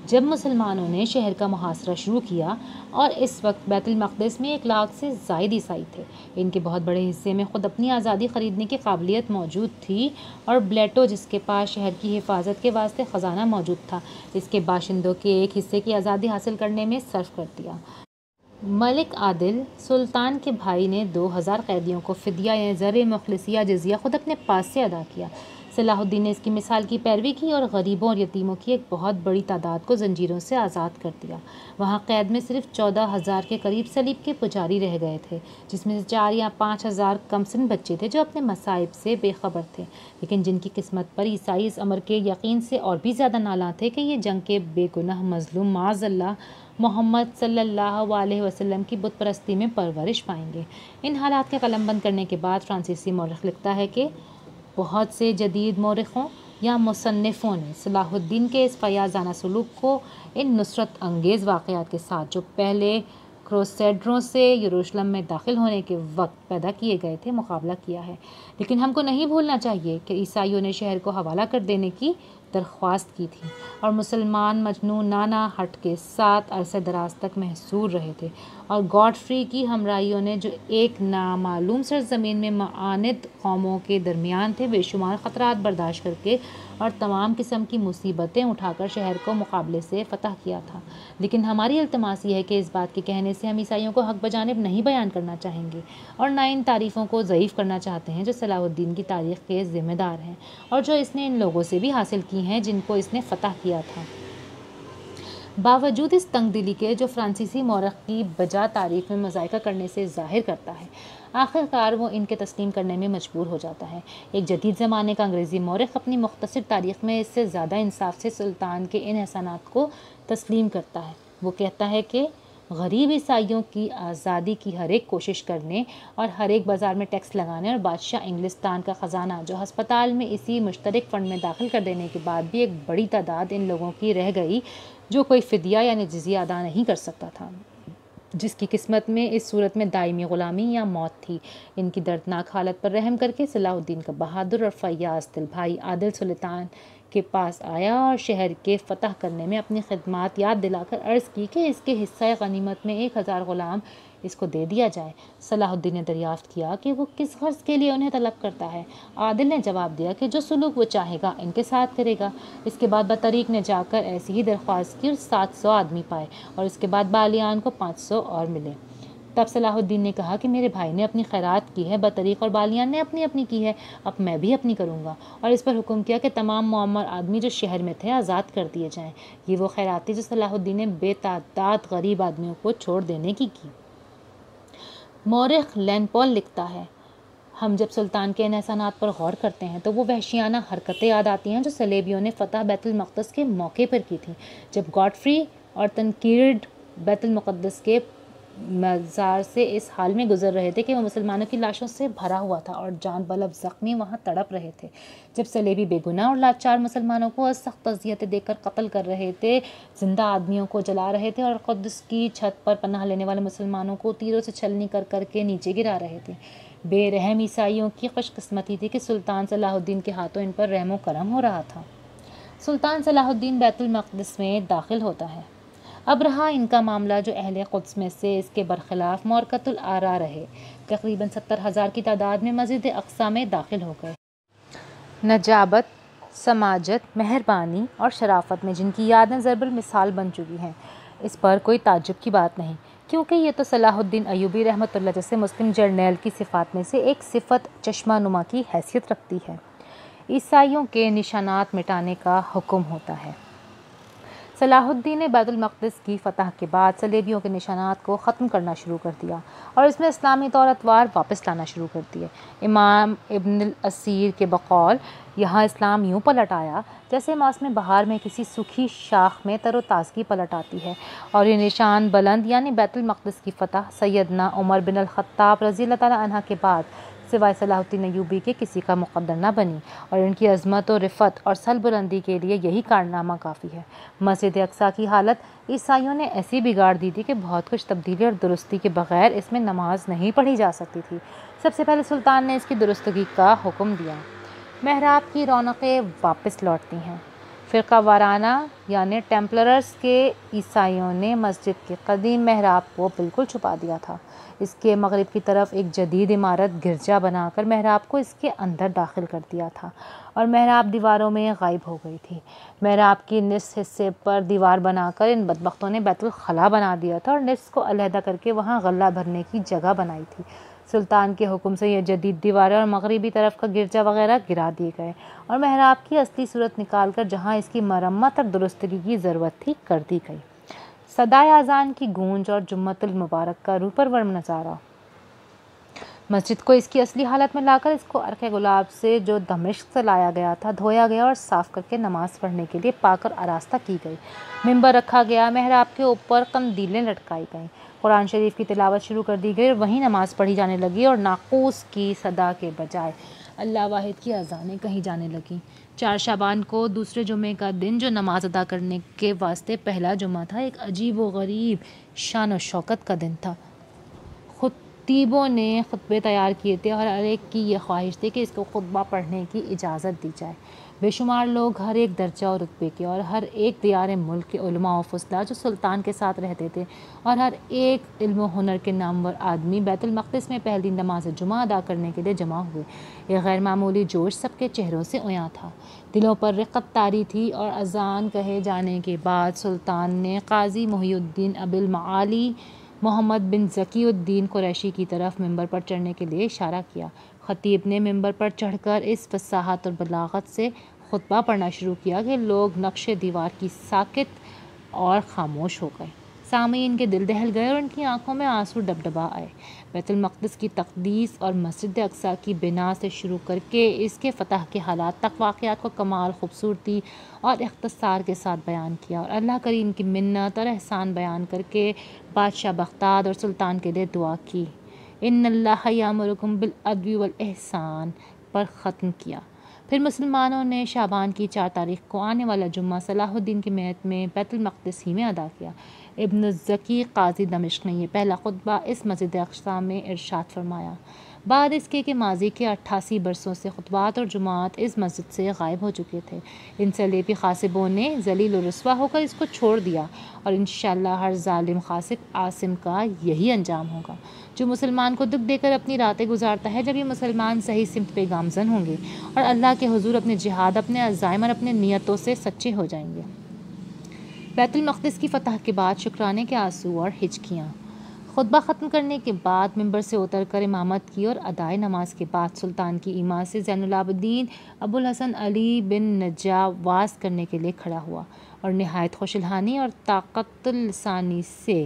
جب مسلمانوں نے شہر کا محاصرہ شروع کیا اور اس وقت بیت المقدس میں 1 لاکھ سے زائد عیسائی تھے، ان کے بہت بڑے حصے میں خود اپنی آزادی خریدنے کی قابلیت موجود تھی اور بلیٹو، جس کے پاس شہر کی حفاظت کے واسطے خزانہ موجود تھا، اس کے باشندوں کے ایک حصے کی آزادی حاصل کرنے میں صرف کر دیا۔ ملک عادل سلطان کے بھائی نے 2000 قیدیوں کو فدیہ یعنی زر مخلصی یا جزیہ خود اپنے پاس سے ادا کیا۔ صلاح الدین نے اس کی مثال کی پیروی کی اور غریبوں اور یتیموں کی ایک بہت بڑی تعداد کو زنجیروں سے آزاد کر دیا۔ وہاں قید میں صرف 14,000 کے قریب صلیب کے پجاری رہ گئے تھے، جس میں سے 4 یا 5,000 کمسن بچے تھے جو اپنے مصائب سے بے خبر تھے، لیکن جن کی قسمت پر عیسائی اس امر کے یقین سے اور بھی زیادہ نالاں تھے کہ یہ جنگ کے بے گناہ مظلوم معاذ اللہ محمد صلی اللہ علیہ وسلم کی بت پرستی میں پرورش پائیں گے۔ ان حالات کے قلم بند کرنے کے بعد فرانسیسی مورخ لکھتا ہے کہ بہت سے جدید مورخوں یا مصنفوں نے صلاح الدین کے اس فیاضانہ سلوک کو ان نصرت انگیز واقعات کے ساتھ جو پہلے کروسیڈروں سے یروشلم میں داخل ہونے کے وقت پیدا کیے گئے تھے مقابلہ کیا ہے، لیکن ہم کو نہیں بھولنا چاہیے کہ عیسائیوں نے شہر کو حوالہ کر دینے کی درخواست کی تھی اور مسلمان مجنونانہ ہٹ کے ساتھ عرصہ دراز تک محصور رہے تھے، اور گاڈفری کی ہمراہیوں نے جو ایک نامعلوم سرزمین میں معاند قوموں کے درمیان تھے بے شمار خطرات برداشت کر کے اور تمام قسم کی مصیبتیں اٹھا کر شہر کو مقابلے سے فتح کیا تھا۔ لیکن ہماری التماس یہ ہے کہ اس بات کے کہنے سے ہم عیسائیوں کو حق بجانب نہیں بیان کرنا چاہیں گے اور نہ ان تعریفوں کو ضعیف کرنا چاہتے ہیں جو صلاح الدین کی تاریخ کے ذمہ دار ہیں اور جو اس نے ان لوگوں سے بھی حاصل کی ہیں جن کو اس نے فتح کیا تھا۔ باوجود اس تنگ دلی کے جو فرانسیسی مورخ کی بجا تعریف میں مذائقہ کرنے سے ظاہر کرتا ہے، آخر کار وہ ان کے تسلیم کرنے میں مجبور ہو جاتا ہے۔ ایک جدید زمانے کا انگریزی مورخ اپنی مختصر تاریخ میں اس سے زیادہ انصاف سے سلطان کے ان احسانات کو تسلیم کرتا ہے۔ وہ کہتا ہے کہ غریب عیسائیوں کی آزادی کی ہر ایک کوشش کرنے اور ہر ایک بازار میں ٹیکس لگانے اور بادشاہ انگلستان کا خزانہ جو ہسپتال میں اسی مشترک فنڈ میں داخل کر دینے کے بعد بھی ایک بڑی تعداد ان لوگوں کی رہ گئی جو کوئی فدیہ یعنی جزیہ ادا نہیں کر سکتا تھا، جس کی قسمت میں اس صورت میں دائمی غلامی یا موت تھی۔ ان کی دردناک حالت پر رحم کر کے صلاح الدین کا بہادر اور فیاض دل بھائی عادل سلطان کے پاس آیا اور شہر کے فتح کرنے میں اپنی خدمات یاد دلا کر عرض کی کہ اس کے حصہ غنیمت میں 1000 غلام اس کو دے دیا جائے۔ صلاح الدین نے دریافت کیا کہ وہ کس غرض کے لیے انہیں طلب کرتا ہے۔ عادل نے جواب دیا کہ جو سلوک وہ چاہے گا ان کے ساتھ کرے گا۔ اس کے بعد بطریق نے جا کر ایسی ہی درخواست کی اور 700 آدمی پائے اور اس کے بعد بالیان کو 500 اور ملے۔ تب صلاح الدین نے کہا کہ میرے بھائی نے اپنی خیرات کی ہے بطریق اور بالیان نے اپنی اپنی کی ہے، اب میں بھی اپنی کروں گا، اور اس پر حکم کیا کہ تمام معمر آدمی جو شہر میں تھے آزاد کر دیے جائیں۔ یہ وہ خیرات تھی جو صلاح الدین نے بے تعداد غریب آدمیوں کو چھوڑ دینے کی۔ مورخ لین پول لکھتا ہے، ہم جب سلطان کے ان احسانات پر غور کرتے ہیں تو وہ وحشیانہ حرکتیں یاد آتی ہیں جو صلیبیوں نے فتح بیت المقدس کے موقع پر کی تھیں، جب گاڈفری اور تنکیرڈ بیت المقدس کے مزار سے اس حال میں گزر رہے تھے کہ وہ مسلمانوں کی لاشوں سے بھرا ہوا تھا اور جان بلب زخمی وہاں تڑپ رہے تھے، جب صلیبی بے گناہ اور لاچار مسلمانوں کو سخت اذیتیں دے کر قتل کر رہے تھے، زندہ آدمیوں کو جلا رہے تھے اور قدس کی چھت پر پناہ لینے والے مسلمانوں کو تیروں سے چھلنی کر کر کے نیچے گرا رہے تھے۔ بے رحم عیسائیوں کی خوش قسمتی تھی کہ سلطان صلاح الدین کے ہاتھوں ان پر رحم و کرم ہو رہا تھا۔ سلطان صلاح الدین بیت المقدس میں داخل ہوتا ہے۔ اب رہا ان کا معاملہ جو اہل قدس میں سے اس کے برخلاف مورکۃ الآراء رہے، تقریباً 70,000 کی تعداد میں مسجد اقصیٰ میں داخل ہو گئے۔ نجابت، سماجت، مہربانی اور شرافت میں جن کی یادیں ضرب المثال بن چکی ہیں، اس پر کوئی تعجب کی بات نہیں، کیونکہ یہ تو صلاح الدین ایوبی رحمۃ اللہ جیسے مسلم جرنیل کی صفات میں سے ایک صفت چشمہ نما کی حیثیت رکھتی ہے۔ عیسائیوں کے نشانات مٹانے کا حکم ہوتا ہے۔ صلاح الدین نے بیت المقدس کی فتح کے بعد صلیبیوں کے نشانات کو ختم کرنا شروع کر دیا اور اس میں اسلامی طور اتوار واپس لانا شروع کر دیے۔ امام ابن الاسیر کے بقول یہاں اسلام یوں پلٹ آیا جیسے موسم بہار میں کسی سوکھی شاخ میں تر و تازگی پلٹ آتی ہے، اور یہ نشان بلند یعنی بیت المقدس کی فتح سیدنا عمر بن الخطاب رضی اللہ تعالیٰ عنہ کے بعد سوائے صلاح الدین ایوبی کے کسی کا مقدر نہ بنی، اور ان کی عظمت و رفعت اور سربلندی کے لیے یہی کارنامہ کافی ہے۔ مسجد اقصیٰ کی حالت عیسائیوں نے ایسی بگاڑ دی تھی کہ بہت کچھ تبدیلی اور درستی کے بغیر اس میں نماز نہیں پڑھی جا سکتی تھی۔ سب سے پہلے سلطان نے اس کی درستگی کا حکم دیا۔ محراب کی رونقیں واپس لوٹتی ہیں۔ فرقہ وارانہ یعنی ٹیمپلرز کے عیسائیوں نے مسجد کے قدیم محراب کو بالکل چھپا دیا تھا۔ اس کے مغرب کی طرف ایک جدید عمارت گرجا بنا کر محراب کو اس کے اندر داخل کر دیا تھا اور محراب دیواروں میں غائب ہو گئی تھی۔ محراب کی نصف حصے پر دیوار بنا کر ان بدبختوں نے بیت الخلاء بنا دیا تھا اور نصف کو علیحدہ کر کے وہاں غلہ بھرنے کی جگہ بنائی تھی۔ سلطان کے حکم سے یہ جدید دیواریں اور مغربی طرف کا گرجا وغیرہ گرا دیے گئے اور محراب کی اصلی صورت نکال کر جہاں اس کی مرمت اور درستگی کی ضرورت تھی کر دی گئی۔ صدائے اذان کی گونج اور جمعۃ المبارک کا روح پرور نظارہ۔ مسجد کو اس کی اصلی حالت میں لا کر اس کو عرق گلاب سے جو دمشق سے لایا گیا تھا دھویا گیا اور صاف کر کے نماز پڑھنے کے لیے پاک اور آراستہ کی گئی۔ ممبر رکھا گیا، محراب کے اوپر قندیلیں لٹکائی گئیں، قرآن شریف کی تلاوت شروع کر دی گئی اور وہیں نماز پڑھی جانے لگی اور ناقوس کی صدا کے بجائے اللہ واحد کی اذانیں کہی جانے لگیں۔ 4 شعبان کو دوسرے جمعے کا دن جو نماز ادا کرنے کے واسطے پہلا جمعہ تھا، ایک عجیب و غریب شان و شوکت کا دن تھا۔ خطیبوں نے خطبے تیار کیے تھے اور ہر ایک کی یہ خواہش تھی کہ اس کو خطبہ پڑھنے کی اجازت دی جائے۔ بے شمار لوگ ہر ایک درجہ اور رتبے کے اور ہر ایک دیار ملک کے علماء و فضلاء جو سلطان کے ساتھ رہتے تھے اور ہر ایک علم و ہنر کے نامور آدمی بیت المقدس میں پہلی نماز جمعہ ادا کرنے کے لیے جمع ہوئے۔ یہ غیر معمولی جوش سب کے چہروں سے عیاں تھا، دلوں پر رقت طاری تھی، اور اذان کہے جانے کے بعد سلطان نے قاضی محی الدین ابی المعالی محمد بن ذکی الدین قریشی کی طرف ممبر پر چڑھنے کے لیے اشارہ کیا۔ خطیب نے ممبر پر چڑھ کر اس فصاحت اور بلاغت سے خطبہ پڑھنا شروع کیا کہ لوگ نقش دیوار کی ساکت اور خاموش ہو گئے۔ سامعین کے دل دہل گئے اور ان کی آنکھوں میں آنسو ڈبڈبا آئے۔ بیت المقدس کی تقدیس اور مسجد اقصیٰ کی بنا سے شروع کر کے اس کے فتح کے حالات تک واقعات کو کمال، خوبصورتی اور اختصار کے ساتھ بیان کیا اور اللہ کریم کی منت اور احسان بیان کر کے بادشاہ بغداد اور سلطان کے لیے دعا کی۔ ان اللہ یامرکم بالعدل والاحسان پر ختم کیا۔ پھر مسلمانوں نے شعبان کی 4 تاریخ کو آنے والا جمعہ صلاح الدین کی میت میں بیت المقدس ہی میں ادا کیا۔ ابن الزکی قاضی دمشق نے یہ پہلا خطبہ اس مسجد اقصیٰ میں ارشاد فرمایا، بعد اس کے کہ ماضی کے 88 برسوں سے خطبات اور جمعات اس مسجد سے غائب ہو چکے تھے۔ ان صلیبی غاصبوں نے ذلیل و رسوا ہو کر اس کو چھوڑ دیا اور انشاءاللہ ہر ظالم غاصب عاصم کا یہی انجام ہوگا۔ جو مسلمان کو دکھ دے کر اپنی راتیں گزارتا ہے، جب یہ مسلمان صحیح سمت پہ گامزن ہوں گے اور اللہ کے حضور اپنے جہاد، اپنے عزائم اور اپنے نیتوں سے سچے ہو جائیں گے۔ بیت المقدس کی فتح کے بعد شکرانے کے آنسو اور ہچکیاں۔ خطبہ ختم کرنے کے بعد ممبر سے اتر کر امامت کی اور ادائے نماز کے بعد سلطان کی ایما سے زین العابدین ابو الحسن علی بن نجا واز کرنے کے لیے کھڑا ہوا اور نہایت خوش الحانی اور طاقت لسانی سے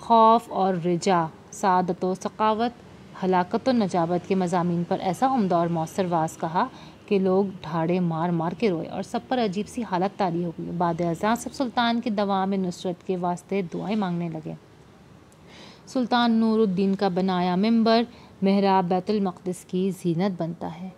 خوف اور رجا، سعادت و سخاوت، ہلاکت و نجابت کے مضامین پر ایسا عمدہ اور مؤثر واز کہا کہ لوگ ڈھاڑے مار مار کے روئے اور سب پر عجیب سی حالت طاری ہو گئی۔ بعد ازاں سب سلطان کے دوام نصرت کے واسطے دعائیں مانگنے لگے۔ سلطان نور الدین کا بنایا ممبر محراب بیت المقدس کی زینت بنتا ہے۔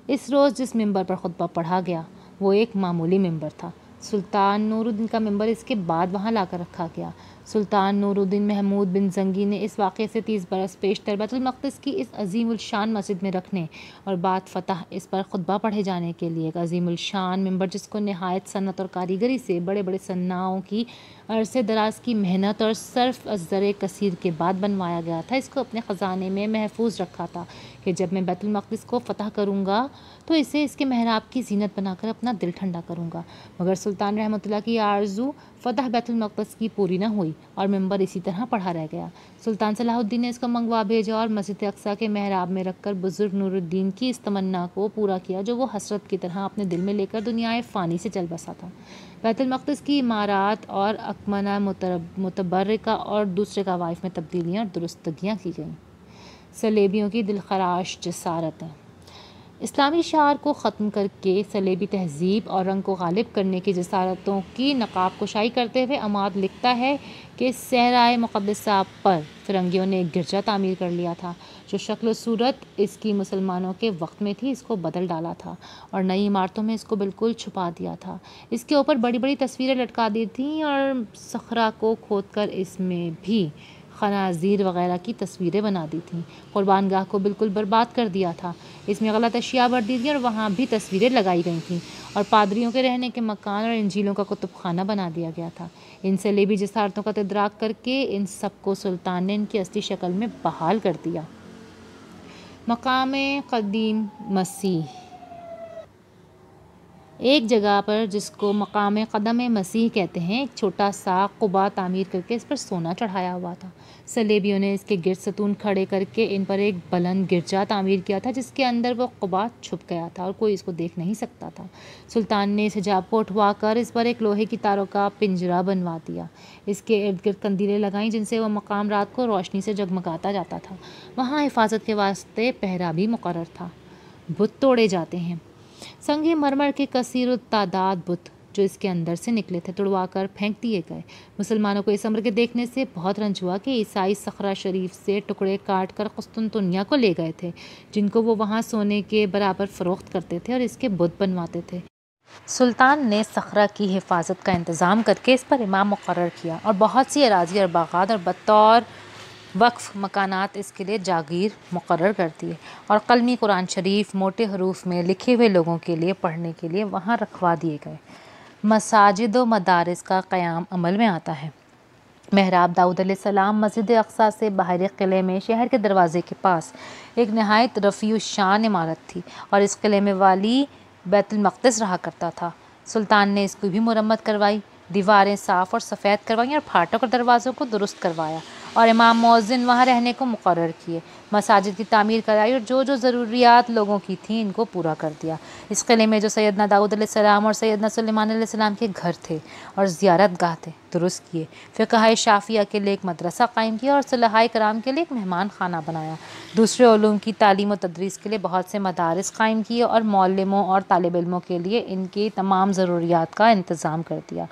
اس روز جس ممبر پر خطبہ پڑھا گیا وہ ایک معمولی ممبر تھا۔ سلطان نور الدین کا ممبر اس کے بعد وہاں لا کر رکھا گیا۔ سلطان نور الدین محمود بن زنگی نے اس واقعے سے 30 برس پیشتر بیت المقدس کی اس عظیم الشان مسجد میں رکھنے اور بعد فتح اس پر خطبہ پڑھے جانے کے لیے ایک عظیم الشان ممبر، جس کو نہایت صنعت اور کاریگری سے بڑے بڑے صناعوں کی عرصے دراز کی محنت اور صرف ازر کثیر کے بعد بنوایا گیا تھا، اس کو اپنے خزانے میں محفوظ رکھا تھا کہ جب میں بیت المقدس کو فتح کروں گا تو اسے اس کے محراب کی زینت بنا کر اپنا دل ٹھنڈا کروں گا۔ مگر سلطان رحمۃ اللہ کی آرزو فتح بیت المقدس کی پوری نہ ہوئی اور ممبر اسی طرح پڑھا رہ گیا۔ سلطان صلاح الدین نے اس کو منگوا بھیجا اور مسجد اقصیٰ کے محراب میں رکھ کر بزرگ نور الدین کی اس تمنا کو پورا کیا جو وہ حسرت کی طرح اپنے دل میں لے کر دنیائے فانی سے چل بسا تھا۔ بیت المقدس کی عمارات اور اکمنہ متبرکہ اور دوسرے قوائف میں تبدیلیاں اور درستگیاں کی گئیں۔ صلیبیوں کی دلخراش جسارتیں۔ اسلامی شعار کو ختم کر کے صلیبی تہذیب اور رنگ کو غالب کرنے کی جسارتوں کی نقاب کشائی کرتے ہوئے عماد لکھتا ہے کہ صحرائے مقدسہ پر فرنگیوں نے ایک گرجا تعمیر کر لیا تھا۔ جو شکل و صورت اس کی مسلمانوں کے وقت میں تھی اس کو بدل ڈالا تھا اور نئی عمارتوں میں اس کو بالکل چھپا دیا تھا۔ اس کے اوپر بڑی بڑی تصویریں لٹکا دی تھیں اور صخرہ کو کھود کر اس میں بھی خنازیر وغیرہ کی تصویریں بنا دی تھیں۔ قربان گاہ کو بالکل برباد کر دیا تھا، اس میں غلط اشیاء بھر دی تھیں اور وہاں بھی تصویریں لگائی گئی تھیں اور پادریوں کے رہنے کے مکان اور انجیلوں کا کتب خانہ بنا دیا گیا تھا۔ ان صلیبی جسارتوں کا تدراک کر کے ان سب کو سلطان نے ان کی اصلی شکل میں بحال کر دیا۔ مقام قدیم مسیح۔ ایک جگہ پر جس کو مقام قدم مسیح کہتے ہیں، ایک چھوٹا سا قبہ تعمیر کر کے اس پر سونا چڑھایا ہوا تھا۔ صلیبیوں نے اس کے گرد ستون کھڑے کر کے ان پر ایک بلند گرجا تعمیر کیا تھا جس کے اندر وہ قبہ چھپ گیا تھا اور کوئی اس کو دیکھ نہیں سکتا تھا۔ سلطان نے اس حجاب کو اٹھوا کر اس پر ایک لوہے کی تاروں کا پنجرہ بنوا دیا، اس کے ارد گرد قندیلیں لگائیں جن سے وہ مقام رات کو روشنی سے جگمگاتا جاتا تھا۔ وہاں حفاظت کے واسطے پہرہ بھی مقرر تھا۔ بت توڑے جاتے ہیں۔ سنگ مرمر کے کثیر التعداد بت جو اس کے اندر سے نکلے تھے توڑوا کر پھینک دیے گئے۔ مسلمانوں کو اس امر کے دیکھنے سے بہت رنج ہوا کہ عیسائی صخرہ شریف سے ٹکڑے کاٹ کر قسطنطنیہ کو لے گئے تھے، جن کو وہ وہاں سونے کے برابر فروخت کرتے تھے اور اس کے بت بنواتے تھے۔ سلطان نے صخرہ کی حفاظت کا انتظام کر کے اس پر امام مقرر کیا اور بہت سی اراضی اور باغات اور بطور وقف مکانات اس کے لیے جاگیر مقرر کر دیے اور قلمی قرآن شریف موٹے حروف میں لکھے ہوئے لوگوں کے لیے پڑھنے کے لیے وہاں رکھوا دیے گئے۔ مساجد و مدارس کا قیام عمل میں آتا ہے۔ محراب داؤد علیہ السلام مسجد اقصیٰ سے باہر قلعے میں شہر کے دروازے کے پاس ایک نہایت رفیع الشان عمارت تھی اور اس قلعے میں والی بیت المقدس رہا کرتا تھا۔ سلطان نے اس کو بھی مرمت کروائی، دیواریں صاف اور سفید کروائیں اور پھاٹک اور دروازوں کو درست کروایا اور امام مؤذن وہاں رہنے کو مقرر کیے، مساجد کی تعمیر کرائی اور جو ضروریات لوگوں کی تھیں ان کو پورا کر دیا۔ اس قلعے میں جو سیدنا داؤد علیہ السلام اور سیدنا سلیمان علیہ السلام کے گھر تھے اور زیارت گاہ تھے درست کیے، فقہ شافعیہ کے لیے ایک مدرسہ قائم کیا اور صلحاء کرام کے لیے ایک مہمان خانہ بنایا۔ دوسرے علوم کی تعلیم و تدریس کے لیے بہت سے مدارس قائم کیے اور معلموں اور طالب علموں کے لیے ان کی تمام ضروریات کا انتظام کر دیا۔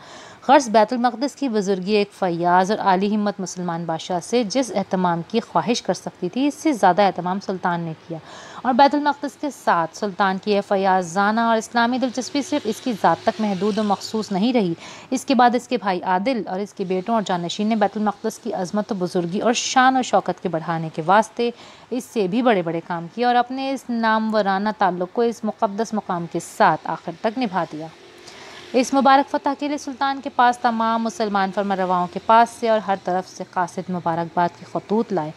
غرض بیت المقدس کی بزرگی ایک فیاض اور عالی ہمت مسلمان بادشاہ سے جس اہتمام کی خواہش کر سکتی تھی، اس سے زیادہ اہتمام سلطان نے کیا، اور بیت المقدس کے ساتھ سلطان کی یہ فیاضانہ اور اسلامی دلچسپی صرف اس کی ذات تک محدود و مخصوص نہیں رہی۔ اس کے بعد اس کے بھائی عادل اور اس کے بیٹوں اور جانشین نے بیت المقدس کی عظمت و بزرگی اور شان و شوکت کے بڑھانے کے واسطے اس سے بھی بڑے بڑے کام کیے اور اپنے اس نامورانہ تعلق کو اس مقدس مقام کے ساتھ آخر تک نبھا دیا۔ اس مبارک فتح کے لیے سلطان کے پاس تمام مسلمان فرمانرواؤں کے پاس سے اور ہر طرف سے قاصد مبارکباد کے خطوط لائے۔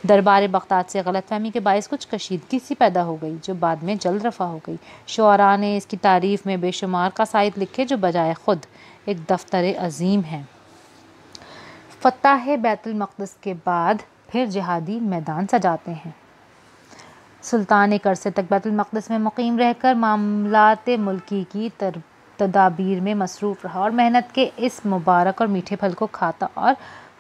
دربار بغداد سے غلط فہمی کے باعث کچھ کشیدگی سی پیدا ہو گئی جو بعد میں جلد رفع ہو گئی۔ شعراء نے اس کی تعریف میں بے شمار قصائد لکھے جو بجائے خود ایک دفتر عظیم ہیں۔ فتح بیت المقدس کے بعد پھر جہادی میدان سجاتے ہیں۔ سلطان ایک عرصے تک بیت المقدس میں مقیم رہ کر معاملات ملکی کی تدابیر میں مصروف رہا اور محنت کے اس مبارک اور میٹھے پھل کو کھاتا اور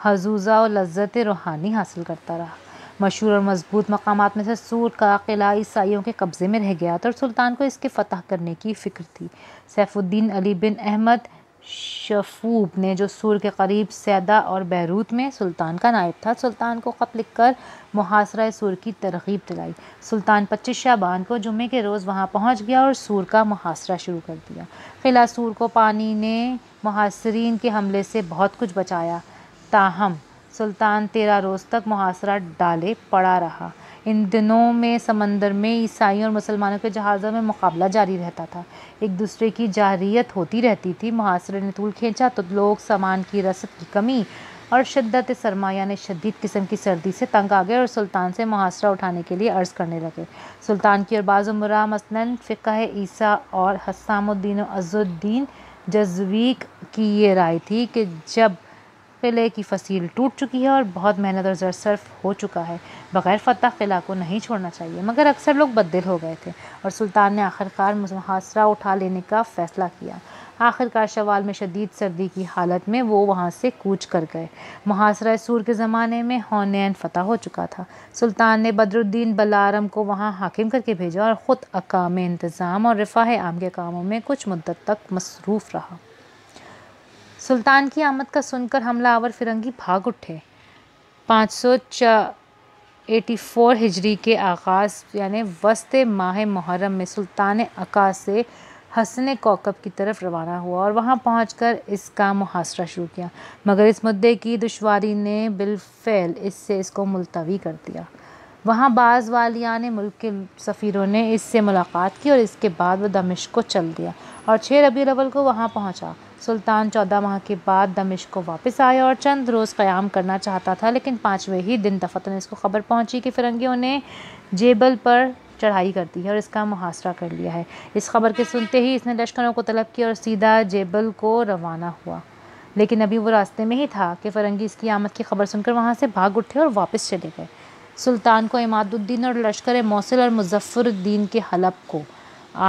حظوظہ و لذت روحانی حاصل کرتا رہا۔ مشہور اور مضبوط مقامات میں سے سور کا قلعہ عیسائیوں کے قبضے میں رہ گیا تھا اور سلطان کو اس کے فتح کرنے کی فکر تھی۔ سیف الدین علی بن احمد شفوب نے جو سور کے قریب سیدا اور بیروت میں سلطان کا نائب تھا، سلطان کو خط لکھ کر محاصرہ سور کی ترغیب دلائی۔ سلطان 25 شعبان کو جمعے کے روز وہاں پہنچ گیا اور سور کا محاصرہ شروع کر دیا۔ قلعہ سور کو پانی نے محاصرین کے حملے سے بہت کچھ بچایا، تاہم سلطان 13 روز تک محاصرہ ڈالے پڑا رہا۔ ان دنوں میں سمندر میں عیسائیوں اور مسلمانوں کے جہازوں میں مقابلہ جاری رہتا تھا، ایک دوسرے کی جارحیت ہوتی رہتی تھی۔ محاصرے نے طول کھینچا تو لوگ سامان کی رسد کی کمی اور شدت سرما یعنی شدید قسم کی سردی سے تنگ آ گئے اور سلطان سے محاصرہ اٹھانے کے لیے عرض کرنے لگے۔ سلطان کی اور بعض امراء مثلاً فقہ عیسیٰ اور حسام الدین و عز الدین جزویق کی یہ رائے تھی کہ جب قلعے کی فصیل ٹوٹ چکی ہے اور بہت محنت اور زر صرف ہو چکا ہے، بغیر فتح قلعہ کو نہیں چھوڑنا چاہیے، مگر اکثر لوگ بددل ہو گئے تھے اور سلطان نے آخرکار محاصرہ اٹھا لینے کا فیصلہ کیا۔ آخرکار شوال میں شدید سردی کی حالت میں وہ وہاں سے کوچ کر گئے۔ محاصرہ سور کے زمانے میں حنین فتح ہو چکا تھا۔ سلطان نے بدر الدین بلارم کو وہاں حاکم کر کے بھیجا اور خود احکام انتظام اور رفاہ عام کے کاموں میں کچھ مدت تک مصروف رہا۔ سلطان کی آمد کا سن کر حملہ آور فرنگی بھاگ اٹھے۔ 584 ہجری کے آغاز یعنی وسط ماہ محرم میں سلطان عکا سے حصن کوکب کی طرف روانہ ہوا اور وہاں پہنچ کر اس کا محاصرہ شروع کیا، مگر اس مدعے کی دشواری نے بالفعل اس کو ملتوی کر دیا۔ وہاں بعض والیان ملک کے سفیروں نے اس سے ملاقات کی اور اس کے بعد وہ دمشق کو چل دیا اور 6 ربیع الاول کو وہاں پہنچا۔ سلطان 14 ماہ کے بعد دمشق کو واپس آیا اور چند روز قیام کرنا چاہتا تھا، لیکن 5ویں ہی دن دفتن اس کو خبر پہنچی کہ فرنگیوں نے جیبل پر چڑھائی کر دی ہے اور اس کا محاصرہ کر لیا ہے۔ اس خبر کے سنتے ہی اس نے لشکروں کو طلب کیا اور سیدھا جیبل کو روانہ ہوا، لیکن ابھی وہ راستے میں ہی تھا کہ فرنگی اس کی آمد کی خبر سن کر وہاں سے بھاگ اٹھے اور واپس چلے گئے۔ سلطان کو عماد الدین اور لشکر موصل اور مظفر الدین کے حلب کو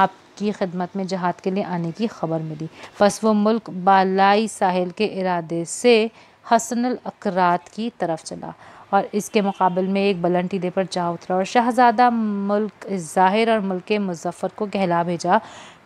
آپ کی خدمت میں جہاد کے لیے آنے کی خبر ملی، پس وہ ملک بالائی ساحل کے ارادے سے حصن الاکرات کی طرف چلا اور اس کے مقابل میں ایک بلند ٹیلے پر جا اترا اور شہزادہ ملک الظاہر اور ملک مظفر کو کہلا بھیجا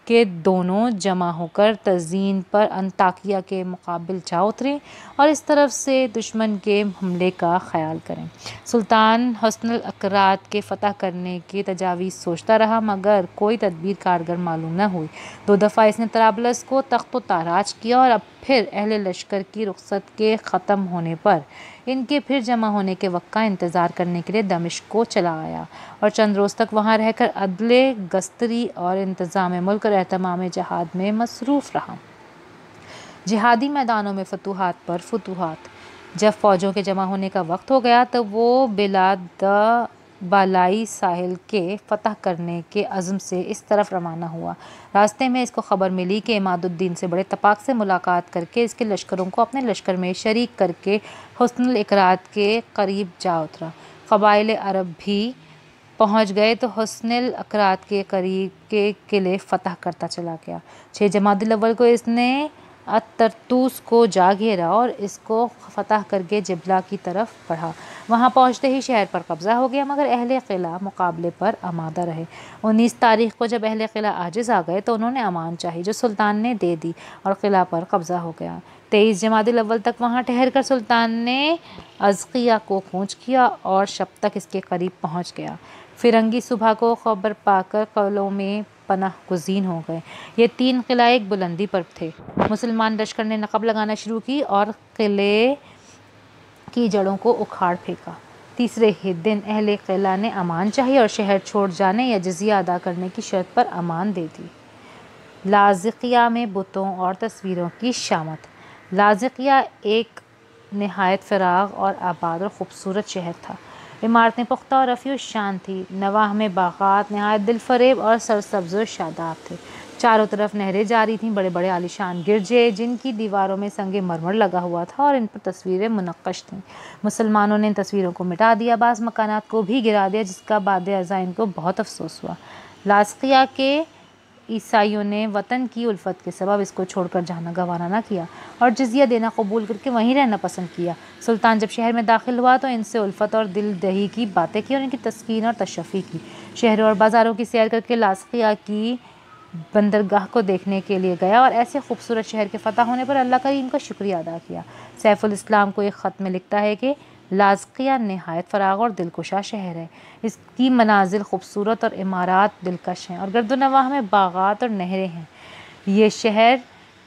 کہ دونوں جمع ہو کر تزئین پر انطاکیہ کے مقابل جا اتریں اور اس طرف سے دشمن کے حملے کا خیال کریں۔ سلطان حصن الاکرات کے فتح کرنے کی تجاویز سوچتا رہا، مگر کوئی تدبیر کارگر معلوم نہ ہوئی۔ 2 دفعہ اس نے طرابلس کو تخت و تاراج کیا اور اب پھر اہل لشکر کی رخصت کے ختم ہونے پر ان کے پھر جمع ہونے کے وقت کا انتظار کرنے کے لیے دمشق کو چلا آیا اور چند روز تک وہاں رہ کر عدل گستری اور انتظام ملک اور اہتمام جہاد میں مصروف رہا۔ جہادی میدانوں میں فتوحات پر فتوحات۔ جب فوجوں کے جمع ہونے کا وقت ہو گیا تو وہ بلاد بالائی ساحل کے فتح کرنے کے عزم سے اس طرف روانہ ہوا۔ راستے میں اس کو خبر ملی کہ عماد الدین سے بڑے اتفاق سے ملاقات کر کے اس کے لشکروں کو اپنے لشکر میں شریک کر کے حصن الاقراط کے قریب جا اترا۔ قبائل عرب بھی پہنچ گئے تو حصن الاقراط کے قریب کے قلعے فتح کرتا چلا گیا۔ 6 جمادی الاول کو اس نے الطرطوس کو جا گھیرا اور اس کو فتح کر کے جبلہ کی طرف بڑھا۔ وہاں پہنچتے ہی شہر پر قبضہ ہو گیا، مگر اہل قلعہ مقابلے پر آمادہ رہے۔ 19 تاریخ کو جب اہل قلعہ عاجز آ گئے تو انہوں نے امان چاہی، جو سلطان نے دے دی اور قلعہ پر قبضہ ہو گیا۔ 23 جمادی الاول تک وہاں ٹھہر کر سلطان نے ازقیہ کو کوچ کیا اور شب تک اس کے قریب پہنچ گیا۔ فرنگی صبح کو خبر پا کر قلعوں میں پناہ گزین ہو گئے۔ یہ 3 قلعہ ایک بلندی پر تھے۔ مسلمان لشکر نے نقب لگانا شروع کی اور قلعے کی جڑوں کو اکھاڑ پھینکا۔ تیسرے ہی دن اہل قلعہ نے امان چاہی اور شہر چھوڑ جانے یا جزیہ ادا کرنے کی شرط پر امان دے دی۔ لاذقیہ میں بتوں اور تصویروں کی شامت۔ لاذقیہ ایک نہایت فراغ اور آباد اور خوبصورت شہر تھا۔ عمارتیں پختہ اور رفیع الشان تھیں۔ نواح میں باغات نہایت دل فریب اور سرسبز و شاداب تھے۔ چاروں طرف نہریں جاری تھیں، بڑے بڑے عالیشان گرجے جن کی دیواروں میں سنگ مرمر لگا ہوا تھا اور ان پر تصویریں منقش تھیں۔ مسلمانوں نے ان تصویروں کو مٹا دیا، بعض مکانات کو بھی گرا دیا، جس کا بعد ازاں ان کو بہت افسوس ہوا۔ لاذقیہ کے عیسائیوں نے وطن کی الفت کے سبب اس کو چھوڑ کر جانا گوارا نہ کیا اور جزیہ دینا قبول کر کے وہیں رہنا پسند کیا۔ سلطان جب شہر میں داخل ہوا تو ان سے الفت اور دل دہی کی باتیں کی اور ان کی تسکین اور تشفی کی۔ شہروں اور بازاروں کی سیر کر کے لاذقیہ کی بندرگاہ کو دیکھنے کے لیے گیا اور ایسے خوبصورت شہر کے فتح ہونے پر اللہ کریم کا شکریہ ادا کیا۔ سیف الاسلام کو ایک خط میں لکھتا ہے کہ لاذقیہ نہایت فراغ اور دلکشا شہر ہے۔ اس کی منازل خوبصورت اور عمارات دلکش ہیں اور گرد و نواح میں باغات اور نہریں ہیں۔ یہ شہر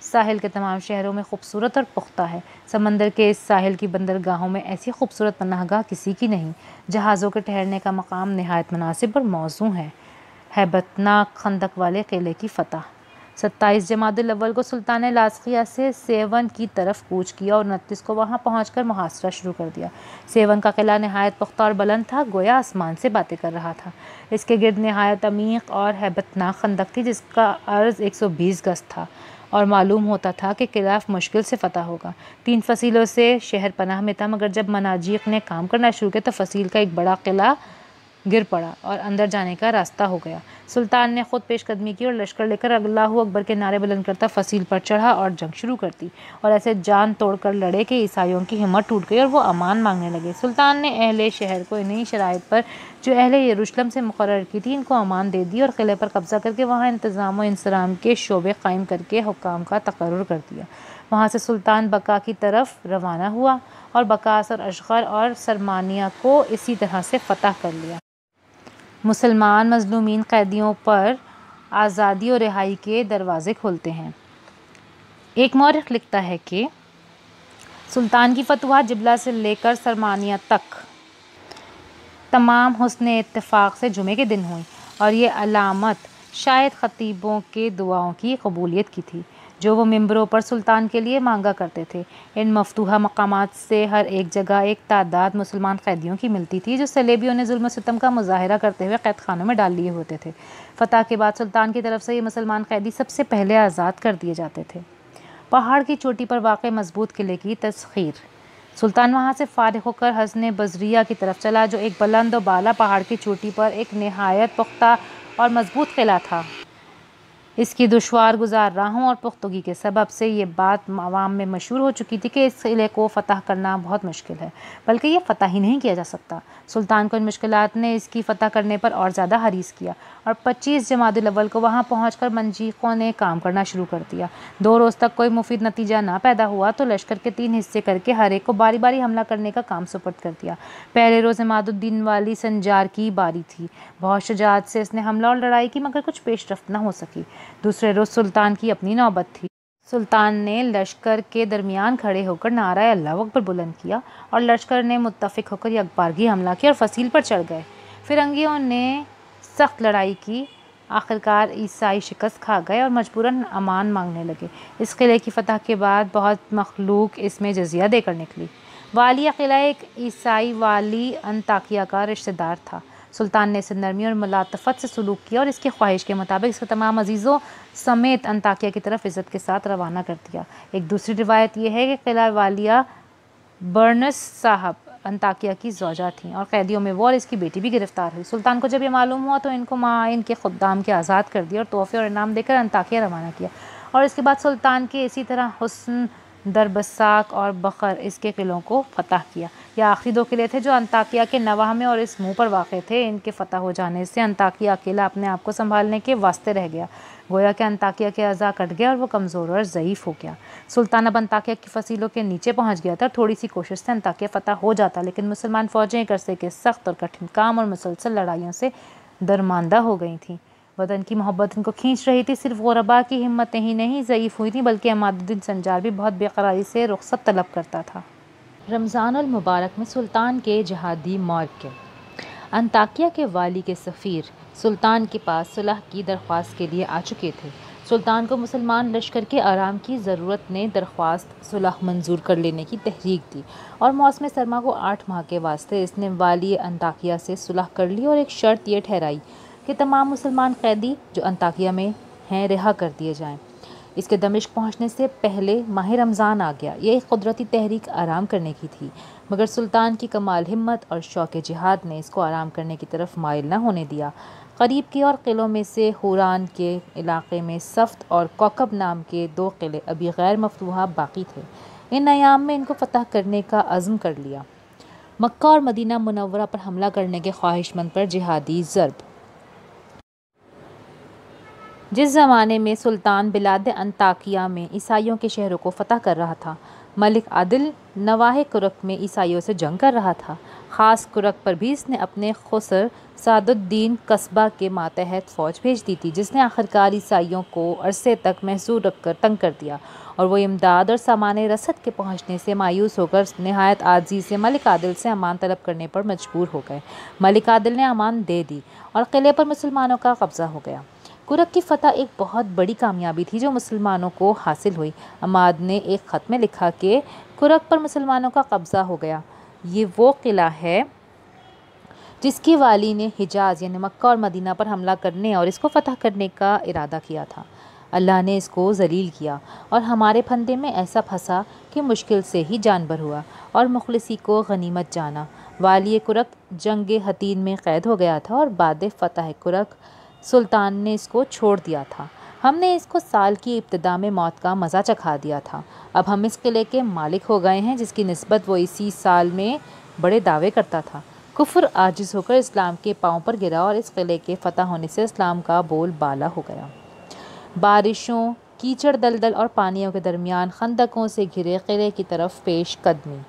ساحل کے تمام شہروں میں خوبصورت اور پختہ ہے۔ سمندر کے اس ساحل کی بندرگاہوں میں ایسی خوبصورت پناہ گاہ کسی کی نہیں۔ جہازوں کے ٹھہرنے کا مقام نہایت مناسب اور موزوں ہے۔ ہیبت ناک خندق والے قلعے کی فتح۔ 27 جمادی الاول کو سلطان نے لاذقیہ سے سیون کی طرف کوچ کیا اور 29 کو وہاں پہنچ کر محاصرہ شروع کر دیا۔ سیون کا قلعہ نہایت پختہ اور بلند تھا، گویا آسمان سے باتیں کر رہا تھا۔ اس کے گرد نہایت عمیق اور ہیبت ناک خندق تھی، جس کا عرض 120 گز تھا اور معلوم ہوتا تھا کہ قلعہ مشکل سے فتح ہوگا۔ 3 فصیلوں سے شہر پناہ میں تھا، مگر جب مناجیق نے کام کرنا شروع کیا تو فصیل کا ایک بڑا قلعہ گر پڑا اور اندر جانے کا راستہ ہو گیا۔ سلطان نے خود پیش قدمی کی اور لشکر لے کر اللہ اکبر کے نعرے بلند کرتا فصیل پر چڑھا اور جنگ شروع کر دی اور ایسے جان توڑ کر لڑے کہ عیسائیوں کی ہمت ٹوٹ گئی اور وہ امان مانگنے لگے۔ سلطان نے اہل شہر کو انہی شرائط پر جو اہل یروشلم سے مقرر کی تھی ان کو امان دے دی اور قلعے پر قبضہ کر کے وہاں انتظام و انصرام کے شعبے قائم کر کے حکام کا تقرر کر دیا۔ وہاں سے سلطان بقا کی طرف روانہ ہوا اور بقاس اور اشغر اور سرمانیہ کو اسی طرح سے فتح کر لیا۔ مسلمان مظلومین قیدیوں پر آزادی اور رہائی کے دروازے کھولتے ہیں۔ ایک مورخ لکھتا ہے کہ سلطان کی فتوحات جبلہ سے لے کر سرمانیہ تک تمام حسن اتفاق سے جمعے کے دن ہوئی اور یہ علامت شاید خطیبوں کے دعاؤں کی قبولیت کی تھی جو وہ ممبروں پر سلطان کے لیے مانگا کرتے تھے۔ ان مفتوحہ مقامات سے ہر ایک جگہ ایک تعداد مسلمان قیدیوں کی ملتی تھی جو صلیبیوں نے ظلم و ستم کا مظاہرہ کرتے ہوئے قید خانوں میں ڈال لیے ہوتے تھے۔ فتح کے بعد سلطان کی طرف سے یہ مسلمان قیدی سب سے پہلے آزاد کر دیے جاتے تھے۔ پہاڑ کی چوٹی پر واقع مضبوط قلعے کی تسخیر۔ سلطان وہاں سے فارغ ہو کر حصن بزریہ کی طرف چلا جو ایک بلند و بالا پہاڑ کی چوٹی پر ایک نہایت پختہ اور مضبوط قلعہ تھا۔ اس کی دشوار گزار راہوں اور پختگی کے سبب سے یہ بات عوام میں مشہور ہو چکی تھی کہ اس قلعے کو فتح کرنا بہت مشکل ہے، بلکہ یہ فتح ہی نہیں کیا جا سکتا۔ سلطان کو ان مشکلات نے اس کی فتح کرنے پر اور زیادہ حریص کیا اور 25 جمادی الاول کو وہاں پہنچ کر منجیقوں نے کام کرنا شروع کر دیا۔ 2 روز تک کوئی مفید نتیجہ نہ پیدا ہوا تو لشکر کے 3 حصے کر کے ہر ایک کو باری باری حملہ کرنے کا کام سپرد کر دیا۔ پہلے روز عماد الدین والی سنجار کی باری تھی۔ بہت شجاعت سے اس نے حملہ اور لڑائی کی مگر کچھ پیش رفت نہ ہو سکی۔ دوسرے روز سلطان کی اپنی نوبت تھی۔ سلطان نے لشکر کے درمیان کھڑے ہو کر نعرہ اللہ اکبر بلند کیا اور لشکر نے متفق ہو کر یکبارگی حملہ کیا اور فصیل پر چڑھ گئے۔ فرنگیوں نے سخت لڑائی کی، آخرکار عیسائی شکست کھا گئے اور مجبوراً امان مانگنے لگے۔ اس قلعے کی فتح کے بعد بہت مخلوق اس میں جزیہ دے کر نکلی۔ والی قلعہ ایک عیسائی والی انطاکیہ کا رشتہ دار تھا۔ سلطان نے اسے نرمی اور ملاطفت سے سلوک کیا اور اس کی خواہش کے مطابق اس کو تمام عزیزوں سمیت انطاکیہ کی طرف عزت کے ساتھ روانہ کر دیا۔ ایک دوسری روایت یہ ہے کہ قلعہ والیہ برنس صاحب انطاکیہ کی زوجہ تھیں اور قیدیوں میں وہ اور اس کی بیٹی بھی گرفتار ہوئی۔ سلطان کو جب یہ معلوم ہوا تو ان کو معاون کے خدام کے آزاد کر دیا اور تحفے اور انعام دے کر انطاکیہ روانہ کیا، اور اس کے بعد سلطان کے اسی طرح حسن، دربساک اور بخر اس کے قلعوں کو فتح کیا۔ یہ آخری دو قلعے تھے جو انطاکیہ کے نواح میں اور اس منہ پر واقع تھے۔ ان کے فتح ہو جانے سے انطاکیہ اکیلا اپنے آپ کو سنبھالنے کے واسطے رہ گیا، گویا کہ انطاکیہ کے اعضاء کٹ گئے اور وہ کمزور اور ضعیف ہو گیا۔ سلطان اب انطاکیہ کی فصیلوں کے نیچے پہنچ گیا تھا۔ تھوڑی سی کوشش سے انطاکیہ فتح ہو جاتا، لیکن مسلمان فوجیں ایک عرصے کے سخت اور کٹھن کام اور مسلسل لڑائیوں سے درماندہ ہو گئی تھیں۔ وطن کی محبت ان کو کھینچ رہی تھی۔ صرف غربا کی ہمتیں ہی نہیں ضعیف ہوئی تھیں، بلکہ عماد الدین سنجار بھی بہت بے قراری سے رخصت طلب کرتا تھا۔ رمضان المبارک میں سلطان کے جہادی موقع۔ انطاکیہ کے والی کے سفیر سلطان کے پاس صلح کی درخواست کے لیے آ چکے تھے۔ سلطان کو مسلمان لشکر کے آرام کی ضرورت نے درخواست صلح منظور کر لینے کی تحریک دی، اور موسم سرما کو 8 ماہ کے واسطے اس نے والی انطاکیہ سے صلح کر لی اور ایک شرط یہ ٹھہرائی کہ تمام مسلمان قیدی جو انطاکیہ میں ہیں رہا کر دیے جائیں۔ اس کے دمشق پہنچنے سے پہلے ماہ رمضان آ گیا۔ یہ ایک قدرتی تحریک آرام کرنے کی تھی، مگر سلطان کی کمال ہمت اور شوق جہاد نے اس کو آرام کرنے کی طرف مائل نہ ہونے دیا۔ قریب کے اور قلعوں میں سے حوران کے علاقے میں سفت اور کوکب نام کے 2 قلعے ابھی غیر مفتوحہ باقی تھے۔ ان ایام میں ان کو فتح کرنے کا عزم کر لیا۔ مکہ اور مدینہ منورہ پر حملہ کرنے کے خواہش مند پر جہادی ضرب۔ جس زمانے میں سلطان بلاد انطاکیہ میں عیسائیوں کے شہروں کو فتح کر رہا تھا، ملک عادل نواح کرک میں عیسائیوں سے جنگ کر رہا تھا۔ خاص کرک پر بھی اس نے اپنے خسر سعد الدین قصبہ کے ماتحت فوج بھیج دی تھی، جس نے آخرکار عیسائیوں کو عرصے تک محصور رکھ کر تنگ کر دیا، اور وہ امداد اور سامان رسد کے پہنچنے سے مایوس ہو کر نہایت عاجزی سے ملک عادل سے امان طلب کرنے پر مجبور ہو گئے۔ ملک عادل نے امان دے دی اور قلعے پر مسلمانوں کا قبضہ ہو گیا۔ کرک کی فتح ایک بہت بڑی کامیابی تھی جو مسلمانوں کو حاصل ہوئی۔ عماد نے ایک خط میں لکھا کہ کرک پر مسلمانوں کا قبضہ ہو گیا۔ یہ وہ قلعہ ہے جس کی والی نے حجاز یعنی مکہ اور مدینہ پر حملہ کرنے اور اس کو فتح کرنے کا ارادہ کیا تھا۔ اللہ نے اس کو ذلیل کیا اور ہمارے پھندے میں ایسا پھنسا کہ مشکل سے ہی جان بر ہوا اور مخلصی کو غنیمت جانا۔ والی کرک جنگ حطین میں قید ہو گیا تھا اور بعد فتح کرک سلطان نے اس کو چھوڑ دیا تھا۔ ہم نے اس کو سال کی ابتدا میں موت کا مزہ چکھا دیا تھا۔ اب ہم اس قلعے کے مالک ہو گئے ہیں جس کی نسبت وہ اسی سال میں بڑے دعوے کرتا تھا۔ کفر عاجز ہو کر اسلام کے پاؤں پر گرا اور اس قلعے کے فتح ہونے سے اسلام کا بول بالا ہو گیا۔ بارشوں، کیچڑ، دلدل اور پانیوں کے درمیان خندقوں سے گھرے قلعے کی طرف پیش قدمی۔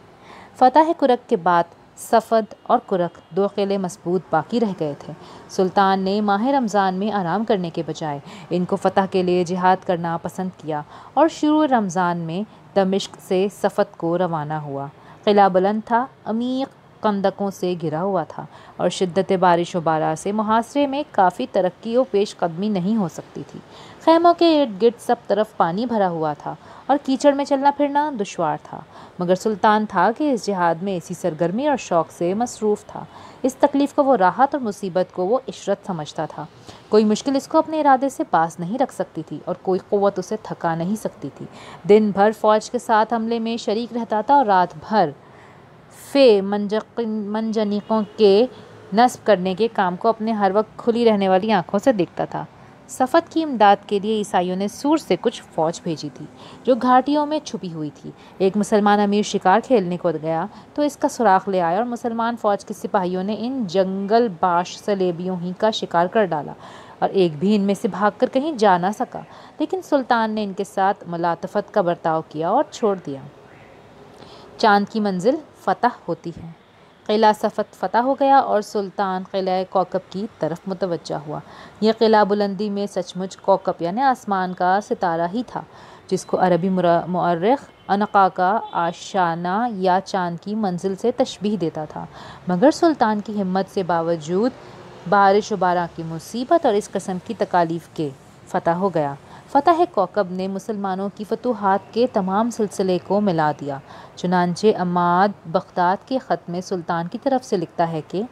فتح کرک کے بعد صفد اور کرک 2 قلعے مضبوط باقی رہ گئے تھے۔ سلطان نے ماہ رمضان میں آرام کرنے کے بجائے ان کو فتح کے لیے جہاد کرنا پسند کیا اور شروع رمضان میں دمشق سے صفد کو روانہ ہوا۔ قلعہ بلند تھا، عمیق خندقوں سے گھرا ہوا تھا اور شدت بارش و بارہ سے محاصرے میں کافی ترقی و پیش قدمی نہیں ہو سکتی تھی۔ خیموں کے ارد گرد سب طرف پانی بھرا ہوا تھا اور کیچڑ میں چلنا پھرنا دشوار تھا، مگر سلطان تھا کہ اس جہاد میں اسی سرگرمی اور شوق سے مصروف تھا۔ اس تکلیف کو وہ راحت اور مصیبت کو وہ عشرت سمجھتا تھا۔ کوئی مشکل اس کو اپنے ارادے سے باز نہیں رکھ سکتی تھی اور کوئی قوت اسے تھکا نہیں سکتی تھی۔ دن بھر فوج کے ساتھ حملے میں شریک رہتا تھا اور رات بھر منجنیقوں کے نصب کرنے کے کام کو اپنے ہر وقت کھلی رہنے والی آنکھوں سے دیکھتا تھا۔ صفد کی امداد کے لیے عیسائیوں نے سور سے کچھ فوج بھیجی تھی جو گھاٹیوں میں چھپی ہوئی تھی۔ ایک مسلمان امیر شکار کھیلنے کو گیا تو اس کا سراغ لے آیا اور مسلمان فوج کے سپاہیوں نے ان جنگل باش سلیبیوں ہی کا شکار کر ڈالا اور ایک بھی ان میں سے بھاگ کر کہیں جا نہ سکا، لیکن سلطان نے ان کے ساتھ ملاطفت کا برتاؤ کیا اور چھوڑ دیا۔ چاند کی منزل فتح ہوتی ہے۔ قلعہ صفد فتح ہو گیا اور سلطان قلعہ کوکب کی طرف متوجہ ہوا۔ یہ قلعہ بلندی میں سچ مچ کوکب یعنی آسمان کا ستارہ ہی تھا، جس کو عربی مورخ عنقا کا آشیانہ یا چاند کی منزل سے تشبیہ دیتا تھا، مگر سلطان کی ہمت سے باوجود بارش و بارہ کی مصیبت اور اس قسم کی تکالیف کے فتح ہو گیا۔ فتح کوکب نے مسلمانوں کی فتوحات کے تمام سلسلے کو ملا دیا۔ چنانچہ عماد بغداد کے خط میں سلطان کی طرف سے لکھتا ہے کہ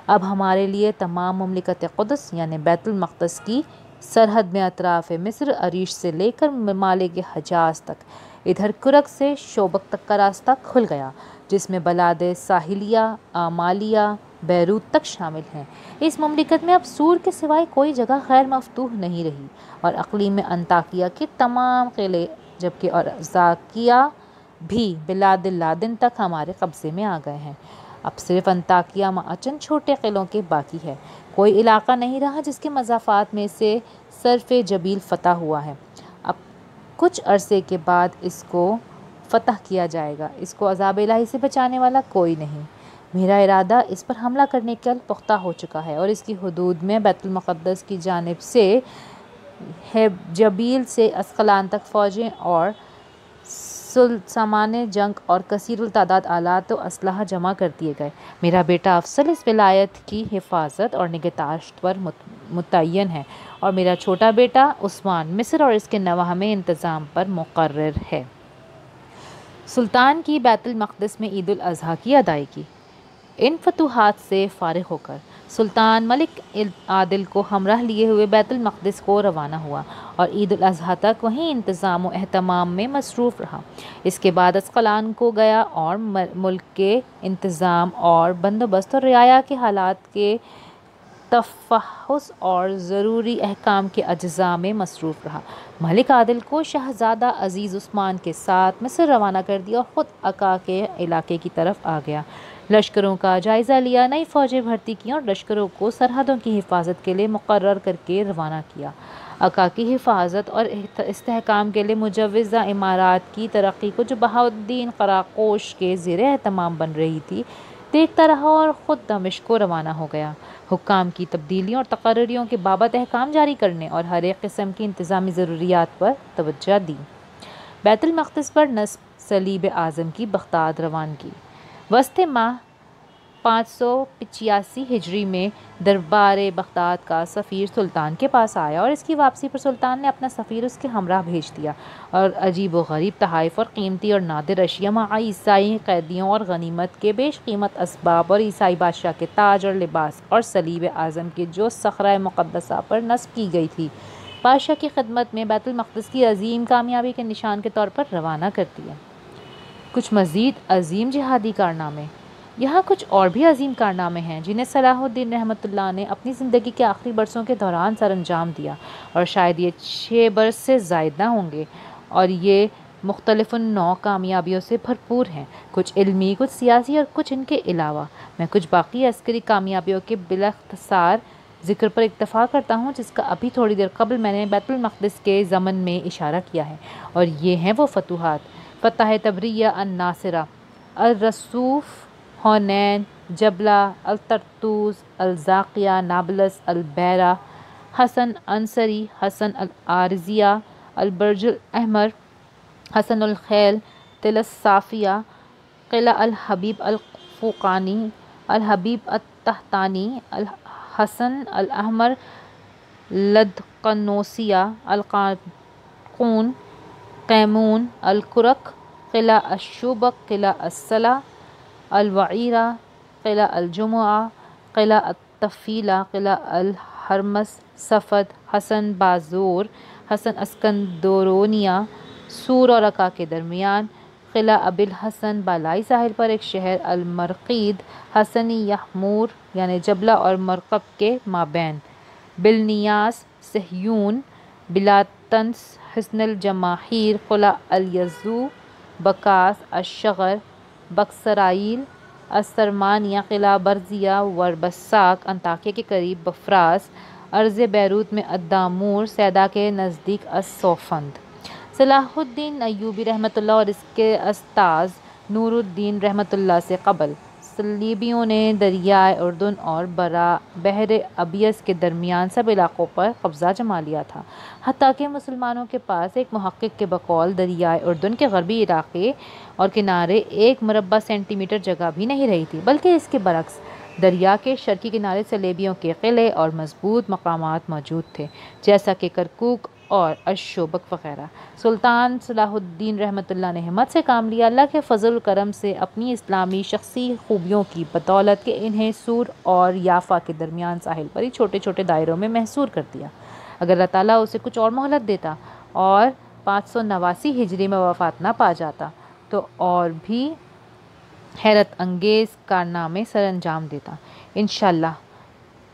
اب ہمارے لیے تمام مملکت قدس یعنی بیت المقدس کی سرحد میں اطراف مصر عریش سے لے کر ممالک حجاز تک، ادھر کرک سے شوبک تک کا راستہ کھل گیا، جس میں بلاد ساحلیہ، آمالیہ، بیروت تک شامل ہیں۔ اس مملکت میں اب سور کے سوائے کوئی جگہ غیر مفتوح نہیں رہی، اور اقلیم انطاکیہ کے تمام قلعے جبکہ ارزاکیہ بھی بلاد لادن تک ہمارے قبضے میں آ گئے ہیں۔ اب صرف انطاکیہ چند چھوٹے قلعوں کے باقی ہے۔ کوئی علاقہ نہیں رہا جس کے مضافات میں سے صرف جبیل فتح ہوا ہے۔ اب کچھ عرصے کے بعد اس کو فتح کیا جائے گا۔ اس کو عذاب الہی سے بچانے والا کوئی نہیں۔ میرا ارادہ اس پر حملہ کرنے کے پختہ ہو چکا ہے، اور اس کی حدود میں بیت المقدس کی جانب سے جبیل سے اسقلان تک فوجیں اور سامان جنگ اور کثیر التعداد آلات و اسلحہ جمع کر دیے گئے۔ میرا بیٹا افضل اس ولایت کی حفاظت اور نگہداشت پر متعین ہے، اور میرا چھوٹا بیٹا عثمان مصر اور اس کے نواح میں انتظام پر مقرر ہے۔ سلطان کی بیت المقدس میں عید الاضحیٰ کی ادائیگی۔ ان فتوحات سے فارغ ہو کر سلطان ملک عادل کو ہمراہ لیے ہوئے بیت المقدس کو روانہ ہوا، اور عید الاضحیٰ تک وہیں انتظام و اہتمام میں مصروف رہا۔ اس کے بعد اسقلان کو گیا اور ملک کے انتظام اور بندوبست اور رعایا کے حالات کے تفحص اور ضروری احکام کے اجزاء میں مصروف رہا۔ ملک عادل کو شہزادہ عزیز عثمان کے ساتھ مصر روانہ کر دیا اور خود عکا کے علاقے کی طرف آ گیا۔ لشکروں کا جائزہ لیا، نئی فوجیں بھرتی کیں اور لشکروں کو سرحدوں کی حفاظت کے لیے مقرر کر کے روانہ کیا۔ عکا کی حفاظت اور استحکام کے لیے مجوزہ امارات کی ترقی کو جو بہاؤالدین قراقوش کے زیر اہتمام بن رہی تھی، دیکھتا رہا اور خود دمشق کو روانہ ہو گیا۔ حکام کی تبدیلیوں اور تقرریوں کے بابت احکام جاری کرنے اور ہر ایک قسم کی انتظامی ضروریات پر توجہ دی۔ بیت المقدس پر نصب صلیب اعظم کی بغداد روانگی۔ وسط ماہ 585 ہجری میں دربار بغداد کا سفیر سلطان کے پاس آیا، اور اس کی واپسی پر سلطان نے اپنا سفیر اس کے ہمراہ بھیج دیا، اور عجیب و غریب تحائف اور قیمتی اور نادر اشیاء مع عیسائی قیدیوں اور غنیمت کے بیش قیمت اسباب اور عیسائی بادشاہ کے تاج اور لباس اور صلیب اعظم کے جو صخرہ مقدسہ پر نصب کی گئی تھی، بادشاہ کی خدمت میں بیت المقدس کی عظیم کامیابی کے نشان کے طور پر روانہ کر دیا۔ کچھ مزید عظیم جہادی کارنامے۔ یہاں کچھ اور بھی عظیم کارنامے ہیں جنہیں صلاح الدین رحمۃ اللہ نے اپنی زندگی کے آخری برسوں کے دوران سر انجام دیا، اور شاید یہ 6 برس سے زائد نہ ہوں گے، اور یہ مختلف نوع کامیابیوں سے بھرپور ہیں، کچھ علمی، کچھ سیاسی اور کچھ ان کے علاوہ۔ میں کچھ باقی عسکری کامیابیوں کے بالاختصار ذکر پر اکتفا کرتا ہوں، جس کا ابھی تھوڑی دیر قبل میں نے بیت المقدس کے ضمن میں اشارہ کیا ہے، اور یہ ہیں وہ فتوحات: فتح تبریہ، الناصرہ، الرسوف، حنین، جبلہ، الطرطوس، الزاقیہ، نابلس، البیرہ، حصن عنصری، حصن العارضیہ، البرج الاحمر، حصن الخیل، تل الصافیہ، قلعہ الحبیب الفوقانی، الحبیب التحتانی، الحصن الاحمر، لدقنوسیہ، القانقون، قیمون، الکرک، قلعہ الشوبک، قلعہ الصلہ، الوعیرہ، قلعہ الجمعہ، قلعہ الطفیلہ، قلعہ الحرمس، صفد، حصن بازور، حصن اسکندرونیہ، سور اور عکا کے درمیان، قلعہ ابی الحسن، بالائی ساحل پر ایک شہر، المرقید، حصن یحمور یعنی جبلہ اور مرقب کے مابین، بلنیاس، صہیون، بلاتنس، حصن الجماہیر، قلعہ الیزو، بکاس، الشغر، بکسرائیل، السرمانیہ، قلعہ برزیہ، وربساک، انطاکیہ کے قریب بفراس، ارض بیروت میں الدامور، سیدا کے نزدیک السوفند۔ صلاح الدین ایوبی رحمۃ اللہ اور اس کے استاذ نور الدین رحمۃ اللہ سے قبل صلیبیوں نے دریائے اردن اور بحر ابیض کے درمیان سب علاقوں پر قبضہ جما لیا تھا، حتیٰ کہ مسلمانوں کے پاس ایک محقق کے بقول دریائے اردن کے غربی علاقے اور کنارے 1 مربع سینٹی میٹر جگہ بھی نہیں رہی تھی، بلکہ اس کے برعکس دریا کے شرقی کنارے صلیبیوں کے قلعے اور مضبوط مقامات موجود تھے، جیسا کہ کرکوک اور الشوبک وغیرہ۔ سلطان صلاح الدین رحمۃ اللہ نے ہمت سے کام لیا، اللہ کے فضل و کرم سے اپنی اسلامی شخصی خوبیوں کی بدولت کہ انہیں سور اور یافا کے درمیان ساحل پر ہی چھوٹے چھوٹے دائروں میں محصور کر دیا۔ اگر اللہ تعالیٰ اسے کچھ اور مہلت دیتا اور 589 ہجری میں وفات نہ پا جاتا تو اور بھی حیرت انگیز کارنامے سر انجام دیتا انشاءاللہ،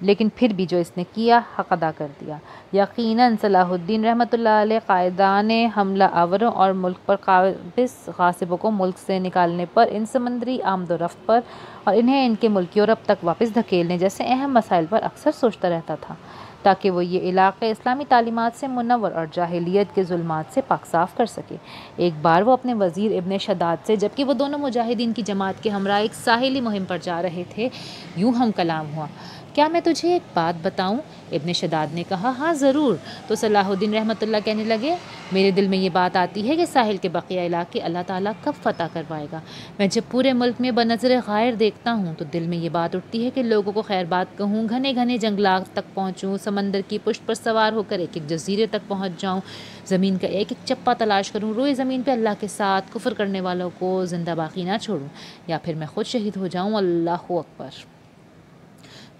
لیکن پھر بھی جو اس نے کیا حق ادا کر دیا۔ یقیناً صلاح الدین رحمۃ اللہ علیہ قائدان حملہ آوروں اور ملک پر قابض غاصبوں کو ملک سے نکالنے پر، ان سمندری آمد و رفت پر اور انہیں ان کے ملک یورپ تک واپس دھکیلنے جیسے اہم مسائل پر اکثر سوچتا رہتا تھا تاکہ وہ یہ علاقے اسلامی تعلیمات سے منور اور جاہلیت کے ظلمات سے پاک صاف کر سکے۔ ایک بار وہ اپنے وزیر ابن شداد سے، جبکہ وہ دونوں مجاہدین کی جماعت کے ہمراہ ایک ساحلی مہم پر جا رہے تھے، یوں ہم کلام ہوا۔ کیا میں تجھے ایک بات بتاؤں؟ ابن شداد نے کہا، ہاں ضرور۔ تو صلاح الدین رحمۃ اللہ کہنے لگے، میرے دل میں یہ بات آتی ہے کہ ساحل کے بقیہ علاقے اللہ تعالیٰ کب فتح کروائے گا۔ میں جب پورے ملک میں بنظر غائر دیکھتا ہوں تو دل میں یہ بات اٹھتی ہے کہ لوگوں کو خیر بات کہوں، گھنے گھنے جنگلات تک پہنچوں، سمندر کی پشت پر سوار ہو کر ایک ایک جزیرے تک پہنچ جاؤں، زمین کا ایک ایک چپا تلاش کروں، روئے زمین پہ اللہ کے ساتھ کفر کرنے والوں کو زندہ باقی نہ چھوڑوں، یا پھر میں خود شہید ہو جاؤں۔ اللہ اکبر۔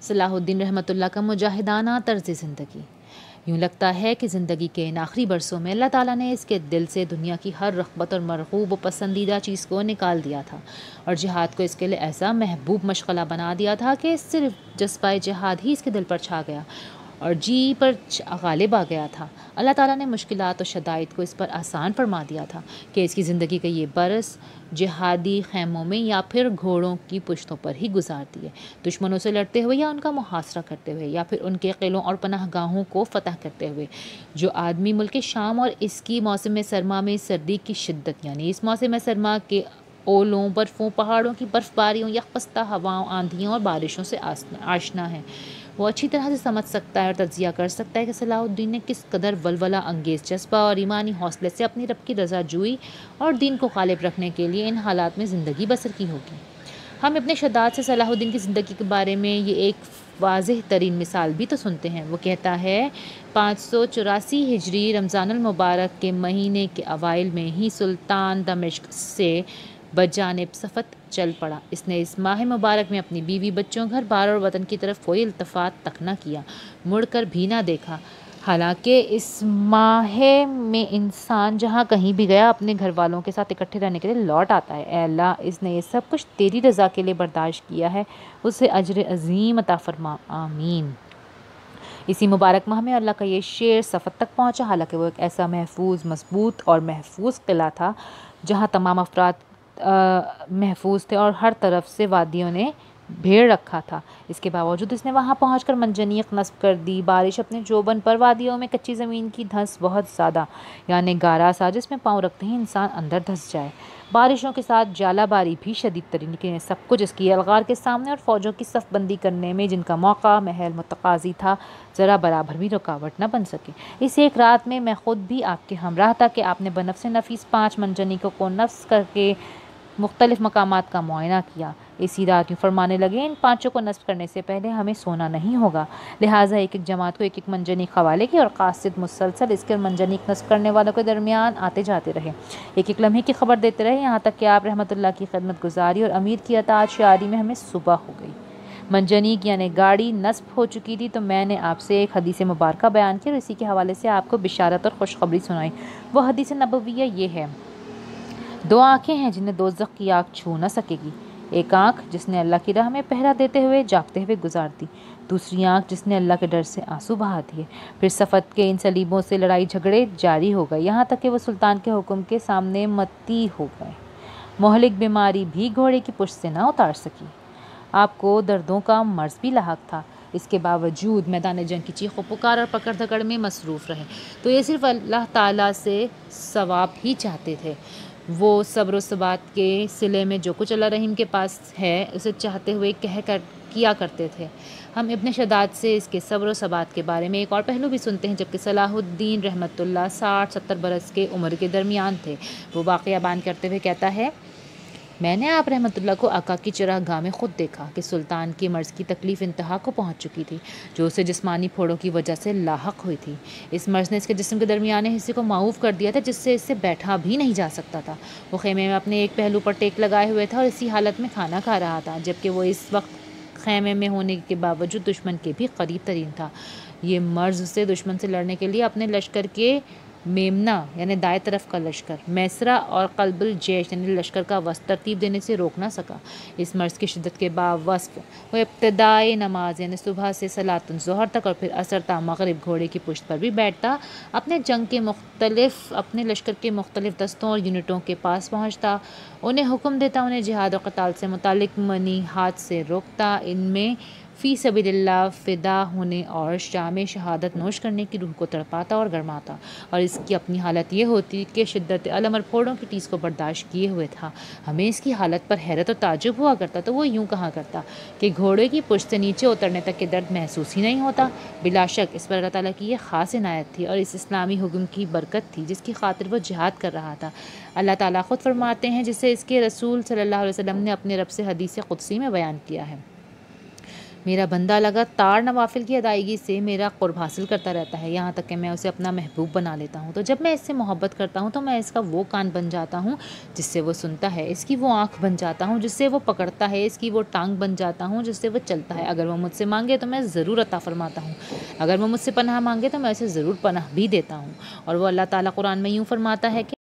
صلاح الدین رحمۃ اللہ کا مجاہدانہ طرز زندگی۔ یوں لگتا ہے کہ زندگی کے ان آخری برسوں میں اللہ تعالیٰ نے اس کے دل سے دنیا کی ہر رغبت اور مرغوب و پسندیدہ چیز کو نکال دیا تھا، اور جہاد کو اس کے لیے ایسا محبوب مشغلہ بنا دیا تھا کہ صرف جذبہ جہاد ہی اس کے دل پر چھا گیا اور جی پر غالب آ گیا تھا۔ اللہ تعالیٰ نے مشکلات و شدائد کو اس پر آسان فرما دیا تھا کہ اس کی زندگی کا یہ برس جہادی خیموں میں یا پھر گھوڑوں کی پشتوں پر ہی گزار دیے، دشمنوں سے لڑتے ہوئے یا ان کا محاصرہ کرتے ہوئے یا پھر ان کے قلعوں اور پناہ گاہوں کو فتح کرتے ہوئے۔ جو آدمی ملک شام اور اس کی موسم سرما میں سردی کی شدت، یعنی اس موسم سرما کے اولوں، برفوں، پہاڑوں کی برف باریوں، یخپستہ ہواؤں، آندھیوں اور بارشوں سے آشنا ہے، وہ اچھی طرح سے سمجھ سکتا ہے اور تجزیہ کر سکتا ہے کہ صلاح الدین نے کس قدر ولولہ انگیز جذبہ اور ایمانی حوصلے سے اپنی رب کی رضا جوئی اور دین کو غالب رکھنے کے لیے ان حالات میں زندگی بسر کی ہوگی۔ ہم ابن شداد سے صلاح الدین کی زندگی کے بارے میں یہ ایک واضح ترین مثال بھی تو سنتے ہیں۔ وہ کہتا ہے، 584 ہجری رمضان المبارک کے مہینے کے اوائل میں ہی سلطان دمشق سے بجانب صفت چل پڑا۔ اس نے اس ماہ مبارک میں اپنی بیوی، بچوں، گھر بار اور وطن کی طرف کوئی التفات تک نہ کیا، مڑ کر بھی نہ دیکھا۔ حالانکہ اس ماہ میں انسان جہاں کہیں بھی گیا اپنے گھر والوں کے ساتھ اکٹھے رہنے کے لیے لوٹ آتا ہے۔ اے اللہ، اس نے یہ سب کچھ تیری رضا کے لیے برداشت کیا ہے، اسے اجر عظیم عطا فرما، آمین۔ اسی مبارک ماہ میں اللہ کا یہ شعر صفت تک پہنچا، حالانکہ وہ ایک ایسا محفوظ، مضبوط اور محفوظ قلعہ تھا جہاں تمام افراد محفوظ تھے اور ہر طرف سے وادیوں نے بھیڑ رکھا تھا۔ اس کے باوجود اس نے وہاں پہنچ کر منجنیق نصب کر دی۔ بارش اپنے جوبن پر، وادیوں میں کچی زمین کی دھنس بہت زیادہ، یعنی گارا سا جس میں پاؤں رکھتے ہی انسان اندر دھس جائے، بارشوں کے ساتھ جالا باری بھی شدید ترین، لیکن یہ سب کچھ اس کی یلغار کے سامنے اور فوجوں کی صف بندی کرنے میں، جن کا موقع محل متقاضی تھا، ذرا برابر بھی رکاوٹ نہ بن سکے۔ اس ایک رات میں خود بھی آپ کے ہمراہ تھا کہ آپ نے بنفس نفیس 5 منجنیقوں کو نصب کر کے مختلف مقامات کا معائنہ کیا۔ اسی رات یوں فرمانے لگے، ان 5 کو نصب کرنے سے پہلے ہمیں سونا نہیں ہوگا، لہٰذا ایک ایک جماعت کو ایک ایک منجنیق حوالے کی، اور قاصد مسلسل اس کے منجنیق نصب کرنے والوں کے درمیان آتے جاتے رہے، ایک ایک لمحے کی خبر دیتے رہے، یہاں تک کہ آپ رحمۃ اللہ کی خدمت گزاری اور امیر کی اطاعت شعاری میں ہمیں صبح ہو گئی۔ منجنیق یعنی گاڑی نصب ہو چکی تھی تو میں نے آپ سے ایک حدیث مبارکہ بیان کی اور اسی کے حوالے سے آپ کو بشارت اور خوشخبری سنائی۔ وہ حدیث نبویہ یہ ہے، 2 آنکھیں ہیں جنہیں دوزخ کی آگ چھو نہ سکے گی، ایک آنکھ جس نے اللہ کی راہ میں پہرا دیتے ہوئے جاگتے ہوئے گزار دی، دوسری آنکھ جس نے اللہ کے ڈر سے آنسو بہا دیے۔ پھر صفت کے ان صلیبوں سے لڑائی جھگڑے جاری ہو گئے، یہاں تک کہ وہ سلطان کے حکم کے سامنے متی ہو گئے، مہلک بیماری بھی گھوڑے کی پشت سے نہ اتار سکی، آپ کو دردوں کا مرض بھی لاحق تھا، اس کے باوجود میدان جنگ کی چیخ و پکار اور پکڑ دھکڑ میں مصروف رہے۔ تو یہ صرف اللہ تعالیٰ سے ثواب ہی چاہتے تھے، وہ صبر و ثبات کے صلے میں جو کچھ اللہ رحیم کے پاس ہے اسے چاہتے ہوئے کیا کرتے تھے۔ ہم ابن شداد سے اس کے صبر و ثبات کے بارے میں ایک اور پہلو بھی سنتے ہیں۔ جبکہ صلاح الدین رحمۃ اللہ 60-70 برس کے عمر کے درمیان تھے، وہ واقعہ بیان کرتے ہوئے کہتا ہے، میں نے آپ رحمۃ اللہ کو آقا کی چراگاہ میں خود دیکھا کہ سلطان کی مرض کی تکلیف انتہا کو پہنچ چکی تھی، جو اسے جسمانی پھوڑوں کی وجہ سے لاحق ہوئی تھی۔ اس مرض نے اس کے جسم کے درمیانے حصے کو معوف کر دیا تھا، جس سے اس سے بیٹھا بھی نہیں جا سکتا تھا۔ وہ خیمے میں اپنے ایک پہلو پر ٹیک لگائے ہوئے تھا اور اسی حالت میں کھانا کھا رہا تھا، جبکہ وہ اس وقت خیمے میں ہونے کے باوجود دشمن کے بھی قریب ترین تھا۔ یہ مرض سے دشمن سے لڑنے کے لیے اپنے لشکر کے میمنہ یعنی دائیں طرف کا لشکر، میسرہ اور قلب الجیش یعنی لشکر کا وسط ترتیب دینے سے روک نہ سکا۔ اس مرض کی شدت کے باوصف وہ ابتدائی نماز یعنی صبح سے صلاۃ الظہر تک اور پھر عصر تا مغرب گھوڑے کی پشت پر بھی بیٹھتا، اپنے لشکر کے مختلف دستوں اور یونٹوں کے پاس پہنچتا، انہیں حکم دیتا، انہیں جہاد و قتال سے متعلق منی ہاتھ سے روکتا، ان میں فی سبیل اللہ فدا ہونے اور شام شہادت نوش کرنے کی روح کو تڑپاتا اور گرماتا، اور اس کی اپنی حالت یہ ہوتی کہ شدت علم اور پھوڑوں کی ٹیس کو برداشت کیے ہوئے تھا۔ ہمیں اس کی حالت پر حیرت و تعجب ہوا کرتا تو وہ یوں کہا کرتا کہ گھوڑے کی پشت سے نیچے اترنے تک کے درد محسوس ہی نہیں ہوتا۔ بلا شک اس پر اللہ تعالیٰ کی یہ خاص عنایت تھی اور اس اسلامی حکم کی برکت تھی جس کی خاطر وہ جہاد کر رہا تھا۔ اللہ تعالیٰ خود فرماتے ہیں، جسے اس کے رسول صلی اللہ علیہ وسلم نے اپنے رب سے حدیث قدسی میں بیان کیا ہے، میرا بندہ لگاتار نوافل کی ادائیگی سے میرا قرب حاصل کرتا رہتا ہے، یہاں تک کہ میں اسے اپنا محبوب بنا لیتا ہوں۔ تو جب میں اس سے محبت کرتا ہوں تو میں اس کا وہ کان بن جاتا ہوں جس سے وہ سنتا ہے، اس کی وہ آنکھ بن جاتا ہوں جس سے وہ پکڑتا ہے، اس کی وہ ٹانگ بن جاتا ہوں جس سے وہ چلتا ہے۔ اگر وہ مجھ سے مانگے تو میں ضرور عطا فرماتا ہوں، اگر وہ مجھ سے پناہ مانگے تو میں اسے ضرور پناہ بھی دیتا ہوں۔ اور وہ اللہ تعالیٰ قرآن میں یوں فرماتا ہے کہ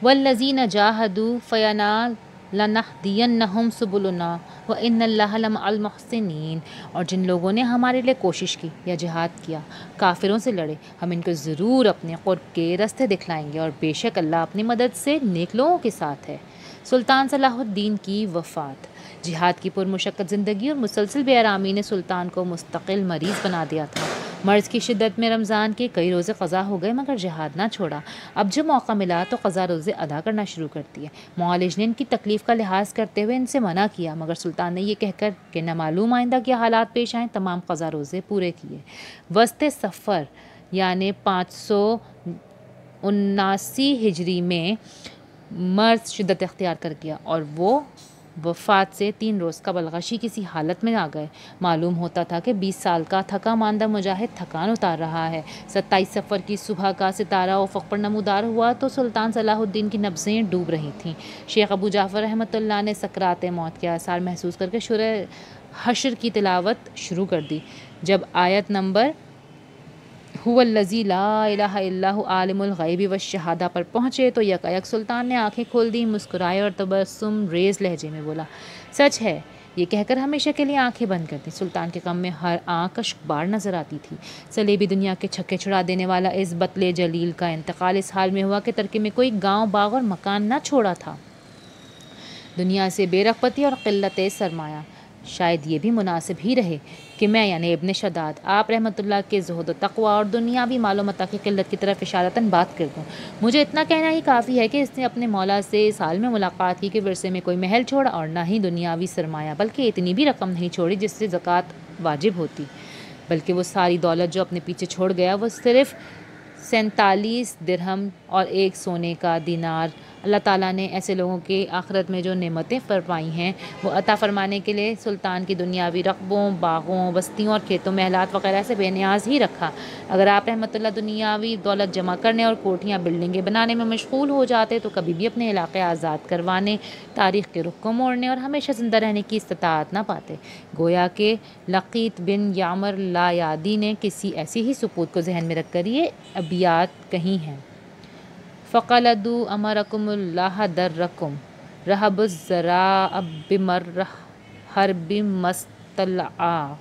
وَالَّذِينَ جَاهَدُوا فَيَنَا لَنَهْدِيَنَّهُمْ سُبُلُنَا وَإِنَّ اللَّهَ لَمَعَ الْمُحْسِنِينَ، اور جن لوگوں نے ہمارے لیے کوشش کی یا جہاد کیا، کافروں سے لڑے، ہم ان کو ضرور اپنے قرب کے راستے دکھلائیں گے، اور بے شک اللہ اپنی مدد سے نیک لوگوں کے ساتھ ہے۔ سلطان صلاح الدین کی وفات۔ جہاد کی پرمشقت زندگی اور مسلسل بے آرامی نے سلطان کو مستقل مریض بنا دیا تھا۔ مرض کی شدت میں رمضان کے کئی روزے قضا ہو گئے مگر جہاد نہ چھوڑا۔ اب جب موقع ملا تو قضا روزے ادا کرنا شروع کر دیے۔ معالج نے ان کی تکلیف کا لحاظ کرتے ہوئے ان سے منع کیا، مگر سلطان نے یہ کہہ کر کہ نہ معلوم آئندہ کیا حالات پیش آئیں، تمام قضا روزے پورے کیے۔ وسط صفر یعنی 579 ہجری میں مرض شدت اختیار کر گیا اور وہ وفات سے 3 روز قبل غشی کسی حالت میں آ گئے۔ معلوم ہوتا تھا کہ 20 سال کا تھکا ماندہ مجاہد تھکان اتار رہا ہے۔ 27 صفر کی صبح کا ستارہ افق پر نمودار ہوا تو سلطان صلاح الدین کی نبضیں ڈوب رہی تھیں۔ شیخ ابو جعفر رحمۃ اللہ نے سکرات موت کے آثار محسوس کر کے سورہ حشر کی تلاوت شروع کر دی۔ جب آیت نمبر هو الذی لا الہ الا هو عالم الغیب والشہادہ پر پہنچے تو یکایک سلطان نے آنکھیں کھول دی، مسکرائے اور تبسم ریز لہجے میں بولا، سچ ہے، یہ کہہ کر ہمیشہ کے لیے آنکھیں بند کر دیں۔ سلطان کے غم میں ہر آنکھ اشکبار نظر آتی تھی۔ سلیبی دنیا کے چھکے چھڑا دینے والا اس بطل جلیل کا انتقال اس حال میں ہوا کہ ترکے میں کوئی گاؤں باغ اور مکان نہ چھوڑا تھا۔ دنیا سے بے رغبتی اور قلت سرمایہ، شاید یہ بھی مناسب ہی رہے کہ میں یعنی ابن شداد آپ رحمۃ اللہ کے زہد و تقوی اور دنیاوی مال و متاع کی قلت کی طرف اشارتاً بات کر دوں۔ مجھے اتنا کہنا ہی کافی ہے کہ اس نے اپنے مولا سے اس حال میں ملاقات کی کہ ورثے میں کوئی محل چھوڑا اور نہ ہی دنیاوی سرمایہ، بلکہ اتنی بھی رقم نہیں چھوڑی جس سے زکوٰۃ واجب ہوتی، بلکہ وہ ساری دولت جو اپنے پیچھے چھوڑ گیا وہ صرف 47 درہم اور 1 سونے کا دینار۔ اللہ تعالیٰ نے ایسے لوگوں کے آخرت میں جو نعمتیں فرمائی ہیں وہ عطا فرمانے کے لیے سلطان کی دنیاوی رقبوں، باغوں، بستیوں اور کھیتوں محلات وغیرہ سے بے نیاز ہی رکھا۔ اگر آپ رحمۃ اللہ دنیاوی دولت جمع کرنے اور کوٹھیاں بلڈنگیں بنانے میں مشغول ہو جاتے تو کبھی بھی اپنے علاقے آزاد کروانے، تاریخ کے رخ کو موڑنے اور ہمیشہ زندہ رہنے کی استطاعت نہ پاتے۔ گویا کہ لقیط بن یعمر لایادی نے کسی ایسی ہی سپوت کو ذہن میں رکھ کر یہ ابیات کہی ہیں، فَقَلَدُوا أَمَرَكُمُ اللَّهَ دَرَّكُمْ رَحَبُ الزَّرَاءَ بِمَرَّ حَرْبِ مَسْتَلْعَا،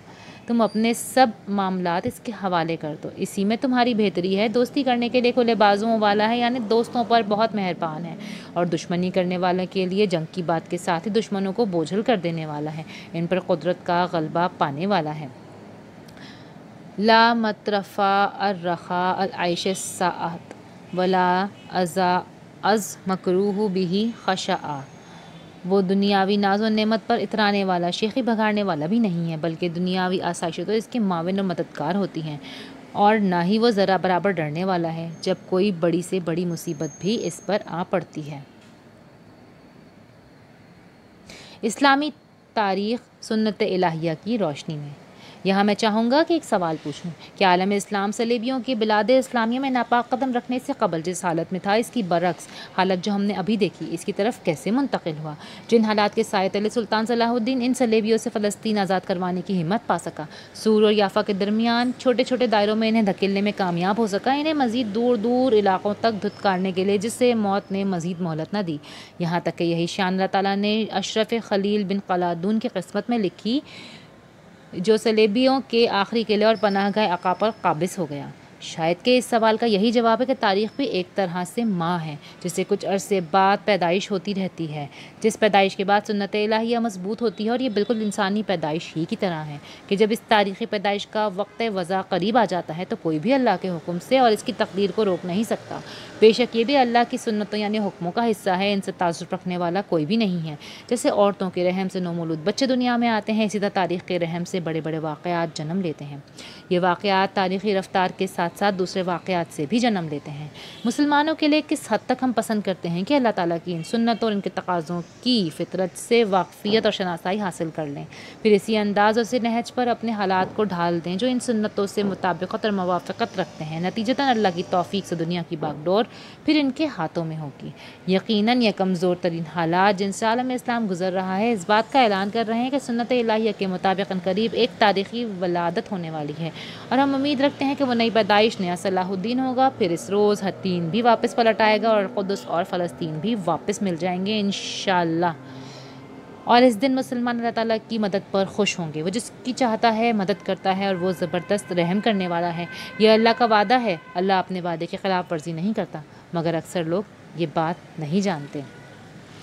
تم اپنے سب معاملات اس کے حوالے کر دو، اسی میں تمہاری بہتری ہے۔ دوستی کرنے کے لیے کھلے بازوؤں والا ہے، یعنی دوستوں پر بہت مہربان ہے، اور دشمنی کرنے والے کے لیے جنگ کی بات کے ساتھ ہی دشمنوں کو بوجھل کر دینے والا ہے، ان پر قدرت کا غلبہ پانے والا ہے۔ لا مترفا الرخاء العیش الساعت ولا از مکروہ بھی خشعا، وہ دنیاوی ناز و نعمت پر اترانے والا، شیخی بگاڑنے والا بھی نہیں ہے، بلکہ دنیاوی آسائشیں تو اس کے معاون اور مددگار ہوتی ہیں، اور نہ ہی وہ ذرا برابر ڈرنے والا ہے جب کوئی بڑی سے بڑی مصیبت بھی اس پر آ پڑتی ہے۔ اسلامی تاریخ سنت الہیہ کی روشنی میں۔ یہاں میں چاہوں گا کہ ایک سوال پوچھوں کہ عالم اسلام صلیبیوں کی بلاد اسلامیہ میں ناپاک قدم رکھنے سے قبل جس حالت میں تھا، اس کی برعکس حالت جو ہم نے ابھی دیکھی، اس کی طرف کیسے منتقل ہوا؟ جن حالات کے سائے تلے سلطان صلاح الدین ان صلیبیوں سے فلسطین آزاد کروانے کی ہمت پا سکا، سور اور یافا کے درمیان چھوٹے چھوٹے دائروں میں انہیں دھکیلنے میں کامیاب ہو سکا، انہیں مزید دور دور علاقوں تک دھتکارنے کے لیے، جس سے موت نے مزید مہلت نہ دی، یہاں تک کہ یہی شان اللہ تعالیٰ نے اشرف خلیل بن قلادون کی قسمت میں لکھی، جو صلیبیوں کے آخری قلعے اور پناہ گاہ عقا پر قابض ہو گیا۔ شاید کہ اس سوال کا یہی جواب ہے کہ تاریخ بھی ایک طرح سے ماں ہے جسے کچھ عرصے بعد پیدائش ہوتی رہتی ہے، جس پیدائش کے بعد سنت الہیہ مضبوط ہوتی ہے، اور یہ بالکل انسانی پیدائش ہی کی طرح ہے کہ جب اس تاریخی پیدائش کا وقت وضع قریب آ جاتا ہے تو کوئی بھی اللہ کے حکم سے اور اس کی تقدیر کو روک نہیں سکتا۔ بے شک یہ بھی اللہ کی سنتوں یعنی حکموں کا حصہ ہے، ان سے تعصب رکھنے والا کوئی بھی نہیں ہے۔ جیسے عورتوں کے رحم سے نومولود بچے دنیا میں آتے ہیں، اسی طرح تاریخ کے رحم سے بڑے بڑے واقعات جنم لیتے ہیں۔ یہ واقعات تاریخی رفتار کے ساتھ ساتھ دوسرے واقعات سے بھی جنم لیتے ہیں۔ مسلمانوں کے لیے کس حد تک ہم پسند کرتے ہیں کہ اللہ تعالیٰ کی ان سنتوں اور ان کے تقاضوں کی فطرت سے واقفیت اور شناسائی حاصل کر لیں، پھر اسی انداز اور اسی نہج پر اپنے حالات کو ڈھال دیں جو ان سنتوں سے مطابقت اور موافقت رکھتے ہیں۔ نتیجتاً اللہ کی توفیق سے دنیا کی باغ ڈور پھر ان کے ہاتھوں میں ہوگی۔ یقیناً یہ کمزور ترین حالات جن سے عالم اسلام گزر رہا ہے اس بات کا اعلان کر رہے ہیں کہ سنت الہیہ کے مطابق عنقریب ایک تاریخی ولادت ہونے والی ہے، اور ہم امید رکھتے ہیں کہ وہ نئی پیدائش نیا صلاح الدین ہوگا۔ پھر اس روز حتین بھی واپس پلٹ آئے گا اور قدس اور فلسطین بھی واپس مل جائیں گے انشاءاللہ، اور اس دن مسلمان اللہ تعالیٰ کی مدد پر خوش ہوں گے۔ وہ جس کی چاہتا ہے مدد کرتا ہے اور وہ زبردست رحم کرنے والا ہے۔ یہ اللہ کا وعدہ ہے، اللہ اپنے وعدے کی خلاف ورزی نہیں کرتا، مگر اکثر لوگ یہ بات نہیں جانتے۔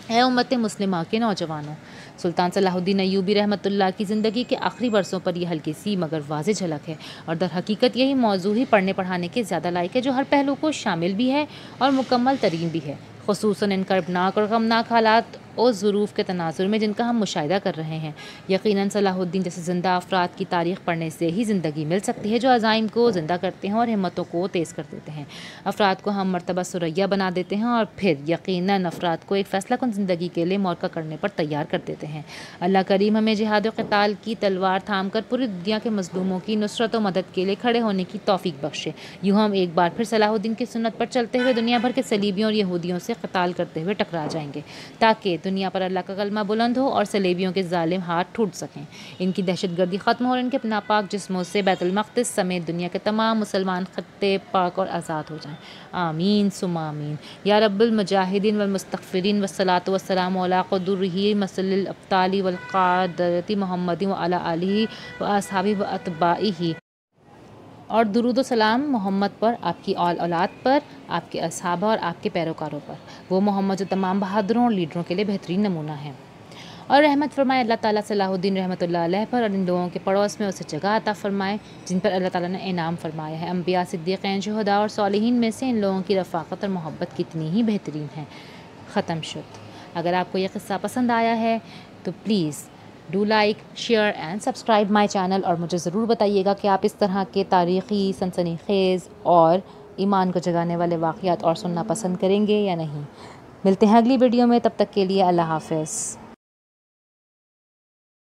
اے امت مسلمہ کے نوجوانوں، سلطان صلاح الدین ایوبی رحمۃ اللہ کی زندگی کے آخری برسوں پر یہ ہلکی سی مگر واضح جھلک ہے، اور در حقیقت یہی موضوع ہی پڑھنے پڑھانے کے زیادہ لائق ہے، جو ہر پہلو کو شامل بھی ہے اور مکمل ترین بھی ہے، خصوصاً ان کربناک اور غمناک حالات اور ظروف کے تناظر میں جن کا ہم مشاہدہ کر رہے ہیں۔ یقیناً صلاح الدین جیسے زندہ افراد کی تاریخ پڑھنے سے ہی زندگی مل سکتی ہے، جو عزائم کو زندہ کرتے ہیں اور ہمتوں کو تیز کر دیتے ہیں، افراد کو ہم مرتبہ ثریا بنا دیتے ہیں، اور پھر یقیناً افراد کو ایک فیصلہ کن زندگی کے لیے موقع کرنے پر تیار کر دیتے ہیں۔ اللہ کریم ہمیں جہاد و قتال کی تلوار تھام کر پوری دنیا کے مظلوموں کی نصرت و مدد کے لیے کھڑے ہونے کی توفیق بخشے۔ یوں ہم ایک بار پھر صلاح الدین کی سنت پر چلتے ہوئے دنیا بھر کے صلیبیوں اور یہودیوں سے قتال کرتے ہوئے ٹکرا جائیں گے، تاکہ دنیا پر اللہ کا کلمہ بلند ہو اور صلیبیوں کے ظالم ہاتھ ٹوٹ سکیں، ان کی دہشت گردی ختم ہو اور ان کے ناپاک جسموں سے بیت المقدس سمیت دنیا کے تمام مسلمان خطے پاک اور آزاد ہو جائیں۔ آمین ثم آمین یا رب المجاہدین والمستغفرین، والصلاۃ والسلام علی قدرہ مثل الابطال والقادرۃ محمد وعلی آلہ واصحابہ واتباعہ، اور درود و سلام محمد پر، آپ کی اولاد پر، آپ کے اصحابہ اور آپ کے پیروکاروں پر، وہ محمد جو تمام بہادروں اور لیڈروں کے لیے بہترین نمونہ ہے۔ اور رحمت فرمائے اللہ تعالیٰ صلاح الدین رحمۃ اللہ علیہ پر، اور ان لوگوں کے پڑوس میں اسے جگہ عطا فرمائے جن پر اللہ تعالیٰ نے انعام فرمایا ہے۔ انبیاء، صدیقین، شہداء اور صالحین میں سے ان لوگوں کی رفاقت اور محبت کتنی ہی بہترین ہے۔ ختم شد۔ اگر آپ کو یہ قصہ پسند آیا ہے تو please do like, share and subscribe my channel, اور مجھے ضرور بتائیے گا کہ آپ اس طرح کے تاریخی، سنسنی خیز اور ایمان کو جگانے والے واقعات اور سننا پسند کریں گے یا نہیں۔ ملتے ہیں اگلی ویڈیو میں، تب تک کے لیے اللہ حافظ۔